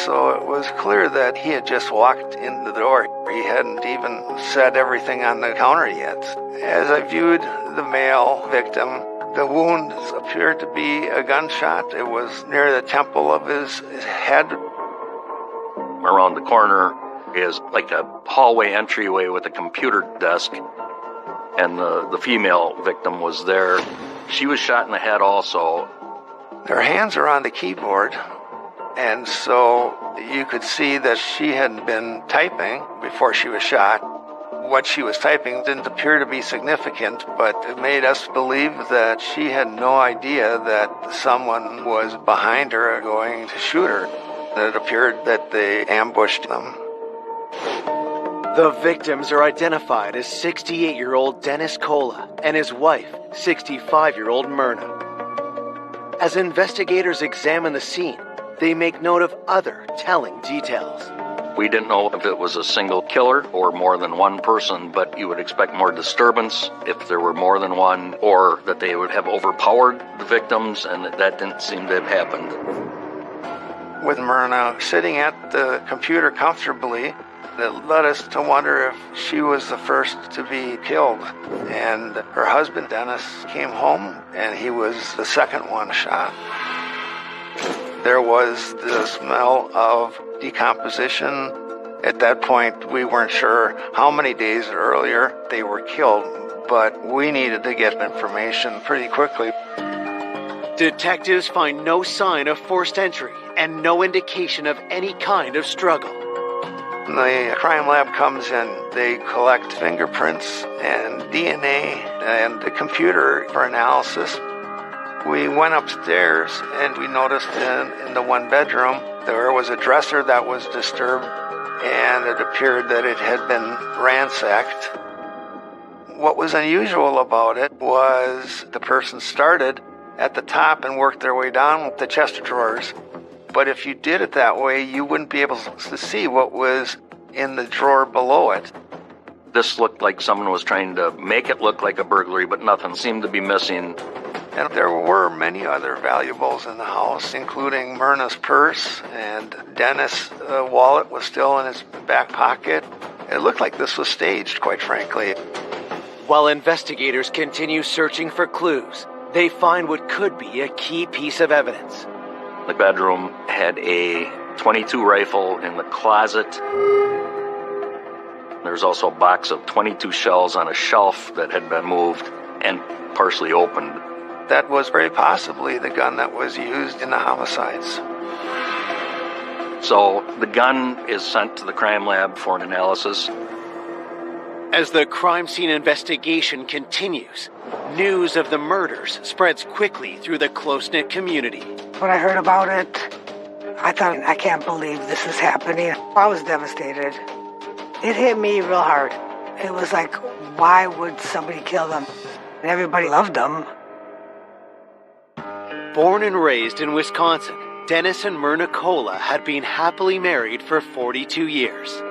so it was clear that he had just walked in the door. He hadn't even said everything on the counter yet. As I viewed the male victim, the wounds appeared to be a gunshot. It was near the temple of his head. Around the corner is like a hallway entryway with a computer desk, and the female victim was there. She was shot in the head also. Their hands are on the keyboard, and so you could see that she had been typing before she was shot. What she was typing didn't appear to be significant, but it made us believe that she had no idea that someone was behind her going to shoot her. It appeared that they ambushed them. The victims are identified as 68-year-old Dennis Kola and his wife, 65-year-old Myrna. As investigators examine the scene, they make note of other telling details. We didn't know if it was a single killer or more than one person, but you would expect more disturbance if there were more than one, or that they would have overpowered the victims, and that didn't seem to have happened. With Myrna sitting at the computer comfortably, it led us to wonder if she was the first to be killed. And her husband, Dennis, came home, and he was the second one shot. There was the smell of decomposition. At that point, we weren't sure how many days earlier they were killed, but we needed to get information pretty quickly. Detectives find no sign of forced entry and no indication of any kind of struggle. The crime lab comes in. They collect fingerprints and DNA and the computer for analysis. We went upstairs and we noticed in the one bedroom there was a dresser that was disturbed, and it appeared that it had been ransacked. What was unusual about it was the person started at the top and worked their way down with the chest of drawers. But if you did it that way, you wouldn't be able to see what was in the drawer below it. This looked like someone was trying to make it look like a burglary, but nothing seemed to be missing. And there were many other valuables in the house, including Myrna's purse, and Dennis' wallet was still in his back pocket. It looked like this was staged, quite frankly. While investigators continue searching for clues, they find what could be a key piece of evidence. The bedroom had a .22 rifle in the closet. There's also a box of .22 shells on a shelf that had been moved and partially opened. That was very possibly the gun that was used in the homicides. So the gun is sent to the crime lab for an analysis. As the crime scene investigation continues, news of the murders spreads quickly through the close-knit community. When I heard about it, I thought, I can't believe this is happening. I was devastated. It hit me real hard. It was like, why would somebody kill them? And everybody loved them. Born and raised in Wisconsin, Dennis and Myrna Kola had been happily married for 42 years.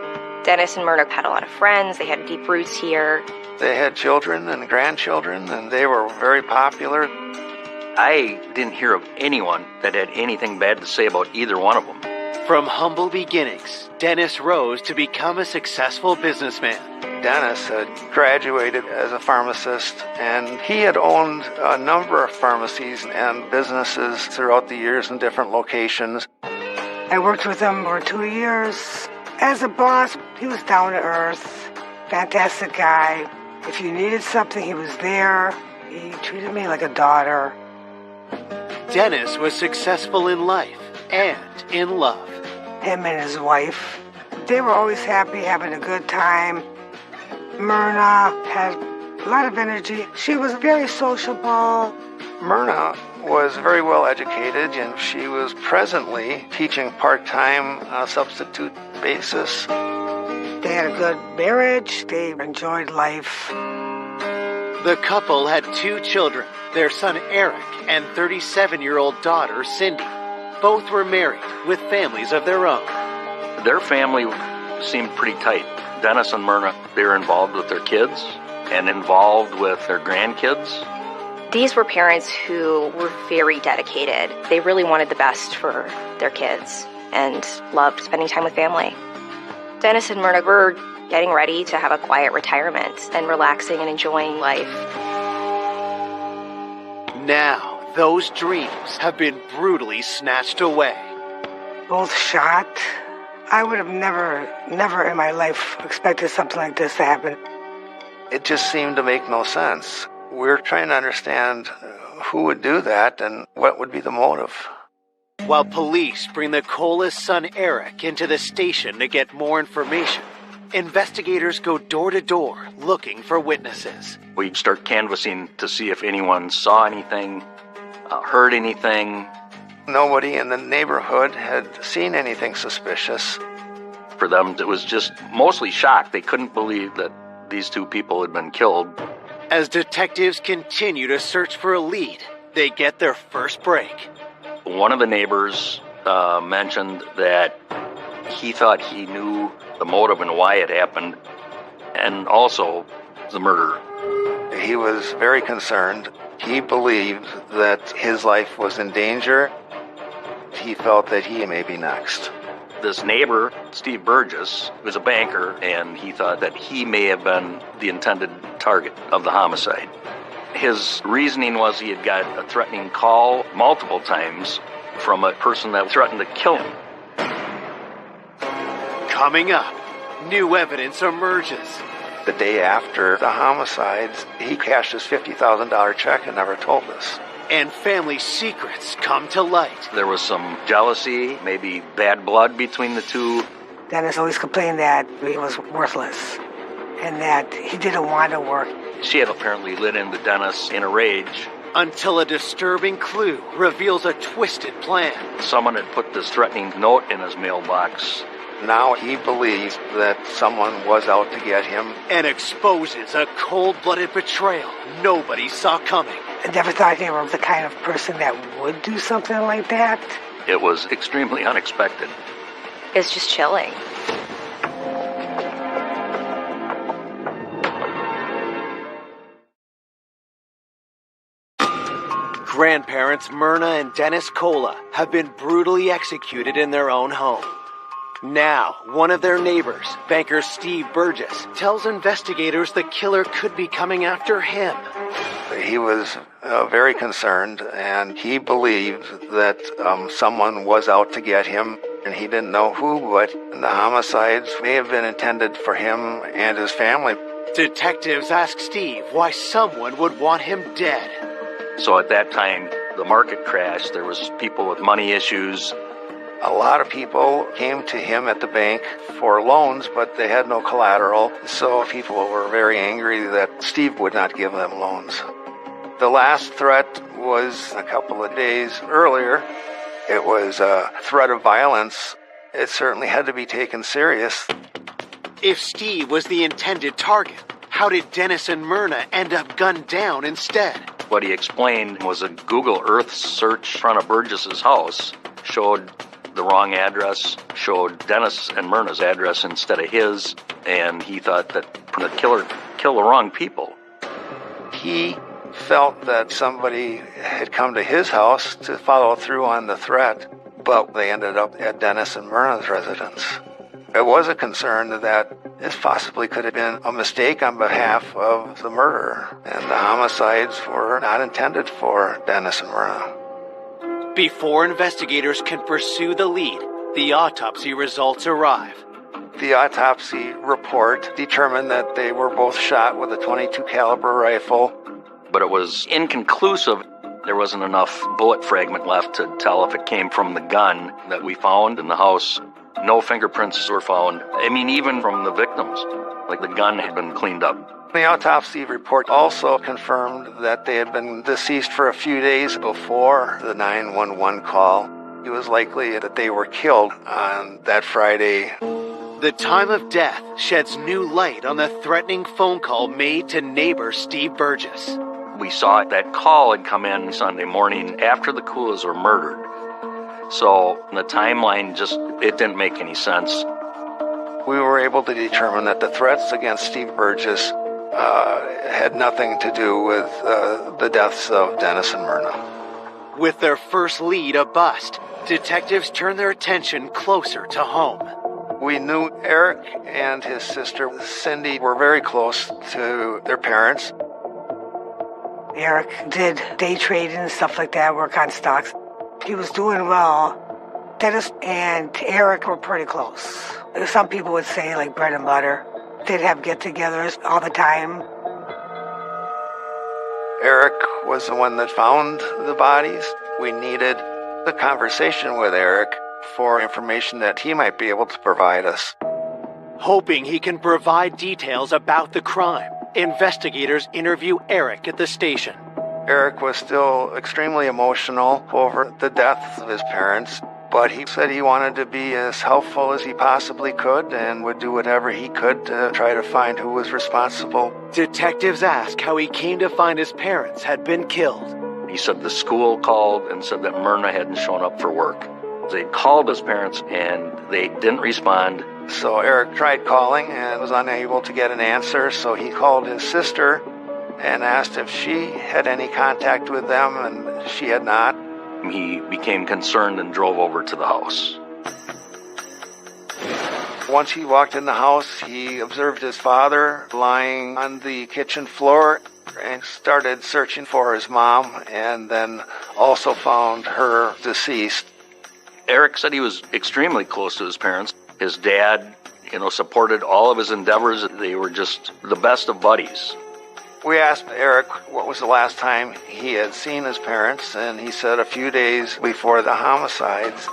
Dennis and Myrna had a lot of friends. They had deep roots here. They had children and grandchildren, and they were very popular. I didn't hear of anyone that had anything bad to say about either one of them. From humble beginnings, Dennis rose to become a successful businessman. Dennis had graduated as a pharmacist, and he had owned a number of pharmacies and businesses throughout the years in different locations. I worked with him for 2 years. As a boss, he was down to earth, fantastic guy. If you needed something, he was there. He treated me like a daughter. Dennis was successful in life and in love. Him and his wife, they were always happy, having a good time. Myrna had a lot of energy. She was very sociable. Myrna was very well educated, and she was presently teaching part-time on a substitute basis. They had a good marriage. They enjoyed life. The couple had 2 children, their son Eric and 37-year-old daughter Cindy. Both were married with families of their own. Their family seemed pretty tight. Dennis and Myrna, they were involved with their kids and involved with their grandkids. These were parents who were very dedicated. They really wanted the best for their kids and loved spending time with family. Dennis and Myrna were getting ready to have a quiet retirement and relaxing and enjoying life. Now, those dreams have been brutally snatched away. Both shot. I would have never in my life expected something like this to happen. It just seemed to make no sense. We're trying to understand who would do that and what would be the motive. While police bring the Kola's son Eric into the station to get more information, investigators go door to door looking for witnesses. We start canvassing to see if anyone saw anything, heard anything. Nobody in the neighborhood had seen anything suspicious. For them, it was just mostly shock. They couldn't believe that these 2 people had been killed. As detectives continue to search for a lead, they get their first break. One of the neighbors mentioned that He thought he knew the motive and why it happened, and also the murder. He was very concerned. He believed that his life was in danger. He felt that he may be next. This neighbor, Steve Burgess, was a banker, and he thought that he may have been the intended target of the homicide. His reasoning was he had got a threatening call multiple times from a person that threatened to kill him. Coming up, new evidence emerges. The day after the homicides, he cashed his $50,000 check and never told us. And family secrets come to light. There was some jealousy, maybe bad blood between the two. Dennis always complained that he was worthless and that he didn't want to work. She had apparently lit into Dennis in a rage. Until a disturbing clue reveals a twisted plan. Someone had put this threatening note in his mailbox. Now he believes that someone was out to get him. And exposes a cold-blooded betrayal nobody saw coming. I never thought they were the kind of person that would do something like that. It was extremely unexpected. It's just chilling. Grandparents Myrna and Dennis Kola have been brutally executed in their own home. Now, one of their neighbors, banker Steve Burgess, tells investigators the killer could be coming after him. He was very concerned, and he believed that someone was out to get him, and he didn't know who, but the homicides may have been intended for him and his family. Detectives ask Steve why someone would want him dead. So at that time, the market crashed. There was people with money issues. A lot of people came to him at the bank for loans, but they had no collateral, so people were very angry that Steve would not give them loans. The last threat was a couple of days earlier. It was a threat of violence. It certainly had to be taken serious. If Steve was the intended target, how did Dennis and Myrna end up gunned down instead? What he explained was a Google Earth search in front of Burgess's house showed the wrong address, showed Dennis and Myrna's address instead of his, and he thought that the killer killed the wrong people. He felt that somebody had come to his house to follow through on the threat, but they ended up at Dennis and Myrna's residence. It was a concern that this possibly could have been a mistake on behalf of the murderer, and the homicides were not intended for Dennis and Myrna. Before investigators can pursue the lead, the autopsy results arrive. The autopsy report determined that they were both shot with a .22 caliber rifle. But it was inconclusive. There wasn't enough bullet fragment left to tell if it came from the gun that we found in the house. No fingerprints were found. I mean, even from the victims, like the gun had been cleaned up. The autopsy report also confirmed that they had been deceased for a few days before the 911 call. It was likely that they were killed on that Friday. The time of death sheds new light on the threatening phone call made to neighbor Steve Burgess. We saw that call had come in Sunday morning after the Koulas were murdered. So the timeline it didn't make any sense. We were able to determine that the threats against Steve Burgess had nothing to do with the deaths of Dennis and Myrna. With their first lead a bust, detectives turn their attention closer to home. We knew Eric and his sister Cindy were very close to their parents. Eric did day trading and stuff like that, work on stocks. He was doing well. Dennis and Eric were pretty close. Some people would say like bread and butter. They'd have get-togethers all the time. Eric was the one that found the bodies. We needed the conversation with Eric for information that he might be able to provide us. Hoping he can provide details about the crime, investigators interview Eric at the station. Eric was still extremely emotional over the deaths of his parents, but he said he wanted to be as helpful as he possibly could and would do whatever he could to try to find who was responsible. Detectives ask how he came to find his parents had been killed. He said the school called and said that Myrna hadn't shown up for work. They called his parents and they didn't respond. So Eric tried calling and was unable to get an answer, so he called his sister and asked if she had any contact with them, and she had not. He became concerned and drove over to the house. Once he walked in the house, he observed his father lying on the kitchen floor and started searching for his mom, and then also found her deceased. Eric said he was extremely close to his parents. His dad, supported all of his endeavors. They were just the best of buddies. We asked Eric what was the last time he had seen his parents, and he said a few days before the homicides.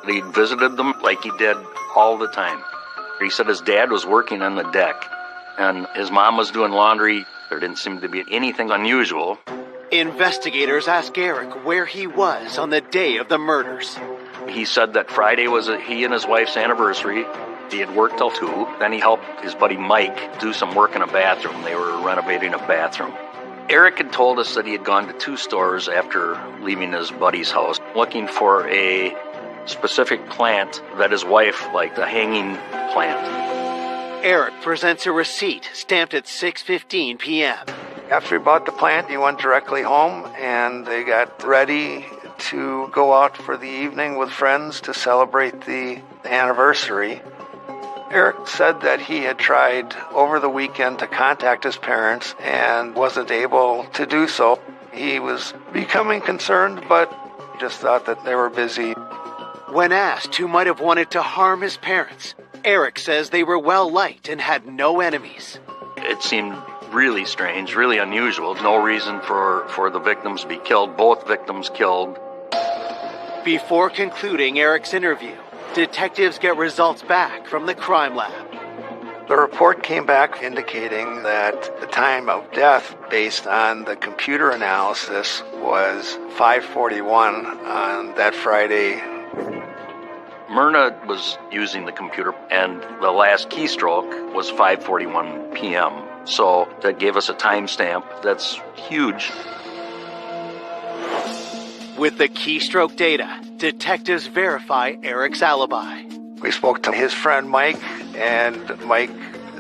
He visited them like he did all the time. He said his dad was working on the deck, and his mom was doing laundry. There didn't seem to be anything unusual. Investigators asked Eric where he was on the day of the murders. He said that Friday was he and his wife's anniversary. He had worked till 2. Then he helped his buddy Mike do some work in a bathroom. They were renovating a bathroom. Eric had told us that he had gone to 2 stores after leaving his buddy's house, looking for a specific plant that his wife liked, a hanging plant. Eric presents a receipt stamped at 6:15 p.m. After he bought the plant, he went directly home, and they got ready to go out for the evening with friends to celebrate the anniversary. Eric said that he had tried over the weekend to contact his parents and wasn't able to do so. He was becoming concerned, but just thought that they were busy. When asked who might have wanted to harm his parents, Eric says they were well-liked and had no enemies. It seemed really strange, really unusual. No reason for the victims to be killed. Both victims killed. Before concluding Eric's interview, detectives get results back from the crime lab. The report came back indicating that the time of death, based on the computer analysis, was 5:41 on that Friday. Myrna was using the computer, and the last keystroke was 5:41 p.m. So that gave us a timestamp. That's huge. With the keystroke data, detectives verify Eric's alibi. We spoke to his friend Mike, and Mike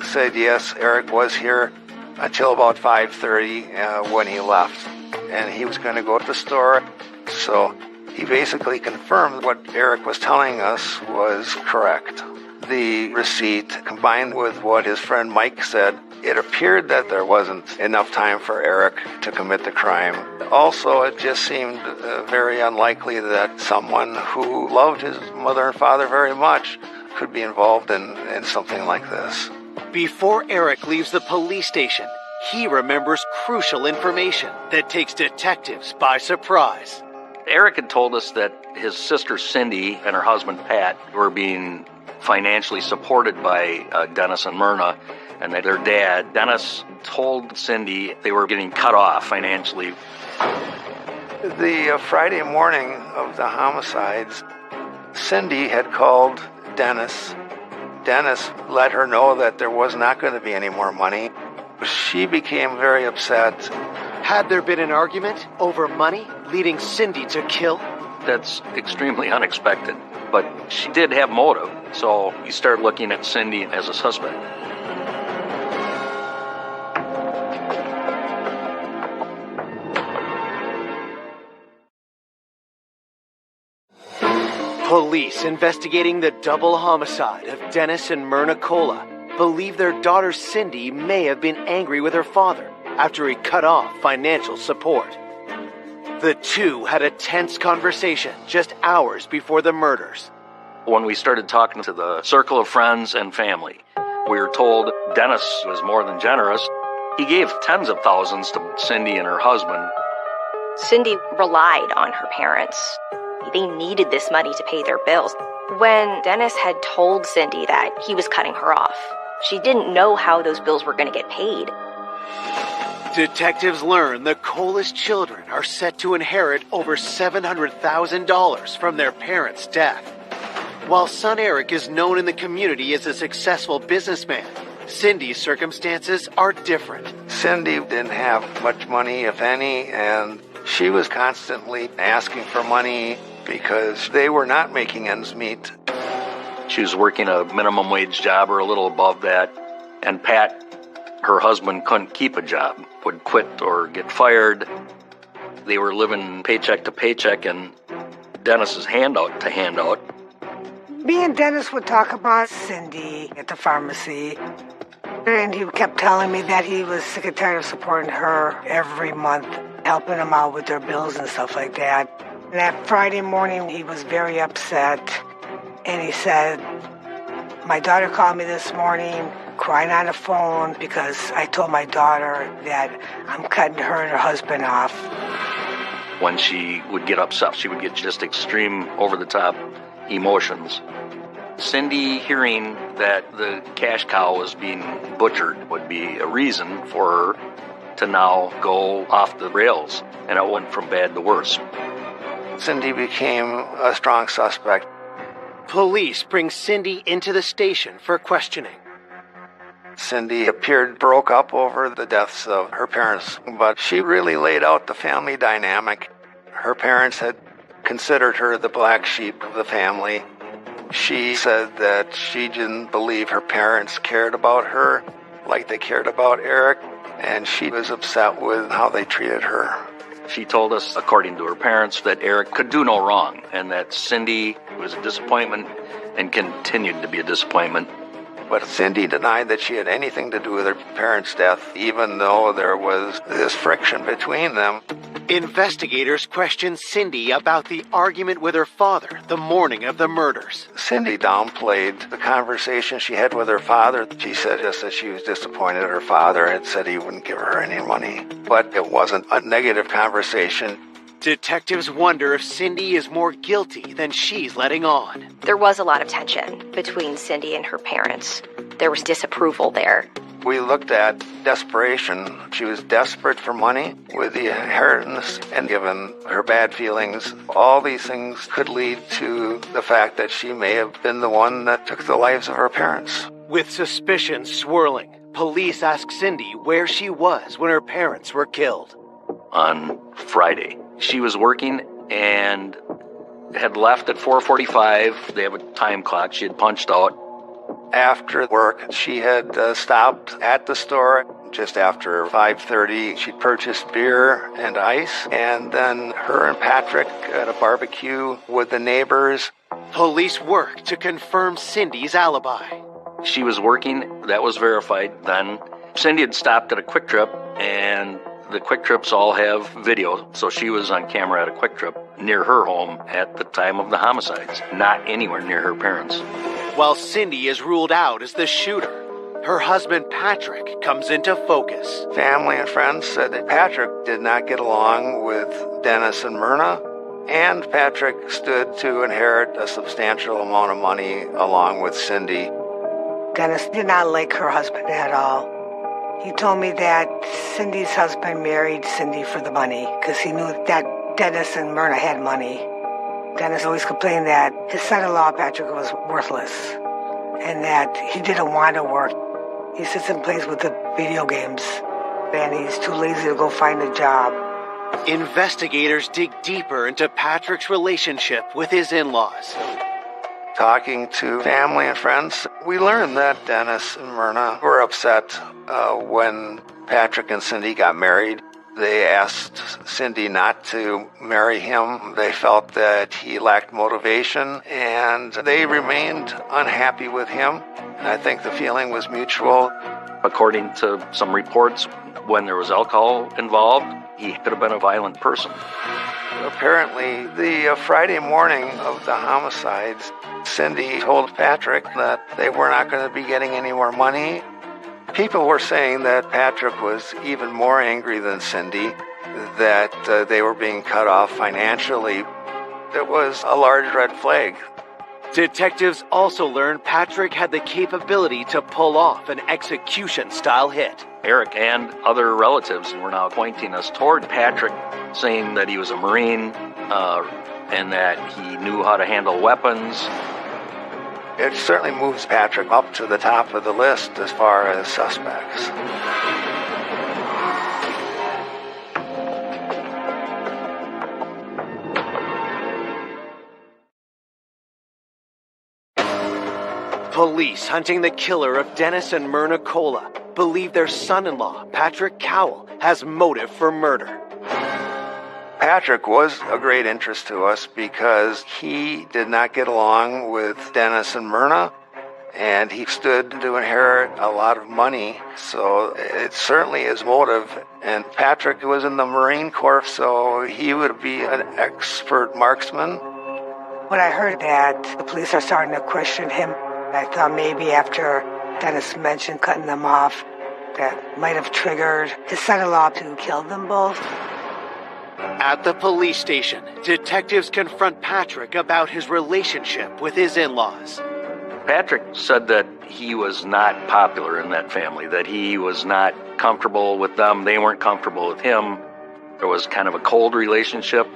said yes, Eric was here until about 5:30 when he left, and he was going to go to the store. So he basically confirmed what Eric was telling us was correct. The receipt, combined with what his friend Mike said, it appeared that there wasn't enough time for Eric to commit the crime. Also, it just seemed very unlikely that someone who loved his mother and father very much could be involved in something like this. Before Eric leaves the police station, he remembers crucial information that takes detectives by surprise. Eric had told us that his sister Cindy and her husband Pat were being financially supported by Dennis and Myrna, and that their dad, Dennis, told Cindy they were getting cut off financially. The Friday morning of the homicides, Cindy had called Dennis. Dennis let her know that there was not going to be any more money. She became very upset. Had there been an argument over money, leading Cindy to kill? That's extremely unexpected, but she did have motive, so you start looking at Cindy as a suspect. Police investigating the double homicide of Dennis and Myrna Cola believe their daughter Cindy may have been angry with her father after he cut off financial support. The two had a tense conversation just hours before the murders. When we started talking to the circle of friends and family, we were told Dennis was more than generous. He gave tens of thousands to Cindy and her husband. Cindy relied on her parents. They needed this money to pay their bills. When Dennis had told Cindy that he was cutting her off, she didn't know how those bills were going to get paid. Detectives learn the Colas children are set to inherit over $700,000 from their parents' death. While son Eric is known in the community as a successful businessman, Cindy's circumstances are different. Cindy didn't have much money, if any, and she was constantly asking for money because they were not making ends meet. She was working a minimum wage job or a little above that, and Pat, her husband, couldn't keep a job, would quit or get fired. They were living paycheck to paycheck and Dennis's handout to handout. Me and Dennis would talk about Cindy at the pharmacy, and he kept telling me that he was sick and tired of supporting her every month, helping them out with their bills and stuff like that. And that Friday morning, he was very upset, and he said, "My daughter called me this morning, crying on the phone because I told my daughter that I'm cutting her and her husband off." When she would get upset, she would get just extreme, over-the-top emotions. Cindy hearing that the cash cow was being butchered would be a reason for her to now go off the rails, and it went from bad to worse. Cindy became a strong suspect. Police bring Cindy into the station for questioning. Cindy appeared broke up over the deaths of her parents, but she really laid out the family dynamic. Her parents had considered her the black sheep of the family. She said that she didn't believe her parents cared about her like they cared about Eric, and she was upset with how they treated her. She told us, according to her parents, that Eric could do no wrong, and that Cindy was a disappointment and continued to be a disappointment. But Cindy denied that she had anything to do with her parents' death, even though there was this friction between them. Investigators questioned Cindy about the argument with her father the morning of the murders. Cindy downplayed the conversation she had with her father. She said just that she was disappointed her father had said he wouldn't give her any money. But it wasn't a negative conversation. Detectives wonder if Cindy is more guilty than she's letting on. There was a lot of tension between Cindy and her parents. There was disapproval there. We looked at desperation. She was desperate for money with the inheritance, and given her bad feelings, all these things could lead to the fact that she may have been the one that took the lives of her parents. With suspicion swirling, police asked Cindy where she was when her parents were killed. On Friday, she was working and had left at 4:45. They have a time clock. She had punched out. After work, she had stopped at the store just after 5:30. She purchased beer and ice, and then her and Patrick at a barbecue with the neighbors. Police worked to confirm Cindy's alibi. She was working. That was verified then. Cindy had stopped at a Quick Trip, and the Quick Trips all have video, so she was on camera at a Quick Trip near her home at the time of the homicides, not anywhere near her parents. While Cindy is ruled out as the shooter, her husband Patrick comes into focus. Family and friends said that Patrick did not get along with Dennis and Myrna, and Patrick stood to inherit a substantial amount of money along with Cindy. Dennis did not like her husband at all. He told me that Cindy's husband married Cindy for the money because he knew that Dennis and Myrna had money. Dennis always complained that his son-in-law, Patrick, was worthless and that he didn't want to work. He sits and plays with the video games, and he's too lazy to go find a job. Investigators dig deeper into Patrick's relationship with his in-laws. Talking to family and friends, we learned that Dennis and Myrna were upset when Patrick and Cindy got married. They asked Cindy not to marry him. They felt that he lacked motivation, and they remained unhappy with him. And I think the feeling was mutual. According to some reports, when there was alcohol involved, he could have been a violent person. Apparently, the Friday morning of the homicides, Cindy told Patrick that they were not going to be getting any more money. People were saying that Patrick was even more angry than Cindy, that they were being cut off financially. It was a large red flag. Detectives also learned Patrick had the capability to pull off an execution-style hit. Eric and other relatives were now pointing us toward Patrick, saying that he was a Marine and that he knew how to handle weapons. It certainly moves Patrick up to the top of the list as far as suspects. Police hunting the killer of Dennis and Myrna Cola believe their son-in-law, Patrick Cowell, has motive for murder. Patrick was a great interest to us because he did not get along with Dennis and Myrna, and he stood to inherit a lot of money, so it certainly is motive. And Patrick was in the Marine Corps, so he would be an expert marksman. When I heard that the police are starting to question him, I thought maybe after Dennis mentioned cutting them off, that might have triggered his son-in-law to kill them both. At the police station, detectives confront Patrick about his relationship with his in-laws. Patrick said that he was not popular in that family, that he was not comfortable with them, they weren't comfortable with him. There was kind of a cold relationship.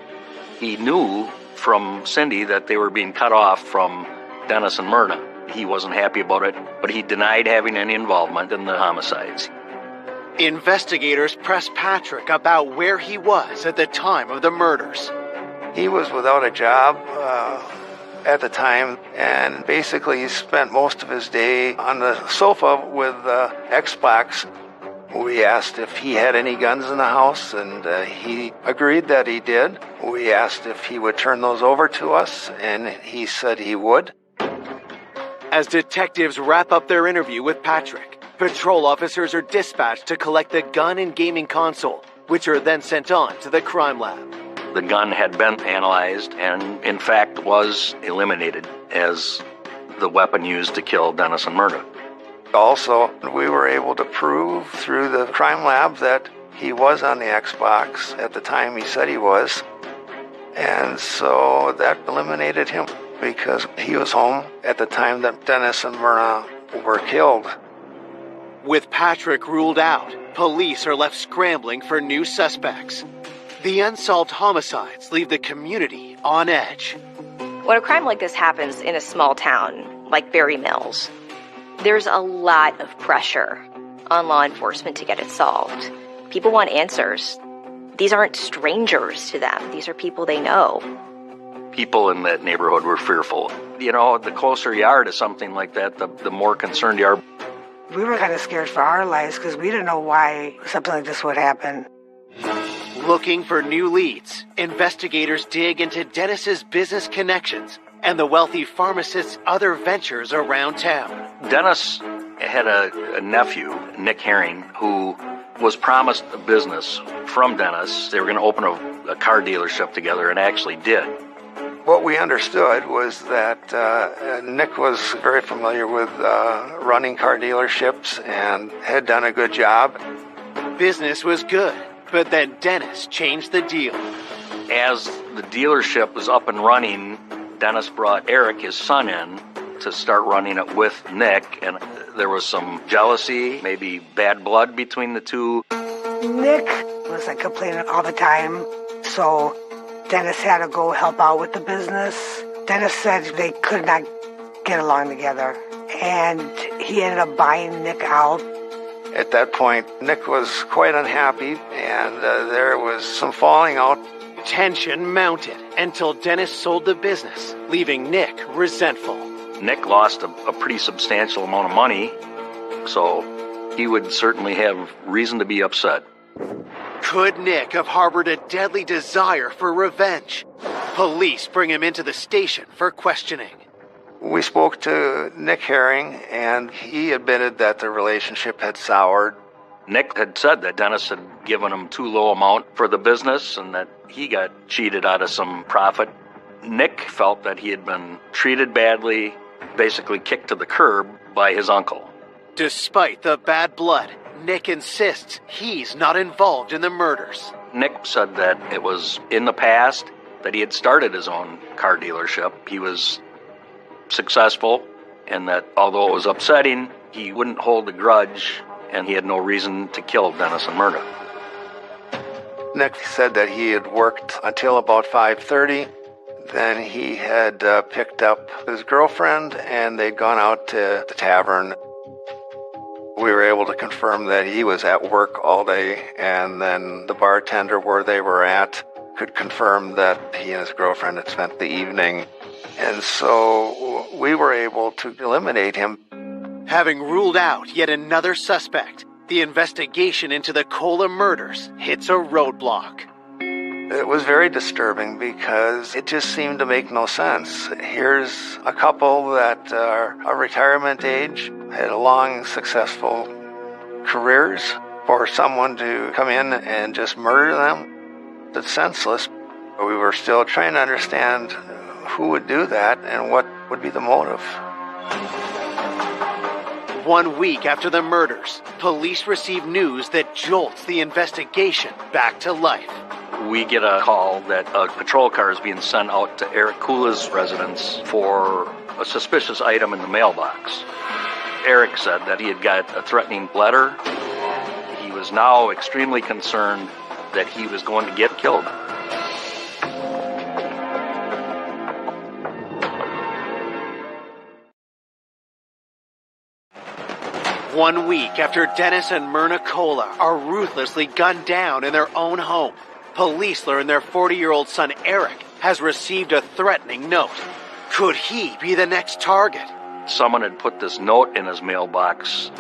He knew from Cindy that they were being cut off from Dennis and Myrna. He wasn't happy about it, but he denied having any involvement in the homicides. Investigators press Patrick about where he was at the time of the murders. He was without a job at the time, and basically he spent most of his day on the sofa with Xbox. We asked if he had any guns in the house, and he agreed that he did. We asked if he would turn those over to us, and he said he would. As detectives wrap up their interview with Patrick, patrol officers are dispatched to collect the gun and gaming console, which are then sent on to the crime lab. The gun had been analyzed and, in fact, was eliminated as the weapon used to kill Dennis and Myrna. Also, we were able to prove through the crime lab that he was on the Xbox at the time he said he was. And so that eliminated him because he was home at the time that Dennis and Myrna were killed. With Patrick ruled out, police are left scrambling for new suspects. The unsolved homicides leave the community on edge. When a crime like this happens in a small town, like Berry Mills, there's a lot of pressure on law enforcement to get it solved. People want answers. These aren't strangers to them. These are people they know. People in that neighborhood were fearful. You know, the closer you are to something like that, the more concerned you are. We were kind of scared for our lives because we didn't know why something like this would happen. Looking for new leads, investigators dig into Dennis's business connections and the wealthy pharmacist's other ventures around town. Dennis had a nephew, Nick Herring, who was promised a business from Dennis. They were going to open a car dealership together and actually did. What we understood was that Nick was very familiar with running car dealerships and had done a good job. Business was good, but then Dennis changed the deal. As the dealership was up and running, Dennis brought Eric, his son, in to start running it with Nick, and there was some jealousy, maybe bad blood between the two. Nick was like complaining all the time, so Dennis had to go help out with the business. Dennis said they could not get along together, and he ended up buying Nick out. At that point, Nick was quite unhappy, and there was some falling out. Tension mounted until Dennis sold the business, leaving Nick resentful. Nick lost a pretty substantial amount of money, so he would certainly have reason to be upset. Could Nick have harbored a deadly desire for revenge? Police bring him into the station for questioning. We spoke to Nick Herring, and he admitted that the relationship had soured. Nick had said that Dennis had given him too low amount for the business and that he got cheated out of some profit. Nick felt that he had been treated badly, basically kicked to the curb by his uncle. Despite the bad blood, Nick insists he's not involved in the murders. Nick said that it was in the past that he had started his own car dealership. He was successful, and that although it was upsetting, he wouldn't hold a grudge, and he had no reason to kill Dennis and Myrna. Nick said that he had worked until about 5:30. Then he had picked up his girlfriend, and they'd gone out to the tavern. We were able to confirm that he was at work all day, and then the bartender where they were at could confirm that he and his girlfriend had spent the evening. And so we were able to eliminate him. Having ruled out yet another suspect, the investigation into the Cola murders hits a roadblock. It was very disturbing because it just seemed to make no sense. Here's a couple that are a retirement age, had long, successful careers. For someone to come in and just murder them, it's senseless. We were still trying to understand who would do that and what would be the motive. 1 week after the murders, police receive news that jolts the investigation back to life. We get a call that a patrol car is being sent out to Eric Kula's residence for a suspicious item in the mailbox. Eric said that he had got a threatening letter. He was now extremely concerned that he was going to get killed. One week after Dennis and Myrna Cola are ruthlessly gunned down in their own home, police learn their 40-year-old son Eric has received a threatening note. Could he be the next target? Someone had put this note in his mailbox.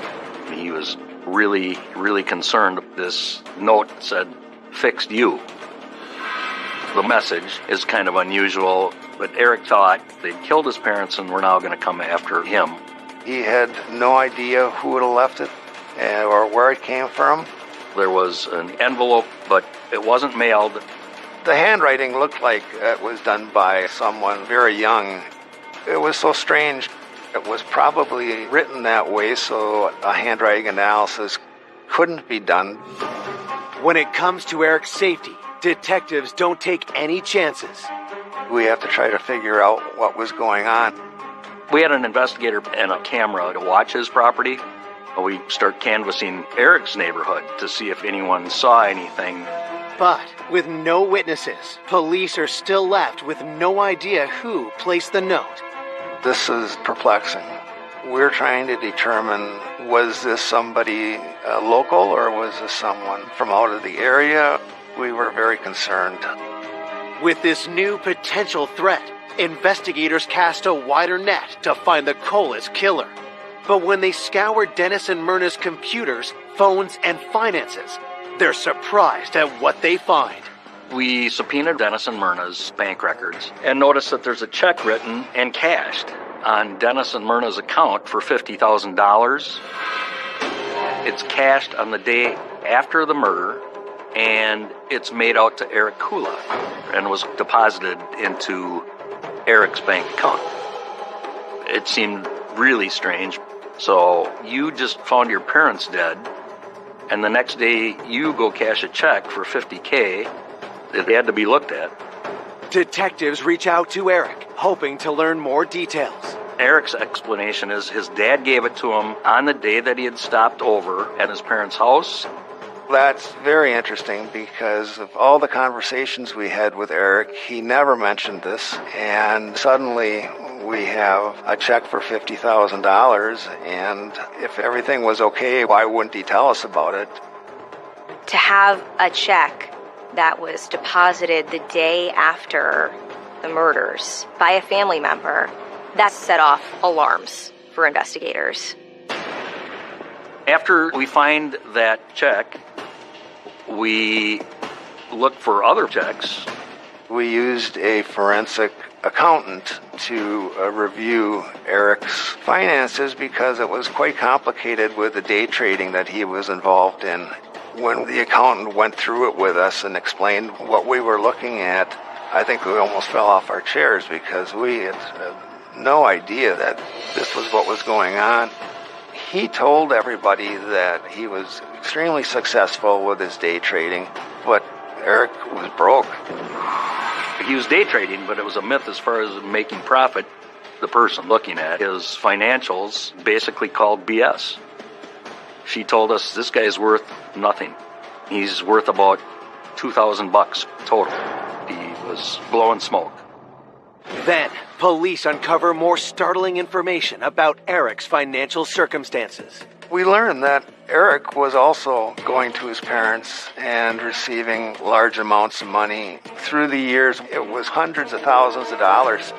He was really, really concerned. This note said, "Fixed you." The message is kind of unusual, but Eric thought they'd killed his parents and were now going to come after him. He had no idea who would have left it or where it came from. There was an envelope, but it wasn't mailed. The handwriting looked like it was done by someone very young. It was so strange. It was probably written that way so a handwriting analysis couldn't be done. When it comes to Eric's safety, detectives don't take any chances. We have to try to figure out what was going on. We had an investigator and a camera to watch his property. We start canvassing Eric's neighborhood to see if anyone saw anything. But with no witnesses, police are still left with no idea who placed the note. This is perplexing. We're trying to determine, was this somebody local or was this someone from out of the area? We were very concerned. With this new potential threat, investigators cast a wider net to find the Cola's killer. But when they scour Dennis and Myrna's computers, phones, and finances, they're surprised at what they find. We subpoenaed Dennis and Myrna's bank records and noticed that there's a check written and cashed on Dennis and Myrna's account for $50,000. It's cashed on the day after the murder, and it's made out to Eric Kula and was deposited into Eric's bank account. It seemed really strange. So you just found your parents dead, and the next day you go cash a check for $50K. It had to be looked at. Detectives reach out to Eric, hoping to learn more details. Eric's explanation is his dad gave it to him on the day that he had stopped over at his parents' house. That's very interesting because of all the conversations we had with Eric, he never mentioned this, and suddenly we have a check for $50,000, and if everything was okay, why wouldn't he tell us about it? To have a check that was deposited the day after the murders by a family member, that set off alarms for investigators. After we find that check, we look for other checks. We used a forensic accountant to review Eric's finances because it was quite complicated with the day trading that he was involved in. When the accountant went through it with us and explained what we were looking at, I think we almost fell off our chairs because we had no idea that this was what was going on. He told everybody that he was extremely successful with his day trading, but Eric was broke. He was day trading, but it was a myth as far as making profit. The person looking at his financials basically called BS. She told us this guy's worth nothing. He's worth about $2,000 total. He was blowing smoke. Then, police uncover more startling information about Eric's financial circumstances. We learned that Eric was also going to his parents and receiving large amounts of money. Through the years, it was hundreds of thousands of dollars.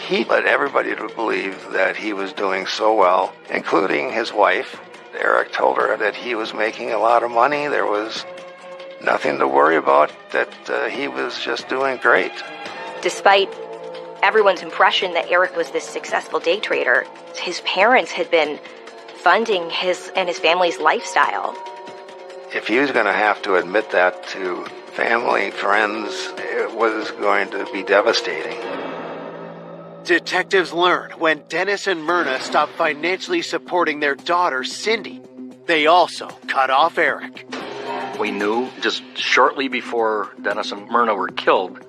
He led everybody to believe that he was doing so well, including his wife. Eric told her that he was making a lot of money. There was nothing to worry about, that he was just doing great. Despite everyone's impression that Eric was this successful day trader, his parents had been funding his and his family's lifestyle. If he was going to have to admit that to family, friends, it was going to be devastating. Detectives learned when Dennis and Myrna stopped financially supporting their daughter, Cindy, they also cut off Eric. We knew just shortly before Dennis and Myrna were killed,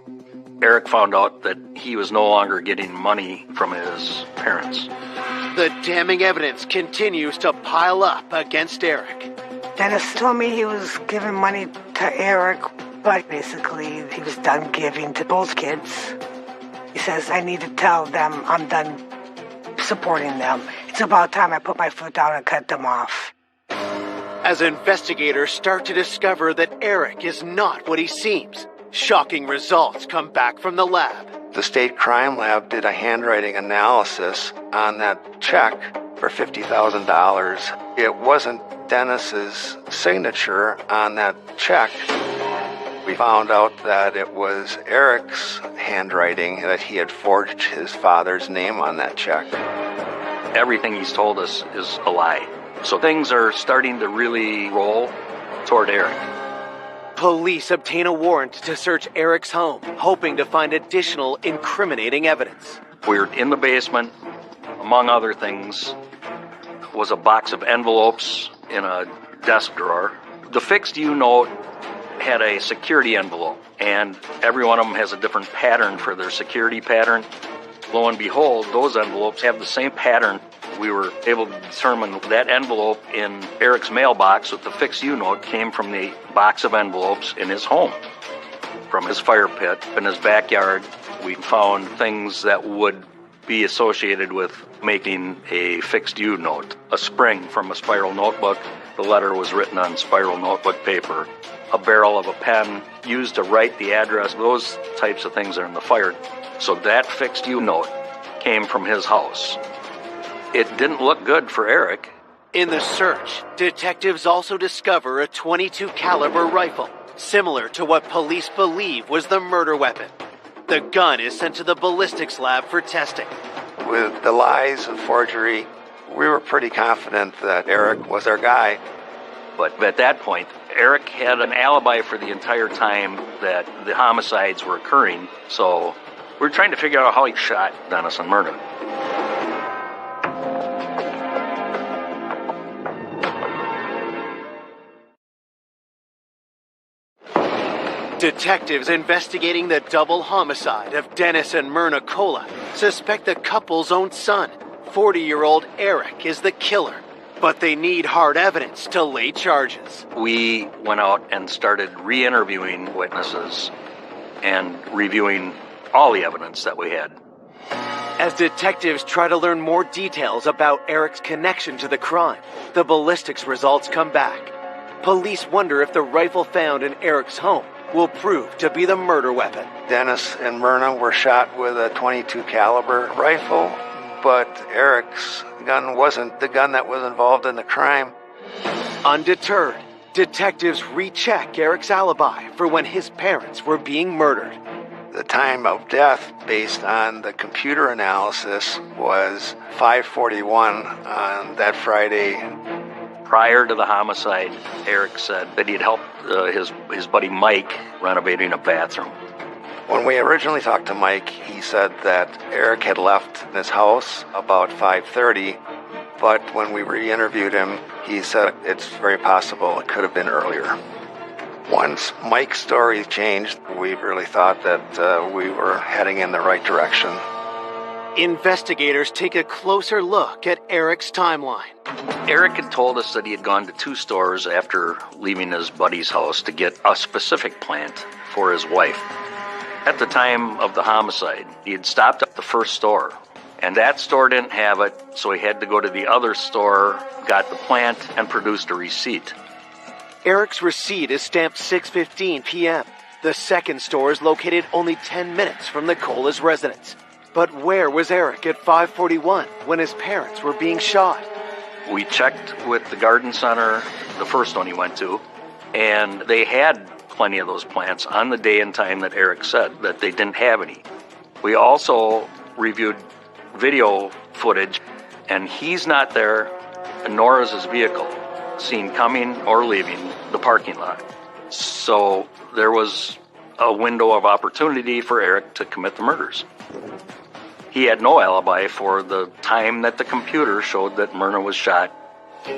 Eric found out that he was no longer getting money from his parents. The damning evidence continues to pile up against Eric. Dennis told me he was giving money to Eric, but basically he was done giving to both kids. He says, I need to tell them I'm done supporting them. It's about time I put my foot down and cut them off. As investigators start to discover that Eric is not what he seems, shocking results come back from the lab. The state crime lab did a handwriting analysis on that check for $50,000. It wasn't Dennis's signature on that check. We found out that it was Eric's handwriting, that he had forged his father's name on that check. Everything he's told us is a lie. So things are starting to really roll toward Eric. Police obtain a warrant to search Eric's home, hoping to find additional incriminating evidence. We're in the basement. Among other things, was a box of envelopes in a desk drawer. The fixed U note had a security envelope, and every one of them has a different pattern for their security pattern. Lo and behold, those envelopes have the same pattern. We were able to determine that envelope in Eric's mailbox with the fixed U note came from the box of envelopes in his home. From his fire pit in his backyard, we found things that would be associated with making a fixed U note. A spring from a spiral notebook. The letter was written on spiral notebook paper. A barrel of a pen used to write the address. Those types of things are in the fire. So that fixed U note came from his house. It didn't look good for Eric. In the search, detectives also discover a .22 caliber rifle, similar to what police believe was the murder weapon. The gun is sent to the ballistics lab for testing. With the lies and forgery, we were pretty confident that Eric was our guy. But at that point, Eric had an alibi for the entire time that the homicides were occurring, so we're trying to figure out how he shot Dennis and Myrna. Detectives investigating the double homicide of Dennis and Myrna Cola suspect the couple's own son, 40-year-old Eric, is the killer. But they need hard evidence to lay charges. We went out and started re-interviewing witnesses and reviewing all the evidence that we had. As detectives try to learn more details about Eric's connection to the crime, the ballistics results come back. Police wonder if the rifle found in Eric's home will prove to be the murder weapon. Dennis and Myrna were shot with a .22 caliber rifle, but Eric's gun wasn't the gun that was involved in the crime. Undeterred, detectives recheck Eric's alibi for when his parents were being murdered. The time of death, based on the computer analysis, was 5:41 on that Friday. Prior to the homicide, Eric said that he'd helped his buddy Mike renovating a bathroom. When we originally talked to Mike, he said that Eric had left his house about 5:30, but when we re-interviewed him, he said it's very possible it could have been earlier. Once Mike's story changed, we really thought that we were heading in the right direction. Investigators take a closer look at Eric's timeline. Eric had told us that he had gone to 2 stores after leaving his buddy's house to get a specific plant for his wife. At the time of the homicide, he had stopped at the first store, and that store didn't have it, so he had to go to the other store, got the plant, and produced a receipt. Eric's receipt is stamped 6:15 p.m. The second store is located only 10 minutes from the Cola's residence. But where was Eric at 5:41 when his parents were being shot? We checked with the garden center, the first one he went to, and they had plenty of those plants on the day and time that Eric said that they didn't have any. We also reviewed video footage, and he's not there, nor is his vehicle seen coming or leaving the parking lot. So there was a window of opportunity for Eric to commit the murders. He had no alibi for the time that the computer showed that Myrna was shot.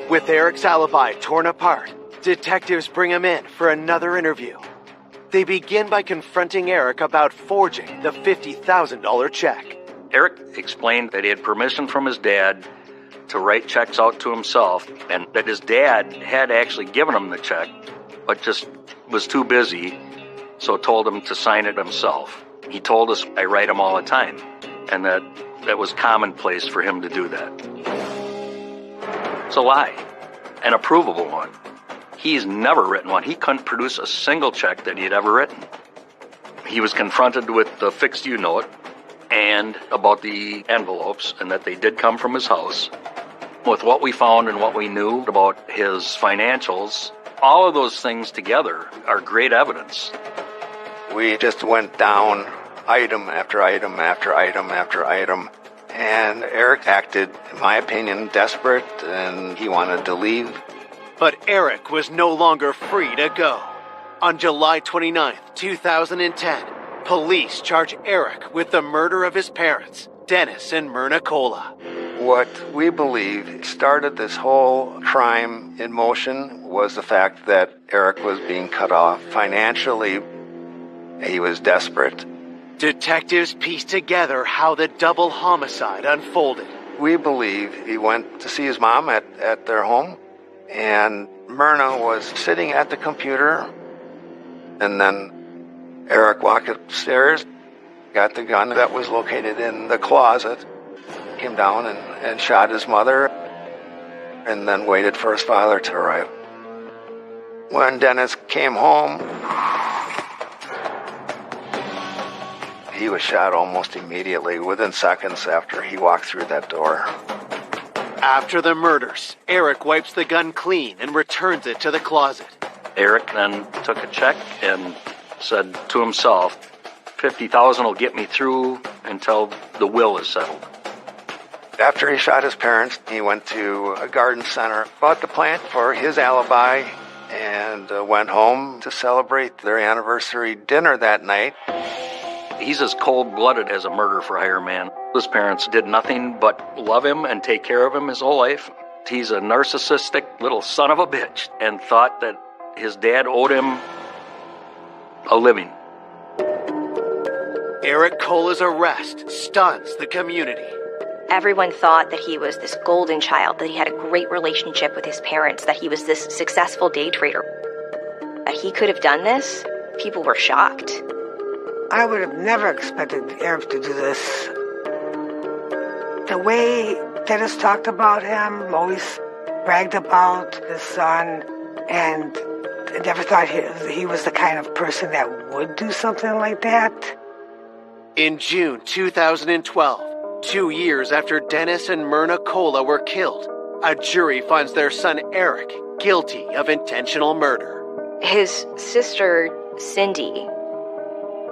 With Eric's alibi torn apart, detectives bring him in for another interview. They begin by confronting Eric about forging the $50,000 check. Eric explained that he had permission from his dad to write checks out to himself, and that his dad had actually given him the check, but just was too busy, so told him to sign it himself. He told us, "I write them all the time," and that was commonplace for him to do that. It's a lie, an approvable one. He's never written one. He couldn't produce a single check that he had ever written. He was confronted with the fixed U note and about the envelopes, and that they did come from his house. With what we found and what we knew about his financials, all of those things together are great evidence. We just went down item after item after item after item, and Eric acted, in my opinion, desperate, and he wanted to leave. But Eric was no longer free to go. On July 29th, 2010, police charge Eric with the murder of his parents, Dennis and Myrna Cola. What we believe started this whole crime in motion was the fact that Eric was being cut off financially. He was desperate. Detectives piece together how the double homicide unfolded. We believe he went to see his mom at their home, and Myrna was sitting at the computer, and then Eric walked upstairs, got the gun that was located in the closet, came down and shot his mother, and then waited for his father to arrive. When Dennis came home, he was shot almost immediately, within seconds after he walked through that door. After the murders, Eric wipes the gun clean and returns it to the closet. Eric then took a check and said to himself, $50,000 will get me through until the will is settled. After he shot his parents, he went to a garden center, bought the plant for his alibi, and went home to celebrate their anniversary dinner that night. He's as cold-blooded as a murder-for-hire man. His parents did nothing but love him and take care of him his whole life. He's a narcissistic little son of a bitch and thought that his dad owed him a living. Eric Cola's arrest stuns the community. Everyone thought that he was this golden child, that he had a great relationship with his parents, that he was this successful day trader. That he could have done this, people were shocked. I would have never expected Eric to do this. The way Dennis talked about him, always bragged about his son, and I never thought he was the kind of person that would do something like that. In June 2012, 2 years after Dennis and Myrna Cola were killed, a jury finds their son Eric guilty of intentional murder. His sister, Cindy,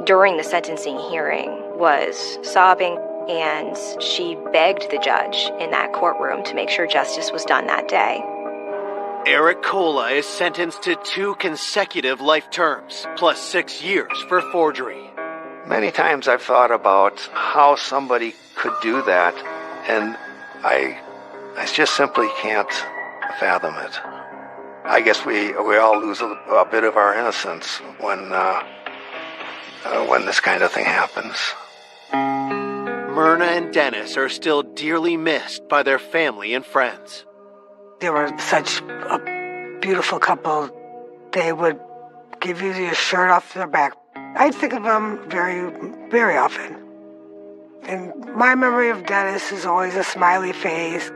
during the sentencing hearing, was sobbing, and she begged the judge in that courtroom to make sure justice was done that day. Eric Cola is sentenced to 2 consecutive life terms, plus 6 years for forgery. Many times I've thought about how somebody could do that, and I just simply can't fathom it. I guess we all lose a bit of our innocence when this kind of thing happens. Myrna and Dennis are still dearly missed by their family and friends. They were such a beautiful couple. They would give you your shirt off their back. I think of them very, very often. And my memory of Dennis is always a smiley face.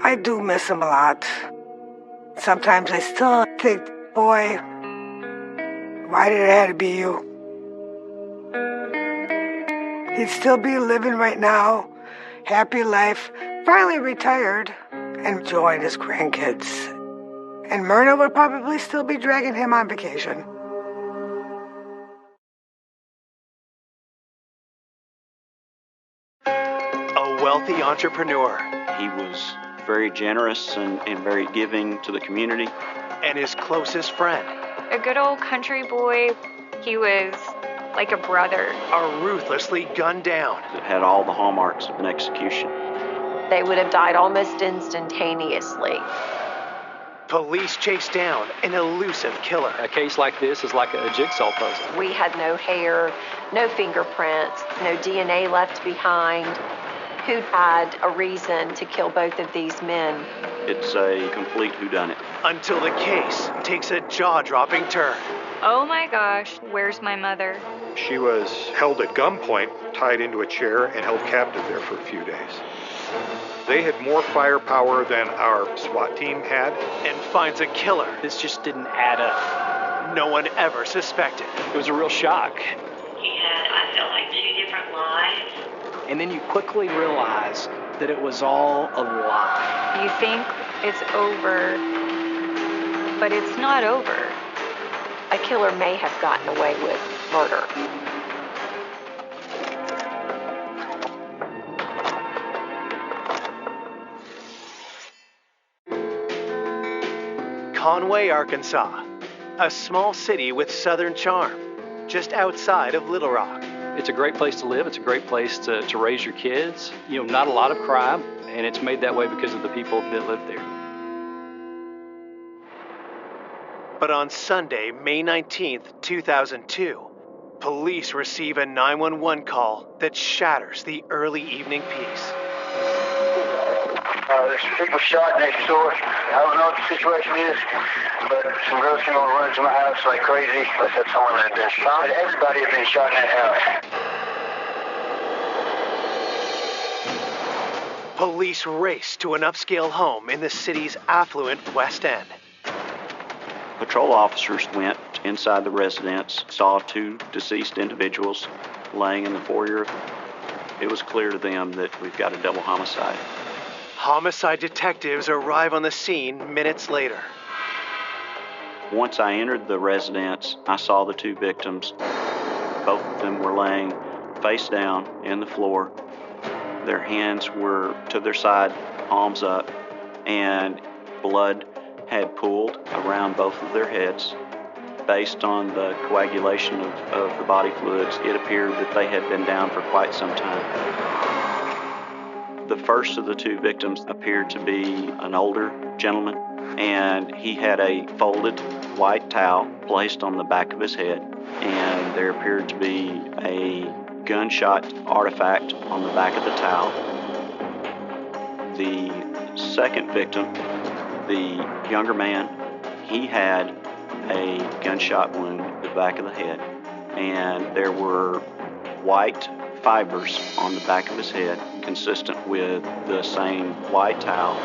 I do miss him a lot. Sometimes I still think, boy, why did it have to be you? He'd still be living right now, happy life, finally retired, and enjoying his grandkids. And Myrna would probably still be dragging him on vacation. A wealthy entrepreneur. He was very generous and very giving to the community. And his closest friend. A good old country boy. He was like a brother. Are ruthlessly gunned down. It had all the hallmarks of an execution. They would have died almost instantaneously. Police chase down an elusive killer. A case like this is like a jigsaw puzzle. We had no hair, no fingerprints, no DNA left behind. Who had a reason to kill both of these men? It's a complete whodunit. Until the case takes a jaw-dropping turn. Oh my gosh, where's my mother? She was held at gunpoint, tied into a chair, and held captive there for a few days. They had more firepower than our SWAT team had. And finds a killer. This just didn't add up. No one ever suspected. It was a real shock. He had, I felt like, 2 different lives. And then you quickly realize that it was all a lie. You think it's over, but it's not over. A killer may have gotten away with murder. Conway, Arkansas, a small city with southern charm, just outside of Little Rock. It's a great place to live. It's a great place to raise your kids. You know, not a lot of crime, and it's made that way because of the people that live there. But on Sunday, May 19th, 2002, police receive a 911 call that shatters the early evening peace. There's people shot next door. I don't know what the situation is, but some girls came over running to my house like crazy. I said someone had been shot. Everybody had been shot in that house. Police race to an upscale home in the city's affluent West End. Patrol officers went inside the residence, saw 2 deceased individuals laying in the foyer. It was clear to them that we've got a double homicide. Homicide detectives arrive on the scene minutes later. Once I entered the residence, I saw the 2 victims. Both of them were laying face down in the floor. Their hands were to their side, palms up, and blood had pooled around both of their heads. Based on the coagulation of the body fluids, it appeared that they had been down for quite some time. The first of the 2 victims appeared to be an older gentleman, and he had a folded white towel placed on the back of his head, and there appeared to be a gunshot artifact on the back of the towel. The second victim, the younger man, he had a gunshot wound to the back of the head, and there were white fibers on the back of his head, consistent with the same white towel.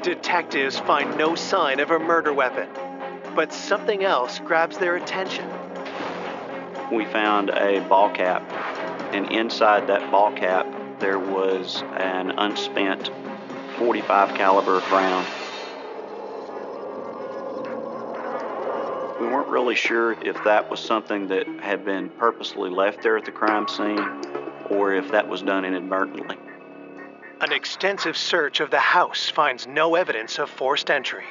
Detectives find no sign of a murder weapon, but something else grabs their attention. We found a ball cap, and inside that ball cap there was an unspent .45 caliber round. We weren't really sure if that was something that had been purposely left there at the crime scene or if that was done inadvertently. An extensive search of the house finds no evidence of forced entry.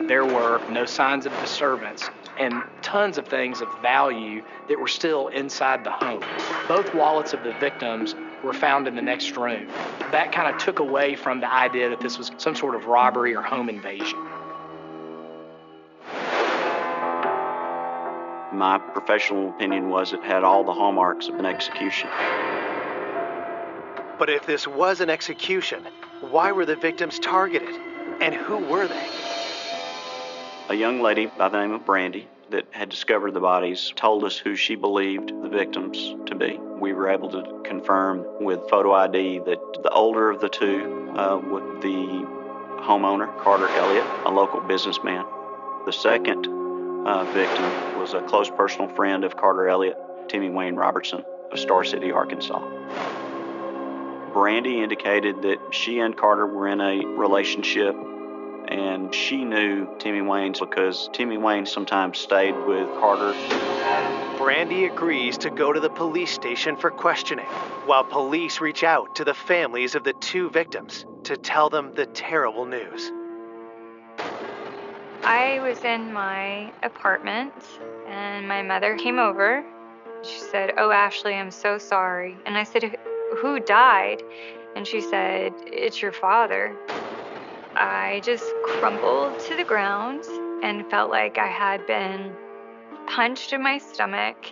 There were no signs of disturbance and tons of things of value that were still inside the home. Both wallets of the victims were found in the next room. That kind of took away from the idea that this was some sort of robbery or home invasion. My professional opinion was it had all the hallmarks of an execution. But if this was an execution, why were the victims targeted? And who were they? A young lady by the name of Brandy that had discovered the bodies told us who she believed the victims to be. We were able to confirm with photo ID that the older of the 2, the homeowner, Carter Elliott, a local businessman. The second victim was a close personal friend of Carter Elliott, Timmy Wayne Robertson of Star City, Arkansas. Brandy indicated that she and Carter were in a relationship, and she knew Timmy Wayne because Timmy Wayne sometimes stayed with Carter. Brandy agrees to go to the police station for questioning, while police reach out to the families of the two victims to tell them the terrible news. I was in my apartment and my mother came over. She said, "Oh, Ashley, I'm so sorry." And I said, "Who died?" And she said, "It's your father." I just crumbled to the ground and felt like I had been punched in my stomach,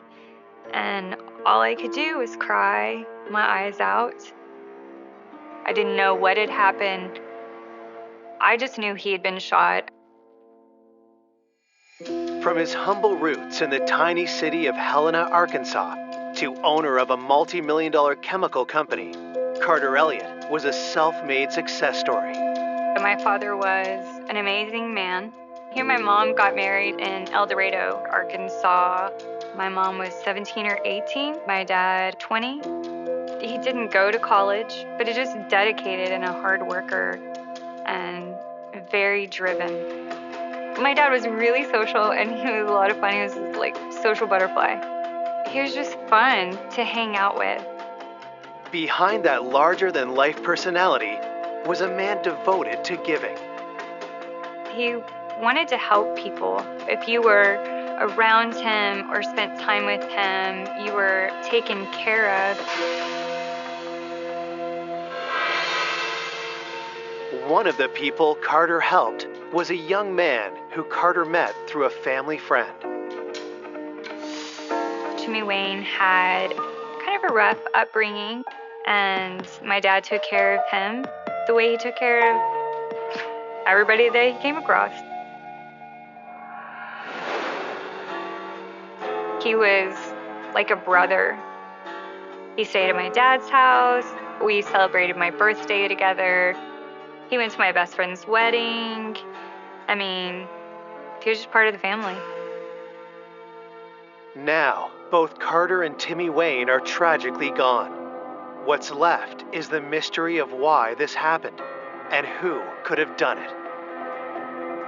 and all I could do was cry my eyes out. I didn't know what had happened. I just knew he had been shot. From his humble roots in the tiny city of Helena, Arkansas, to owner of a multi-million-dollar chemical company, Carter Elliott was a self-made success story. My father was an amazing man. He and my mom got married in El Dorado, Arkansas. My mom was 17 or 18, my dad 20. He didn't go to college, but he's just dedicated and a hard worker and very driven. My dad was really social and he was a lot of fun. He was like social butterfly. He was just fun to hang out with. Behind that larger-than-life personality was a man devoted to giving. He wanted to help people. If you were around him or spent time with him, you were taken care of. One of the people Carter helped was a young man who Carter met through a family friend. Timmy Wayne had kind of a rough upbringing, and my dad took care of him the way he took care of everybody that he came across. He was like a brother. He stayed at my dad's house. We celebrated my birthday together. He went to my best friend's wedding. I mean, he was just part of the family. Now, both Carter and Timmy Wayne are tragically gone. What's left is the mystery of why this happened and who could have done it.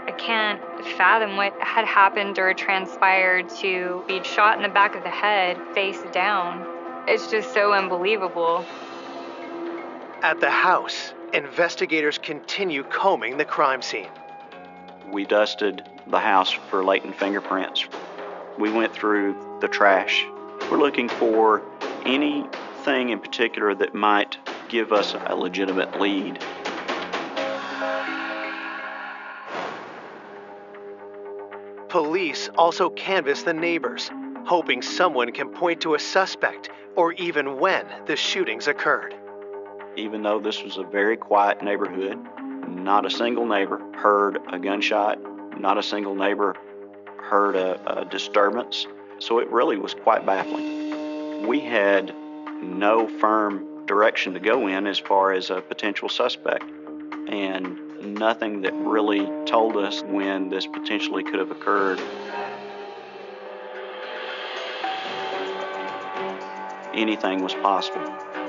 I can't fathom what had happened or transpired to be shot in the back of the head, face down. It's just so unbelievable. At the house, investigators continue combing the crime scene. We dusted the house for latent fingerprints. We went through the trash. We're looking for anything in particular that might give us a legitimate lead. Police also canvass the neighbors, hoping someone can point to a suspect or even when the shootings occurred. Even though this was a very quiet neighborhood, not a single neighbor heard a gunshot, not a single neighbor heard a disturbance, so it really was quite baffling. We had no firm direction to go in as far as a potential suspect, and nothing that really told us when this potentially could have occurred. Anything was possible.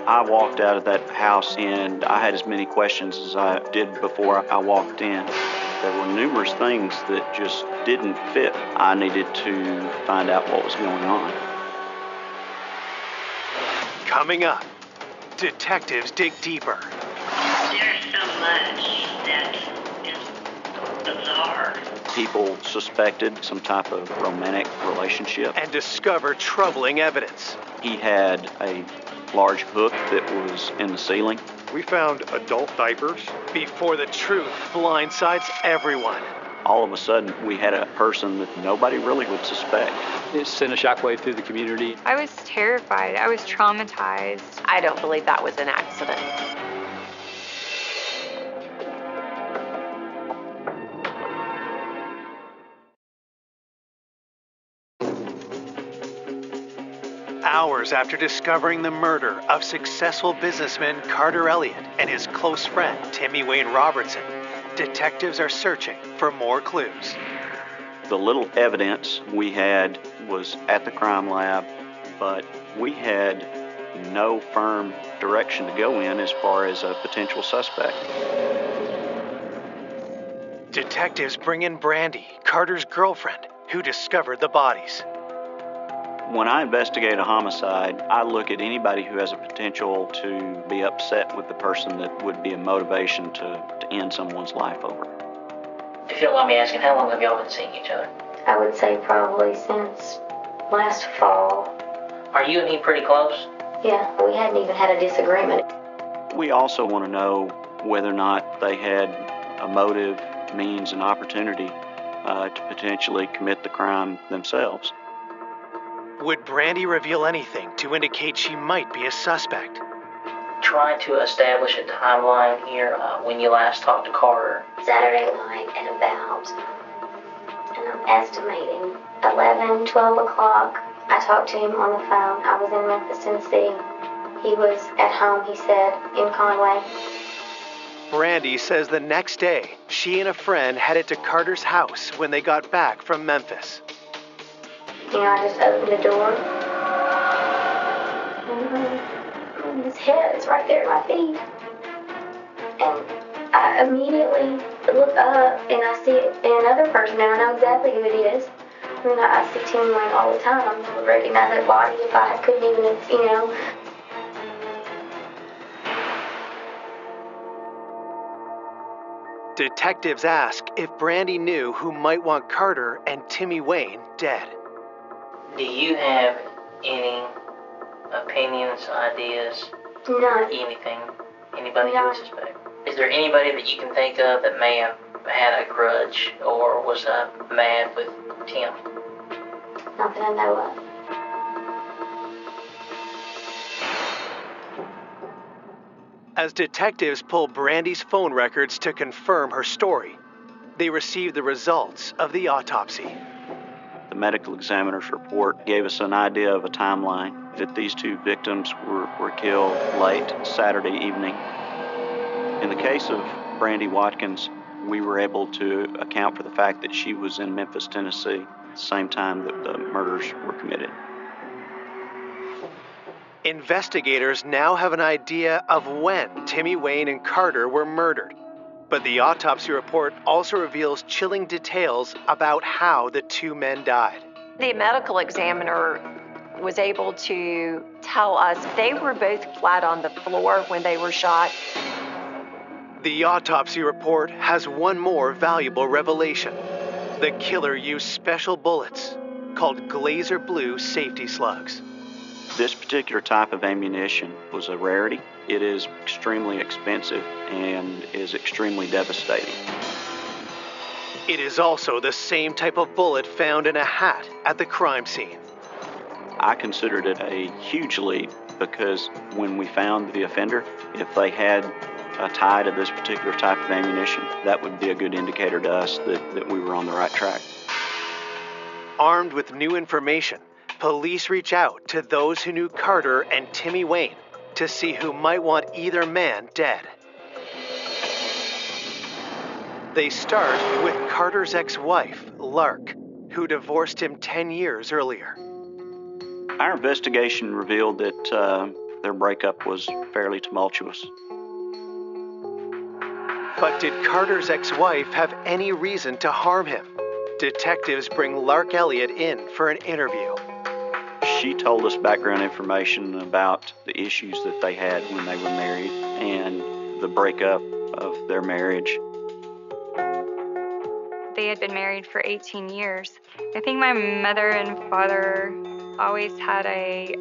I walked out of that house and I had as many questions as I did before I walked in. There were numerous things that just didn't fit. I needed to find out what was going on. Coming up, detectives dig deeper. There's so much that is bizarre. People suspected some type of romantic relationship. And discover troubling evidence. He had a large hook that was in the ceiling. We found adult diapers. Before the truth blindsides everyone. All of a sudden, we had a person that nobody really would suspect. It sent a shockwave through the community. I was terrified. I was traumatized. I don't believe that was an accident. Hours after discovering the murder of successful businessman Carter Elliott and his close friend Timmy Wayne Robertson, detectives are searching for more clues. The little evidence we had was at the crime lab, but we had no firm direction to go in as far as a potential suspect. Detectives bring in Brandy, Carter's girlfriend, who discovered the bodies. When I investigate a homicide, I look at anybody who has a potential to be upset with the person that would be a motivation to end someone's life over. If you don't mind me asking, how long have y'all been seeing each other? I would say probably since last fall. Are you and he pretty close? Yeah, we hadn't even had a disagreement. We also want to know whether or not they had a motive, means, and opportunity to potentially commit the crime themselves. Would Brandy reveal anything to indicate she might be a suspect? Trying to establish a timeline here when you last talked to Carter. Saturday night at about, and I'm estimating, 11, 12 o'clock. I talked to him on the phone. I was in Memphis, Tennessee. He was at home, he said, in Conway. Brandy says the next day, she and a friend headed to Carter's house when they got back from Memphis. You know, I just opened the door. And his head is right there at my feet. And I immediately look up and I see another person, and I know exactly who it is. I mean, I see Timmy Wayne all the time. I would recognize that body if I couldn't even, you know. Detectives ask if Brandy knew who might want Carter and Timmy Wayne dead. Do you have any opinions, ideas, None. anything, anybody you would suspect? Is there anybody that you can think of that may have had a grudge or was mad with Tim? Not that I know of. As detectives pull Brandy's phone records to confirm her story, they receive the results of the autopsy. The medical examiner's report gave us an idea of a timeline that these two victims were killed late Saturday evening. In the case of Brandy Watkins, we were able to account for the fact that she was in Memphis, Tennessee, at the same time that the murders were committed. Investigators now have an idea of when Timmy Wayne and Carter were murdered, but the autopsy report also reveals chilling details about how the two men died. The medical examiner was able to tell us they were both flat on the floor when they were shot. The autopsy report has one more valuable revelation. The killer used special bullets called Glazer Blue safety slugs. This particular type of ammunition was a rarity. It is extremely expensive and is extremely devastating. It is also the same type of bullet found in a hat at the crime scene. I considered it a huge leap because when we found the offender, if they had a tie to this particular type of ammunition, that would be a good indicator to us that we were on the right track. Armed with new information, police reach out to those who knew Carter and Timmy Wayne to see who might want either man dead. They start with Carter's ex-wife, Lark, who divorced him 10 years earlier. Our investigation revealed that their breakup was fairly tumultuous. But did Carter's ex-wife have any reason to harm him? Detectives bring Lark Elliott in for an interview. She told us background information about the issues that they had when they were married and the breakup of their marriage. They had been married for 18 years. I think my mother and father always had a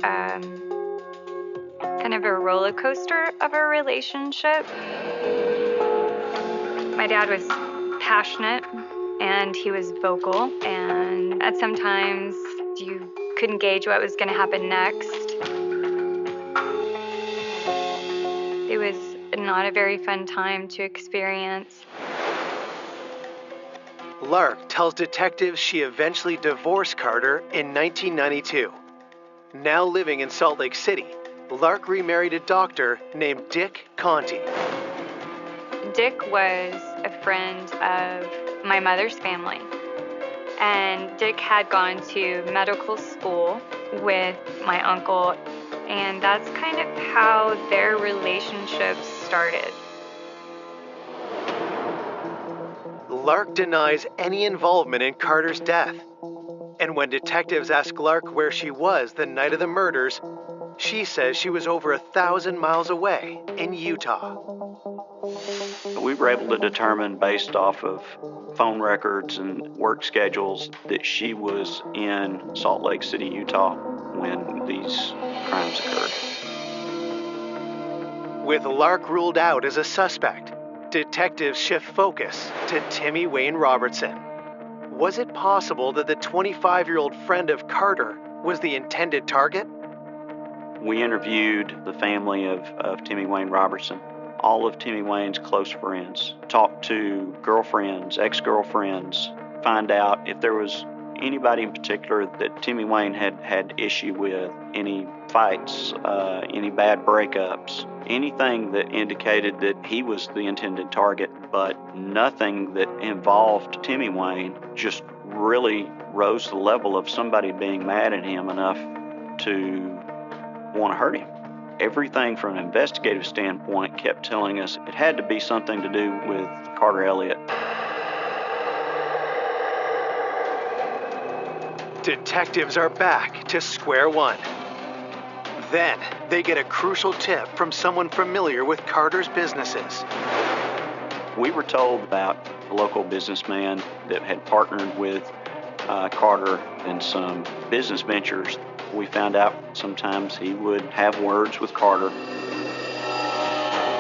kind of a roller coaster of a relationship. My dad was passionate and he was vocal, and at sometimes you couldn't gauge what was going to happen next. It was not a very fun time to experience. Lark tells detectives she eventually divorced Carter in 1992. Now living in Salt Lake City, Lark remarried a doctor named Dick Conti. Dick was a friend of my mother's family, And Dick had gone to medical school with my uncle, and that's kind of how their relationship started. Lark denies any involvement in Carter's death. And when detectives ask Lark where she was the night of the murders, she says she was over 1,000 miles away in Utah. We were able to determine based off of phone records and work schedules that she was in Salt Lake City, Utah when these crimes occurred. With Lark ruled out as a suspect, detectives shift focus to Timmy Wayne Robertson. Was it possible that the 25-year-old friend of Carter was the intended target? We interviewed the family of Timmy Wayne Robertson, all of Timmy Wayne's close friends, talked to girlfriends, ex-girlfriends, find out if there was anybody in particular that Timmy Wayne had issue with, any fights, any bad breakups, anything that indicated that he was the intended target, but nothing that involved Timmy Wayne just really rose to the level of somebody being mad at him enough to want to hurt him. Everything from an investigative standpoint kept telling us it had to be something to do with Carter Elliott. Detectives are back to square one. Then they get a crucial tip from someone familiar with Carter's businesses. We were told about a local businessman that had partnered with Carter in some business ventures. We found out sometimes he would have words with Carter.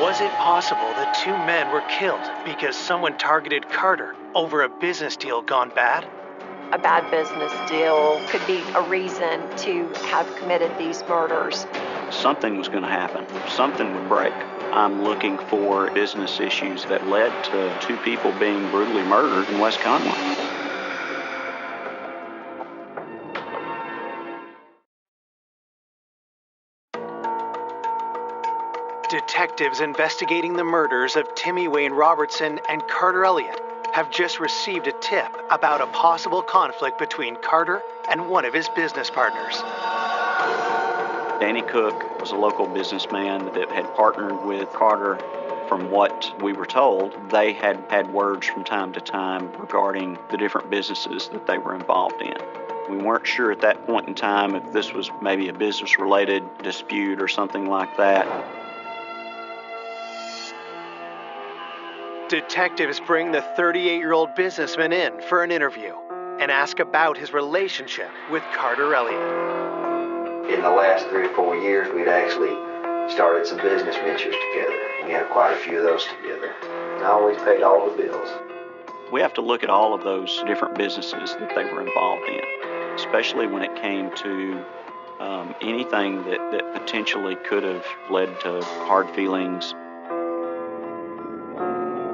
Was it possible that two men were killed because someone targeted Carter over a business deal gone bad? A bad business deal could be a reason to have committed these murders. Something was going to happen. Something would break. I'm looking for business issues that led to two people being brutally murdered in West Conway. Detectives investigating the murders of Timmy Wayne Robertson and Carter Elliott have just received a tip about a possible conflict between Carter and one of his business partners. Danny Cook was a local businessman that had partnered with Carter. From what we were told, they had had words from time to time regarding the different businesses that they were involved in. We weren't sure at that point in time if this was maybe a business-related dispute or something like that. Detectives bring the 38-year-old businessman in for an interview and ask about his relationship with Carter Elliott. In the last 3 or 4 years, we'd actually started some business ventures together. We had quite a few of those together. I always paid all the bills. We have to look at all of those different businesses that they were involved in, especially when it came to anything that potentially could have led to hard feelings.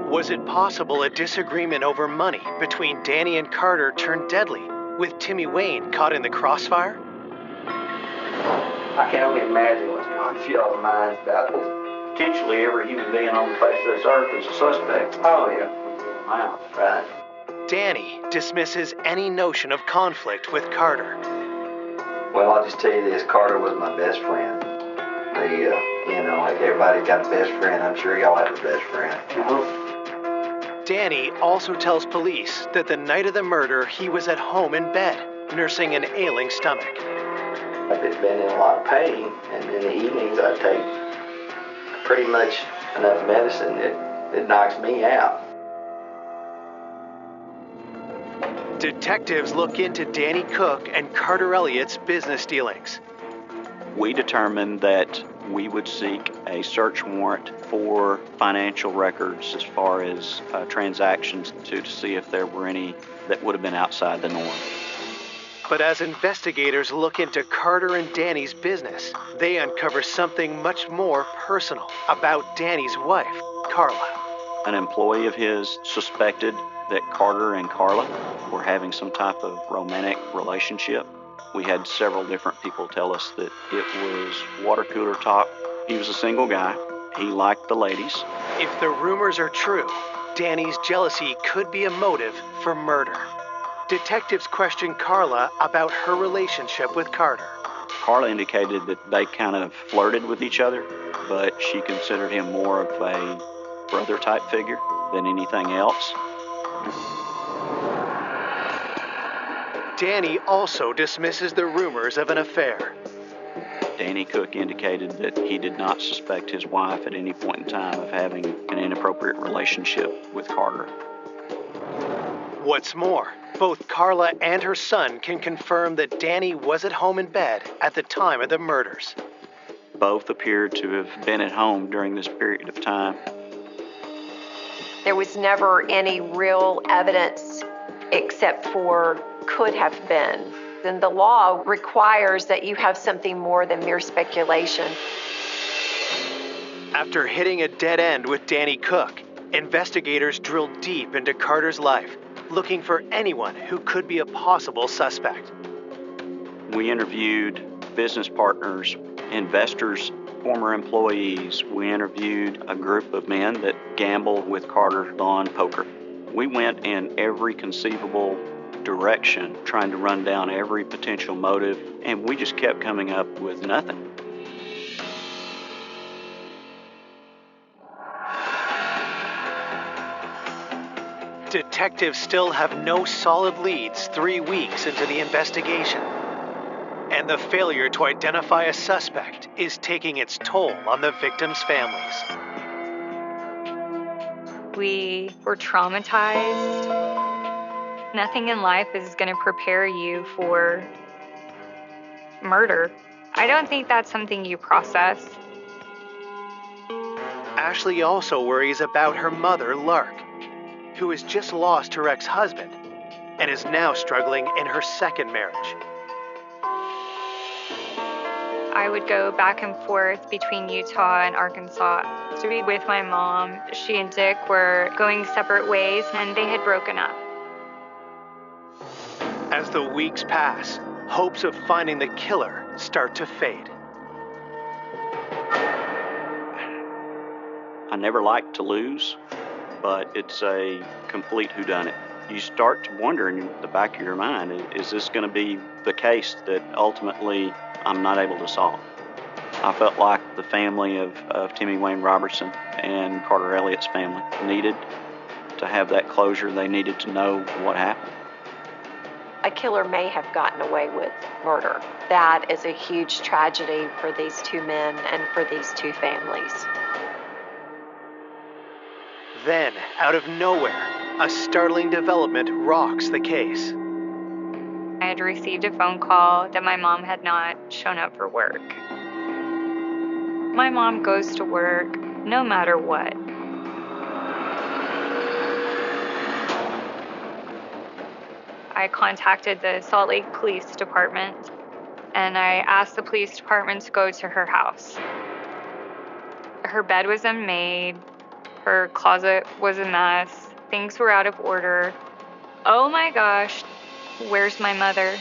Was it possible a disagreement over money between Danny and Carter turned deadly, with Timmy Wayne caught in the crossfire? I can only imagine what's going through y'all's minds about this. Potentially every human being on the face of this earth is a suspect. Oh, yeah. Wow. Right. Danny dismisses any notion of conflict with Carter. Well, I'll just tell you this, Carter was my best friend. Like everybody's got a best friend. I'm sure y'all have a best friend. Danny also tells police that the night of the murder, he was at home in bed, nursing an ailing stomach. I've been in a lot of pain, and in the evenings I take pretty much enough medicine that knocks me out. Detectives look into Danny Cook and Carter Elliott's business dealings. We determined that we would seek a search warrant for financial records as far as transactions to see if there were any that would have been outside the norm. But as investigators look into Carter and Danny's business, they uncover something much more personal about Danny's wife, Carla. An employee of his suspected that Carter and Carla were having some type of romantic relationship. We had several different people tell us that it was water cooler talk. He was a single guy. He liked the ladies. If the rumors are true, Danny's jealousy could be a motive for murder. Detectives questioned Carla about her relationship with Carter. Carla indicated that they kind of flirted with each other, but she considered him more of a brother-type figure than anything else. Danny also dismisses the rumors of an affair. Danny Cook indicated that he did not suspect his wife at any point in time of having an inappropriate relationship with Carter. What's more, both Carla and her son can confirm that Danny was at home in bed at the time of the murders. Both appeared to have been at home during this period of time. There was never any real evidence except for could have been. Then the law requires that you have something more than mere speculation. After hitting a dead end with Danny Cook, investigators drilled deep into Carter's life, looking for anyone who could be a possible suspect. We interviewed business partners, investors, former employees. We interviewed a group of men that gambled with Carter on poker. We went in every conceivable direction, trying to run down every potential motive, and we just kept coming up with nothing. Detectives still have no solid leads 3 weeks into the investigation. And the failure to identify a suspect is taking its toll on the victims' families. We were traumatized. Nothing in life is going to prepare you for murder. I don't think that's something you process. Ashley also worries about her mother, Lark, who has just lost her ex-husband and is now struggling in her second marriage. I would go back and forth between Utah and Arkansas to be with my mom. She and Dick were going separate ways, and they had broken up. As the weeks pass, hopes of finding the killer start to fade. I never like to lose, but it's a complete whodunit. You start to wonder in the back of your mind, is this going to be the case that ultimately I'm not able to solve? I felt like the family of Timmy Wayne Robertson and Carter Elliott's family needed to have that closure. They needed to know what happened. A killer may have gotten away with murder. That is a huge tragedy for these two men and for these two families. Then, out of nowhere, a startling development rocks the case. I had received a phone call that my mom had not shown up for work. My mom goes to work no matter what. I contacted the Salt Lake Police Department, and I asked the police department to go to her house. Her bed was unmade. Her closet was a mess. Things were out of order. Oh my gosh, where's my mother?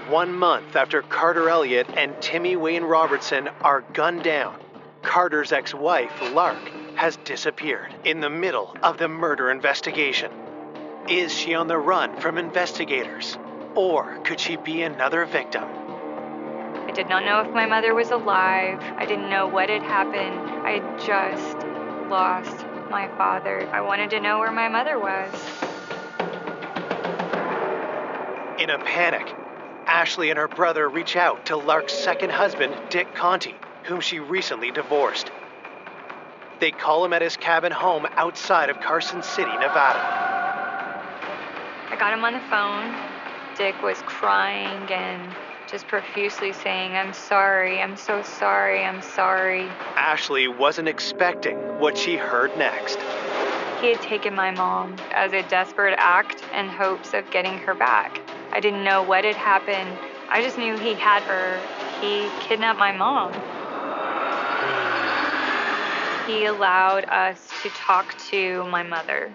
One month after Carter Elliott and Timmy Wayne Robertson are gunned down, Carter's ex-wife, Lark, has disappeared in the middle of the murder investigation. Is she on the run from investigators? Or could she be another victim? I did not know if my mother was alive. I didn't know what had happened. I had just lost my father. I wanted to know where my mother was. In a panic, Ashley and her brother reach out to Lark's second husband, Dick Conti, whom she recently divorced. They call him at his cabin home outside of Carson City, Nevada. I got him on the phone. Dick was crying and just profusely saying, "I'm sorry, I'm so sorry, I'm sorry." Ashley wasn't expecting what she heard next. He had taken my mom as a desperate act in hopes of getting her back. I didn't know what had happened. I just knew he had her. He kidnapped my mom. He allowed us to talk to my mother.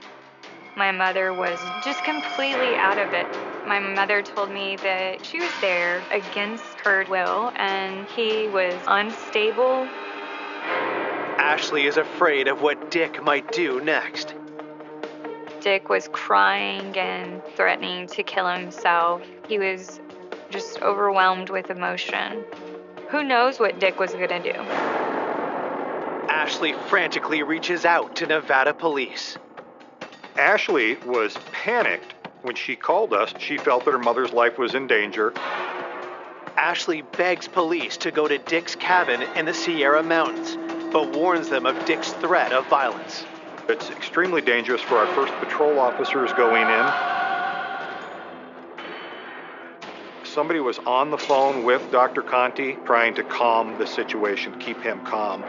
My mother was just completely out of it. My mother told me that she was there against her will and he was unstable. Ashley is afraid of what Dick might do next. Dick was crying and threatening to kill himself. He was just overwhelmed with emotion. Who knows what Dick was gonna do? Ashley frantically reaches out to Nevada police. Ashley was panicked when she called us. She felt that her mother's life was in danger. Ashley begs police to go to Dick's cabin in the Sierra Mountains, but warns them of Dick's threat of violence. It's extremely dangerous for our first patrol officers going in. Somebody was on the phone with Dr. Conti trying to calm the situation, keep him calm.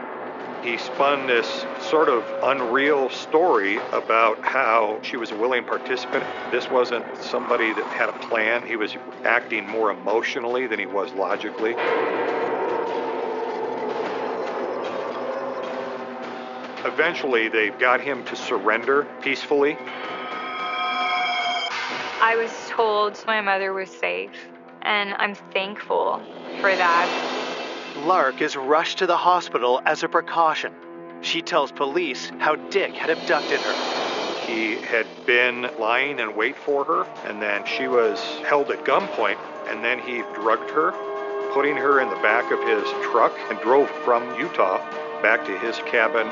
He spun this sort of unreal story about how she was a willing participant. This wasn't somebody that had a plan. He was acting more emotionally than he was logically. Eventually, they got him to surrender peacefully. I was told my mother was safe, and I'm thankful for that. Lark is rushed to the hospital as a precaution. She tells police how Dick had abducted her. He had been lying in wait for her, and then she was held at gunpoint, and then he drugged her, putting her in the back of his truck, and drove from Utah back to his cabin.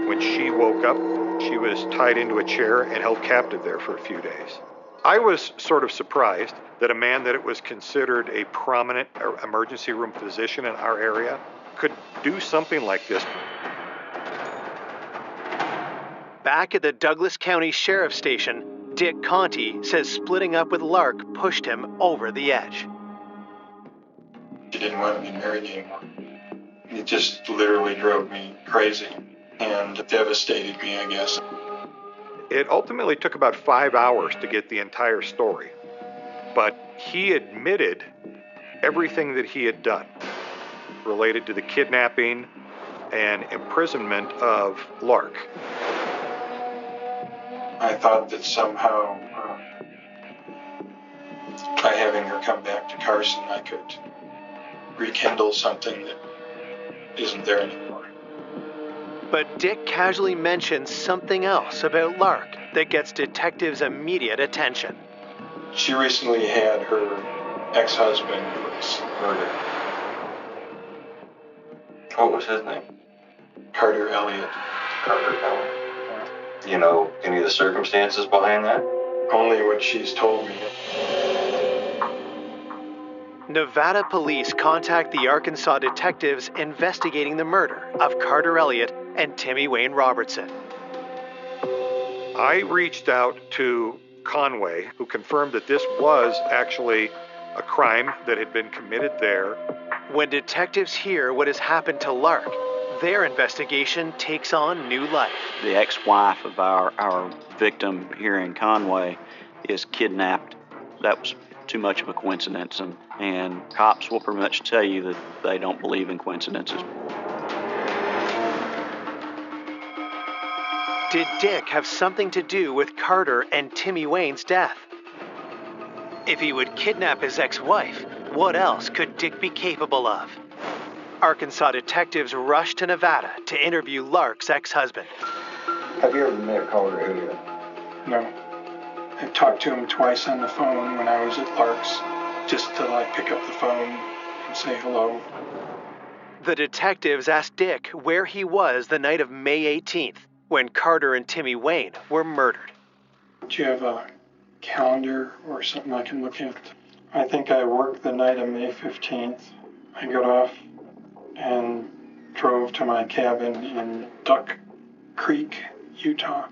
When she woke up, she was tied into a chair and held captive there for a few days. I was sort of surprised that a man that was considered a prominent emergency room physician in our area could do something like this. Back at the Douglas County Sheriff's Station, Dick Conti says splitting up with Lark pushed him over the edge. She didn't want to be married anymore. It just literally drove me crazy and devastated me, I guess. It ultimately took about 5 hours to get the entire story, but he admitted everything that he had done related to the kidnapping and imprisonment of Lark. I thought that somehow by having her come back to Carson, I could rekindle something that isn't there anymore. But Dick casually mentions something else about Lark that gets detectives' immediate attention. She recently had her ex-husband was murdered. What was his name? Carter Elliott. Carter Elliott. You know any of the circumstances behind that? Only what she's told me. Nevada police contact the Arkansas detectives investigating the murder of Carter Elliott and Timmy Wayne Robertson. I reached out to Conway, who confirmed that this was actually a crime that had been committed there. When detectives hear what has happened to Lark, their investigation takes on new life. The ex-wife of our victim here in Conway is kidnapped. That was too much of a coincidence, and cops will pretty much tell you that they don't believe in coincidences. Did Dick have something to do with Carter and Timmy Wayne's death? If he would kidnap his ex-wife, what else could Dick be capable of? Arkansas detectives rush to Nevada to interview Lark's ex-husband. Have you ever met Carter Elliott? No. I talked to him twice on the phone when I was at Lark's, just to pick up the phone and say hello. The detectives asked Dick where he was the night of May 18th, when Carter and Timmy Wayne were murdered. Do you have a calendar or something I can look at? I think I worked the night of May 15th. I got off and drove to my cabin in Duck Creek, Utah.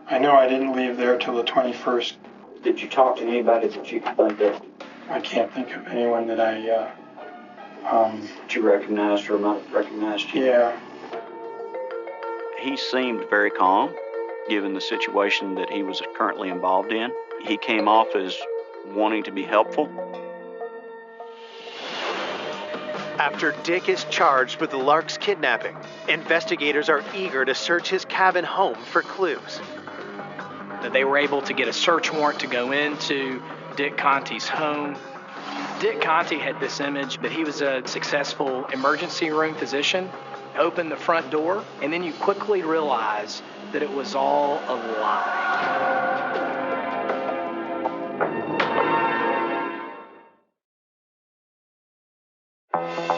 I know I didn't leave there till the 21st. Did you talk to anybody that you could think of? I can't think of anyone that I, That you recognized or might have recognized you? Yeah. He seemed very calm, given the situation that he was currently involved in. He came off as wanting to be helpful. After Dick is charged with Lark's kidnapping, investigators are eager to search his cabin home for clues. They were able to get a search warrant to go into Dick Conti's home. Dick Conti had this image that he was a successful emergency room physician. Open the front door, and then you quickly realize that it was all a lie.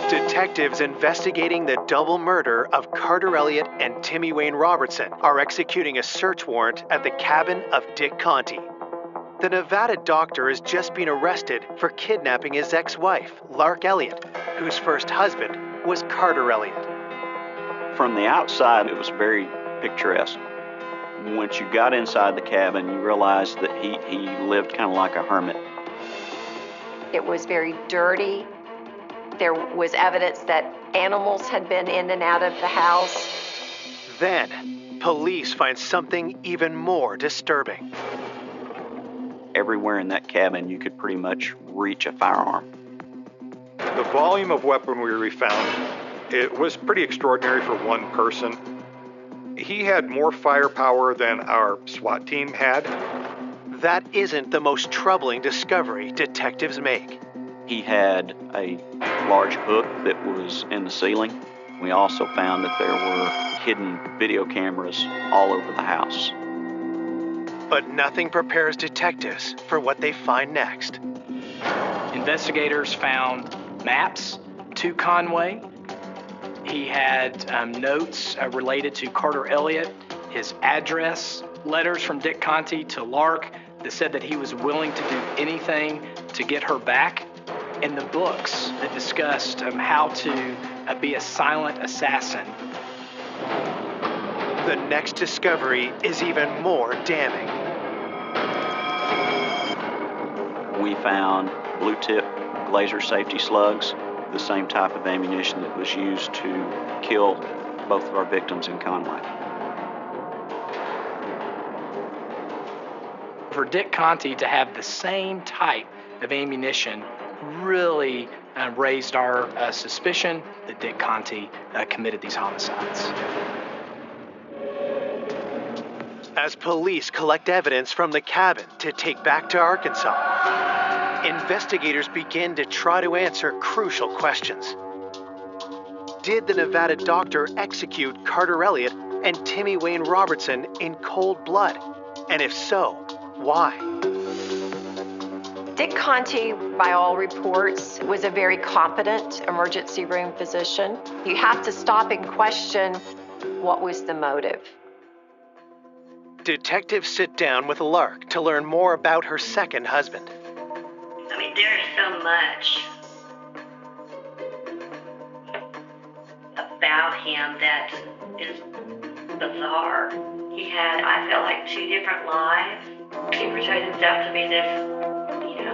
Detectives investigating the double murder of Carter Elliott and Timmy Wayne Robertson are executing a search warrant at the cabin of Dick Conti. The Nevada doctor has just been arrested for kidnapping his ex-wife, Lark Elliott, whose first husband was Carter Elliott. From the outside, it was very picturesque. Once you got inside the cabin, you realized that he lived kind of like a hermit. It was very dirty. There was evidence that animals had been in and out of the house. Then, police find something even more disturbing. Everywhere in that cabin, you could pretty much reach a firearm. The volume of weaponry we found, it was pretty extraordinary for one person. He had more firepower than our SWAT team had. That isn't the most troubling discovery detectives make. He had a large hook that was in the ceiling. We also found that there were hidden video cameras all over the house. But nothing prepares detectives for what they find next. Investigators found maps to Conway. He had notes related to Carter Elliott, his address, letters from Dick Conti to Lark that said that he was willing to do anything to get her back, and the books that discussed how to be a silent assassin. The next discovery is even more damning. We found blue tip laser safety slugs, the same type of ammunition that was used to kill both of our victims in Conway. For Dick Conti to have the same type of ammunition really raised our suspicion that Dick Conti committed these homicides. As police collect evidence from the cabin to take back to Arkansas, investigators begin to try to answer crucial questions. Did the Nevada doctor execute Carter Elliott and Timmy Wayne Robertson in cold blood? And if so, why? Dick Conti, by all reports, was a very competent emergency room physician. You have to stop and question what was the motive. Detectives sit down with Lark to learn more about her second husband. I mean, there's so much about him that is bizarre. He had, I felt like, 2 different lives. He portrayed himself to be this,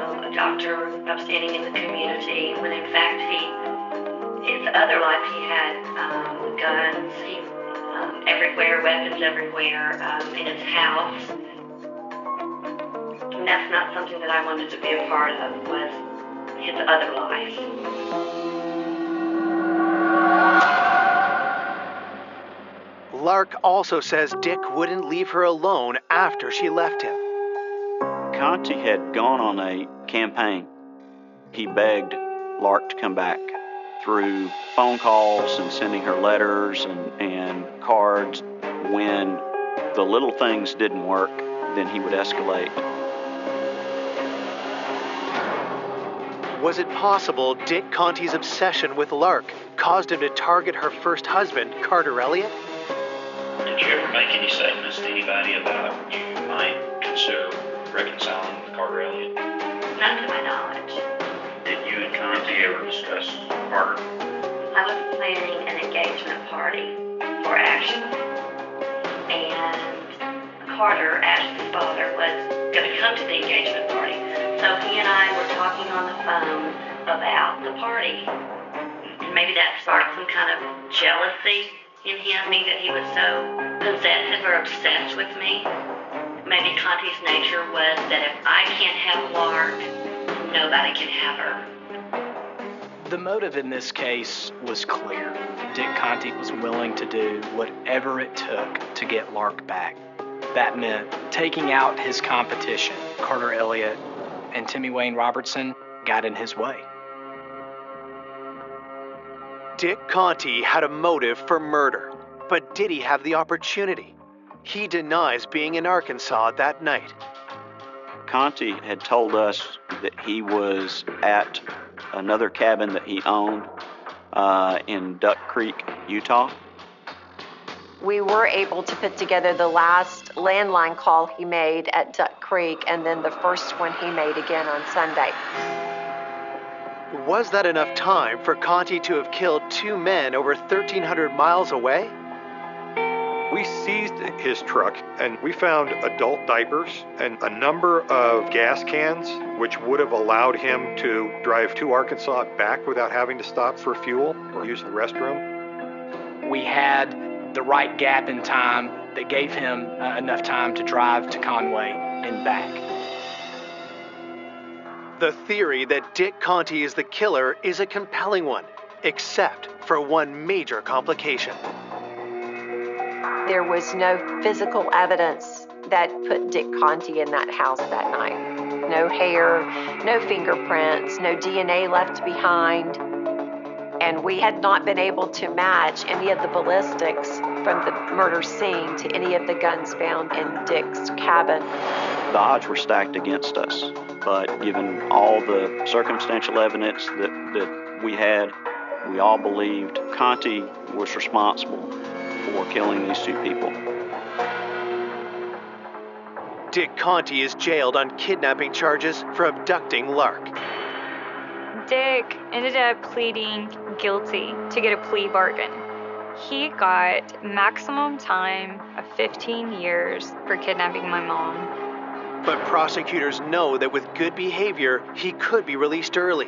a doctor upstanding in the community, when in fact his other life he had guns, everywhere, weapons everywhere, in his house. And that's not something that I wanted to be a part of, was his other life. Lark also says Dick wouldn't leave her alone after she left him. Conti had gone on a campaign. He begged Lark to come back through phone calls and sending her letters and cards. When the little things didn't work, then he would escalate. Was it possible Dick Conti's obsession with Lark caused him to target her first husband, Carter Elliott? Did you ever make any statements to anybody about you might consider reconciling with Carter Elliott? Not to my knowledge. Did you and Conti ever discuss Carter? I was planning an engagement party for Ashley, and Carter, Ashley's father, was going to come to the engagement party. So he and I were talking on the phone about the party, and maybe that sparked some kind of jealousy in him, being that he was so possessive or obsessed with me. Maybe Conti's nature was that if I can't have Lark, nobody can have her. The motive in this case was clear. Dick Conti was willing to do whatever it took to get Lark back. That meant taking out his competition. Carter Elliott and Timmy Wayne Robertson got in his way. Dick Conti had a motive for murder, but did he have the opportunity? He denies being in Arkansas that night. Conti had told us that he was at another cabin that he owned in Duck Creek, Utah. We were able to put together the last landline call he made at Duck Creek and then the first one he made again on Sunday. Was that enough time for Conti to have killed two men over 1,300 miles away? We seized his truck and we found adult diapers and a number of gas cans, which would have allowed him to drive to Arkansas back without having to stop for fuel or use the restroom. We had the right gap in time that gave him enough time to drive to Conway and back. The theory that Dick Conti is the killer is a compelling one, except for one major complication. There was no physical evidence that put Dick Conti in that house that night. No hair, no fingerprints, no DNA left behind. And we had not been able to match any of the ballistics from the murder scene to any of the guns found in Dick's cabin. The odds were stacked against us, but given all the circumstantial evidence that we had, we all believed Conti was responsible for killing these two people. Dick Conti is jailed on kidnapping charges for abducting Lark. Dick ended up pleading guilty to get a plea bargain. He got maximum time of 15 years for kidnapping my mom. But prosecutors know that with good behavior, he could be released early.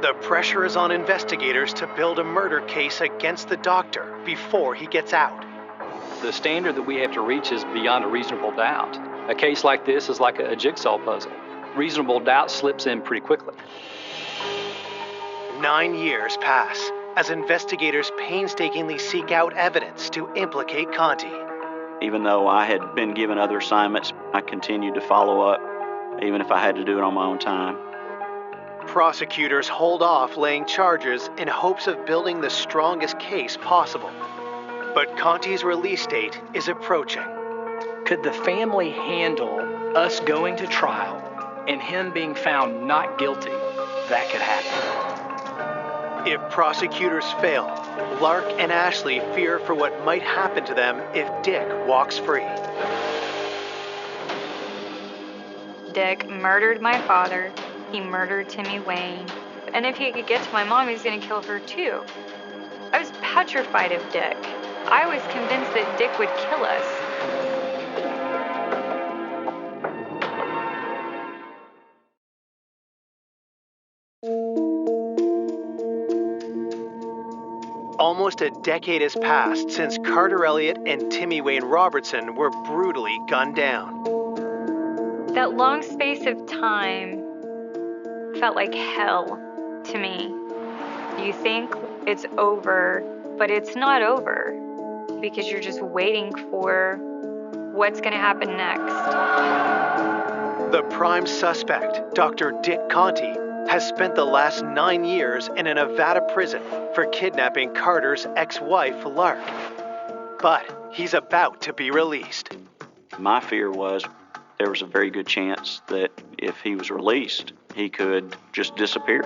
The pressure is on investigators to build a murder case against the doctor before he gets out. The standard that we have to reach is beyond a reasonable doubt. A case like this is like a jigsaw puzzle. Reasonable doubt slips in pretty quickly. 9 years pass as investigators painstakingly seek out evidence to implicate Conti. Even though I had been given other assignments, I continued to follow up, even if I had to do it on my own time. Prosecutors hold off laying charges in hopes of building the strongest case possible. But Conti's release date is approaching. Could the family handle us going to trial and him being found not guilty? That could happen. If prosecutors fail, Lark and Ashley fear for what might happen to them if Dick walks free. Dick murdered my father. He murdered Timmy Wayne. And if he could get to my mom, he's going to kill her too. I was petrified of Dick. I was convinced that Dick would kill us. Almost a decade has passed since Carter Elliott and Timmy Wayne Robertson were brutally gunned down. That long space of time felt like hell to me. You think it's over, but it's not over because you're just waiting for what's going to happen next. The prime suspect, Dr. Dick Conti, has spent the last 9 years in a Nevada prison for kidnapping Carter's ex-wife, Lark. But he's about to be released. My fear was there was a very good chance that if he was released, he could just disappear.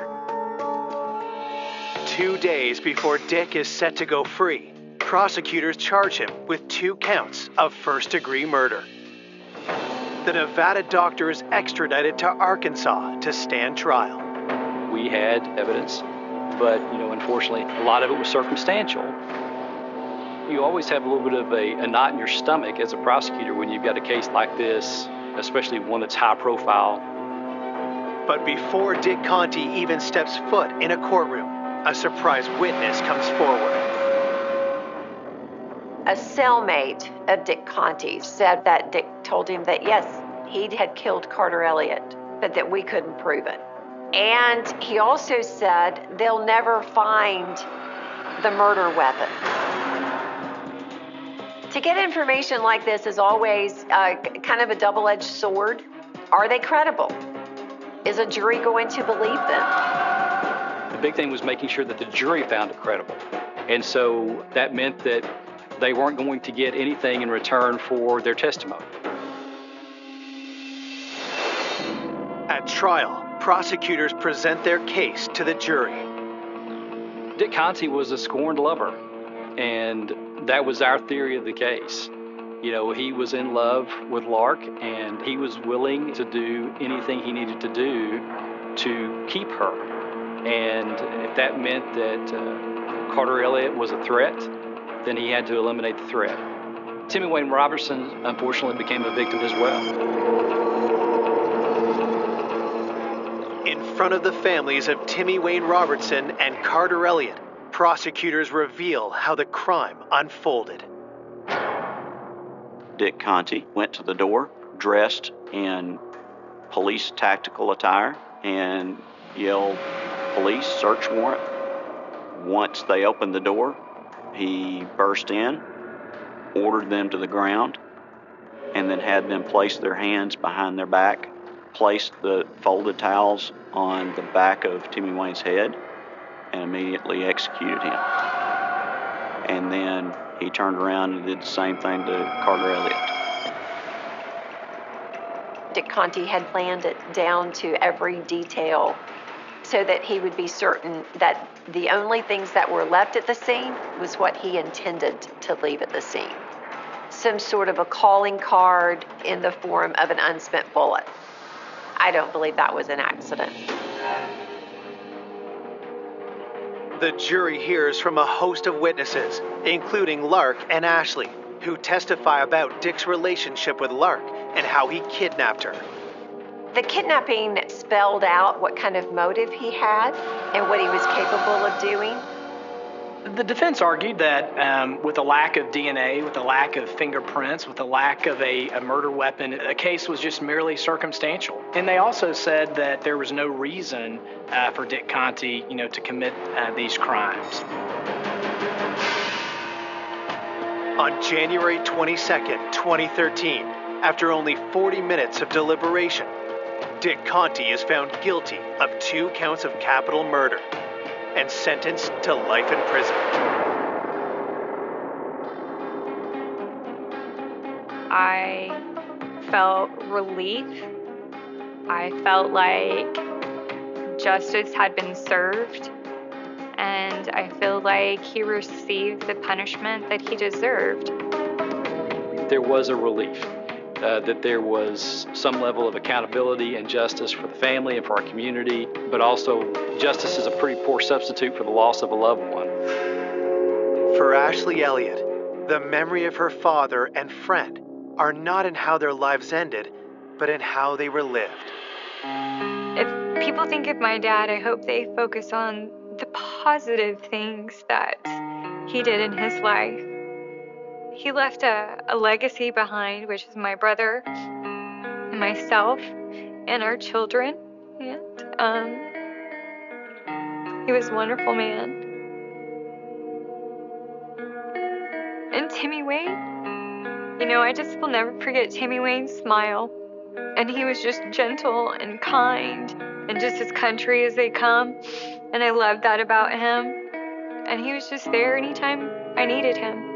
2 days before Dick is set to go free, prosecutors charge him with 2 counts of first-degree murder. The Nevada doctor is extradited to Arkansas to stand trial. We had evidence, but, unfortunately, a lot of it was circumstantial. You always have a little bit of a knot in your stomach as a prosecutor when you've got a case like this, especially one that's high profile. But before Dick Conti even steps foot in a courtroom, a surprise witness comes forward. A cellmate of Dick Conti said that Dick told him that, yes, he had killed Carter Elliott, but that we couldn't prove it. And he also said they'll never find the murder weapon. To get information like this is always kind of a double-edged sword. Are they credible? Is a jury going to believe them? The big thing was making sure that the jury found it credible. And so that meant that they weren't going to get anything in return for their testimony. At trial, prosecutors present their case to the jury. Dick Conti was a scorned lover, and that was our theory of the case. You know, he was in love with Lark, and he was willing to do anything he needed to do to keep her. And if that meant that Carter Elliott was a threat, then he had to eliminate the threat. Timmy Wayne Robertson, unfortunately, became a victim as well. In front of the families of Timmy Wayne Robertson and Carter Elliott, prosecutors reveal how the crime unfolded. Dick Conti went to the door dressed in police tactical attire and yelled, "Police, search warrant." Once they opened the door, he burst in, ordered them to the ground, and then had them place their hands behind their back, placed the folded towels on the back of Timmy Wayne's head, and immediately executed him. And then he turned around and did the same thing to Carter Elliott. Dick Conti had planned it down to every detail so that he would be certain that the only things that were left at the scene was what he intended to leave at the scene. Some sort of a calling card in the form of an unspent bullet. I don't believe that was an accident. The jury hears from a host of witnesses, including Lark and Ashley, who testify about Dick's relationship with Lark and how he kidnapped her. The kidnapping spelled out what kind of motive he had and what he was capable of doing. The defense argued that with a lack of DNA, with a lack of fingerprints, with a lack of a murder weapon, a case was just merely circumstantial. And they also said that there was no reason for Dick Conti, to commit these crimes. On January 22nd, 2013, after only 40 minutes of deliberation, Dick Conti is found guilty of 2 counts of capital murder and sentenced to life in prison. I felt relief. I felt like justice had been served, and I feel like he received the punishment that he deserved. There was a relief. That there was some level of accountability and justice for the family and for our community, but also justice is a pretty poor substitute for the loss of a loved one. For Ashley Elliott, the memory of her father and friend are not in how their lives ended, but in how they were lived. If people think of my dad, I hope they focus on the positive things that he did in his life. He left a legacy behind, which is my brother, and myself, and our children. And he was a wonderful man. And Timmy Wayne, I just will never forget Timmy Wayne's smile. And he was just gentle and kind and just as country as they come. And I loved that about him. And he was just there anytime I needed him.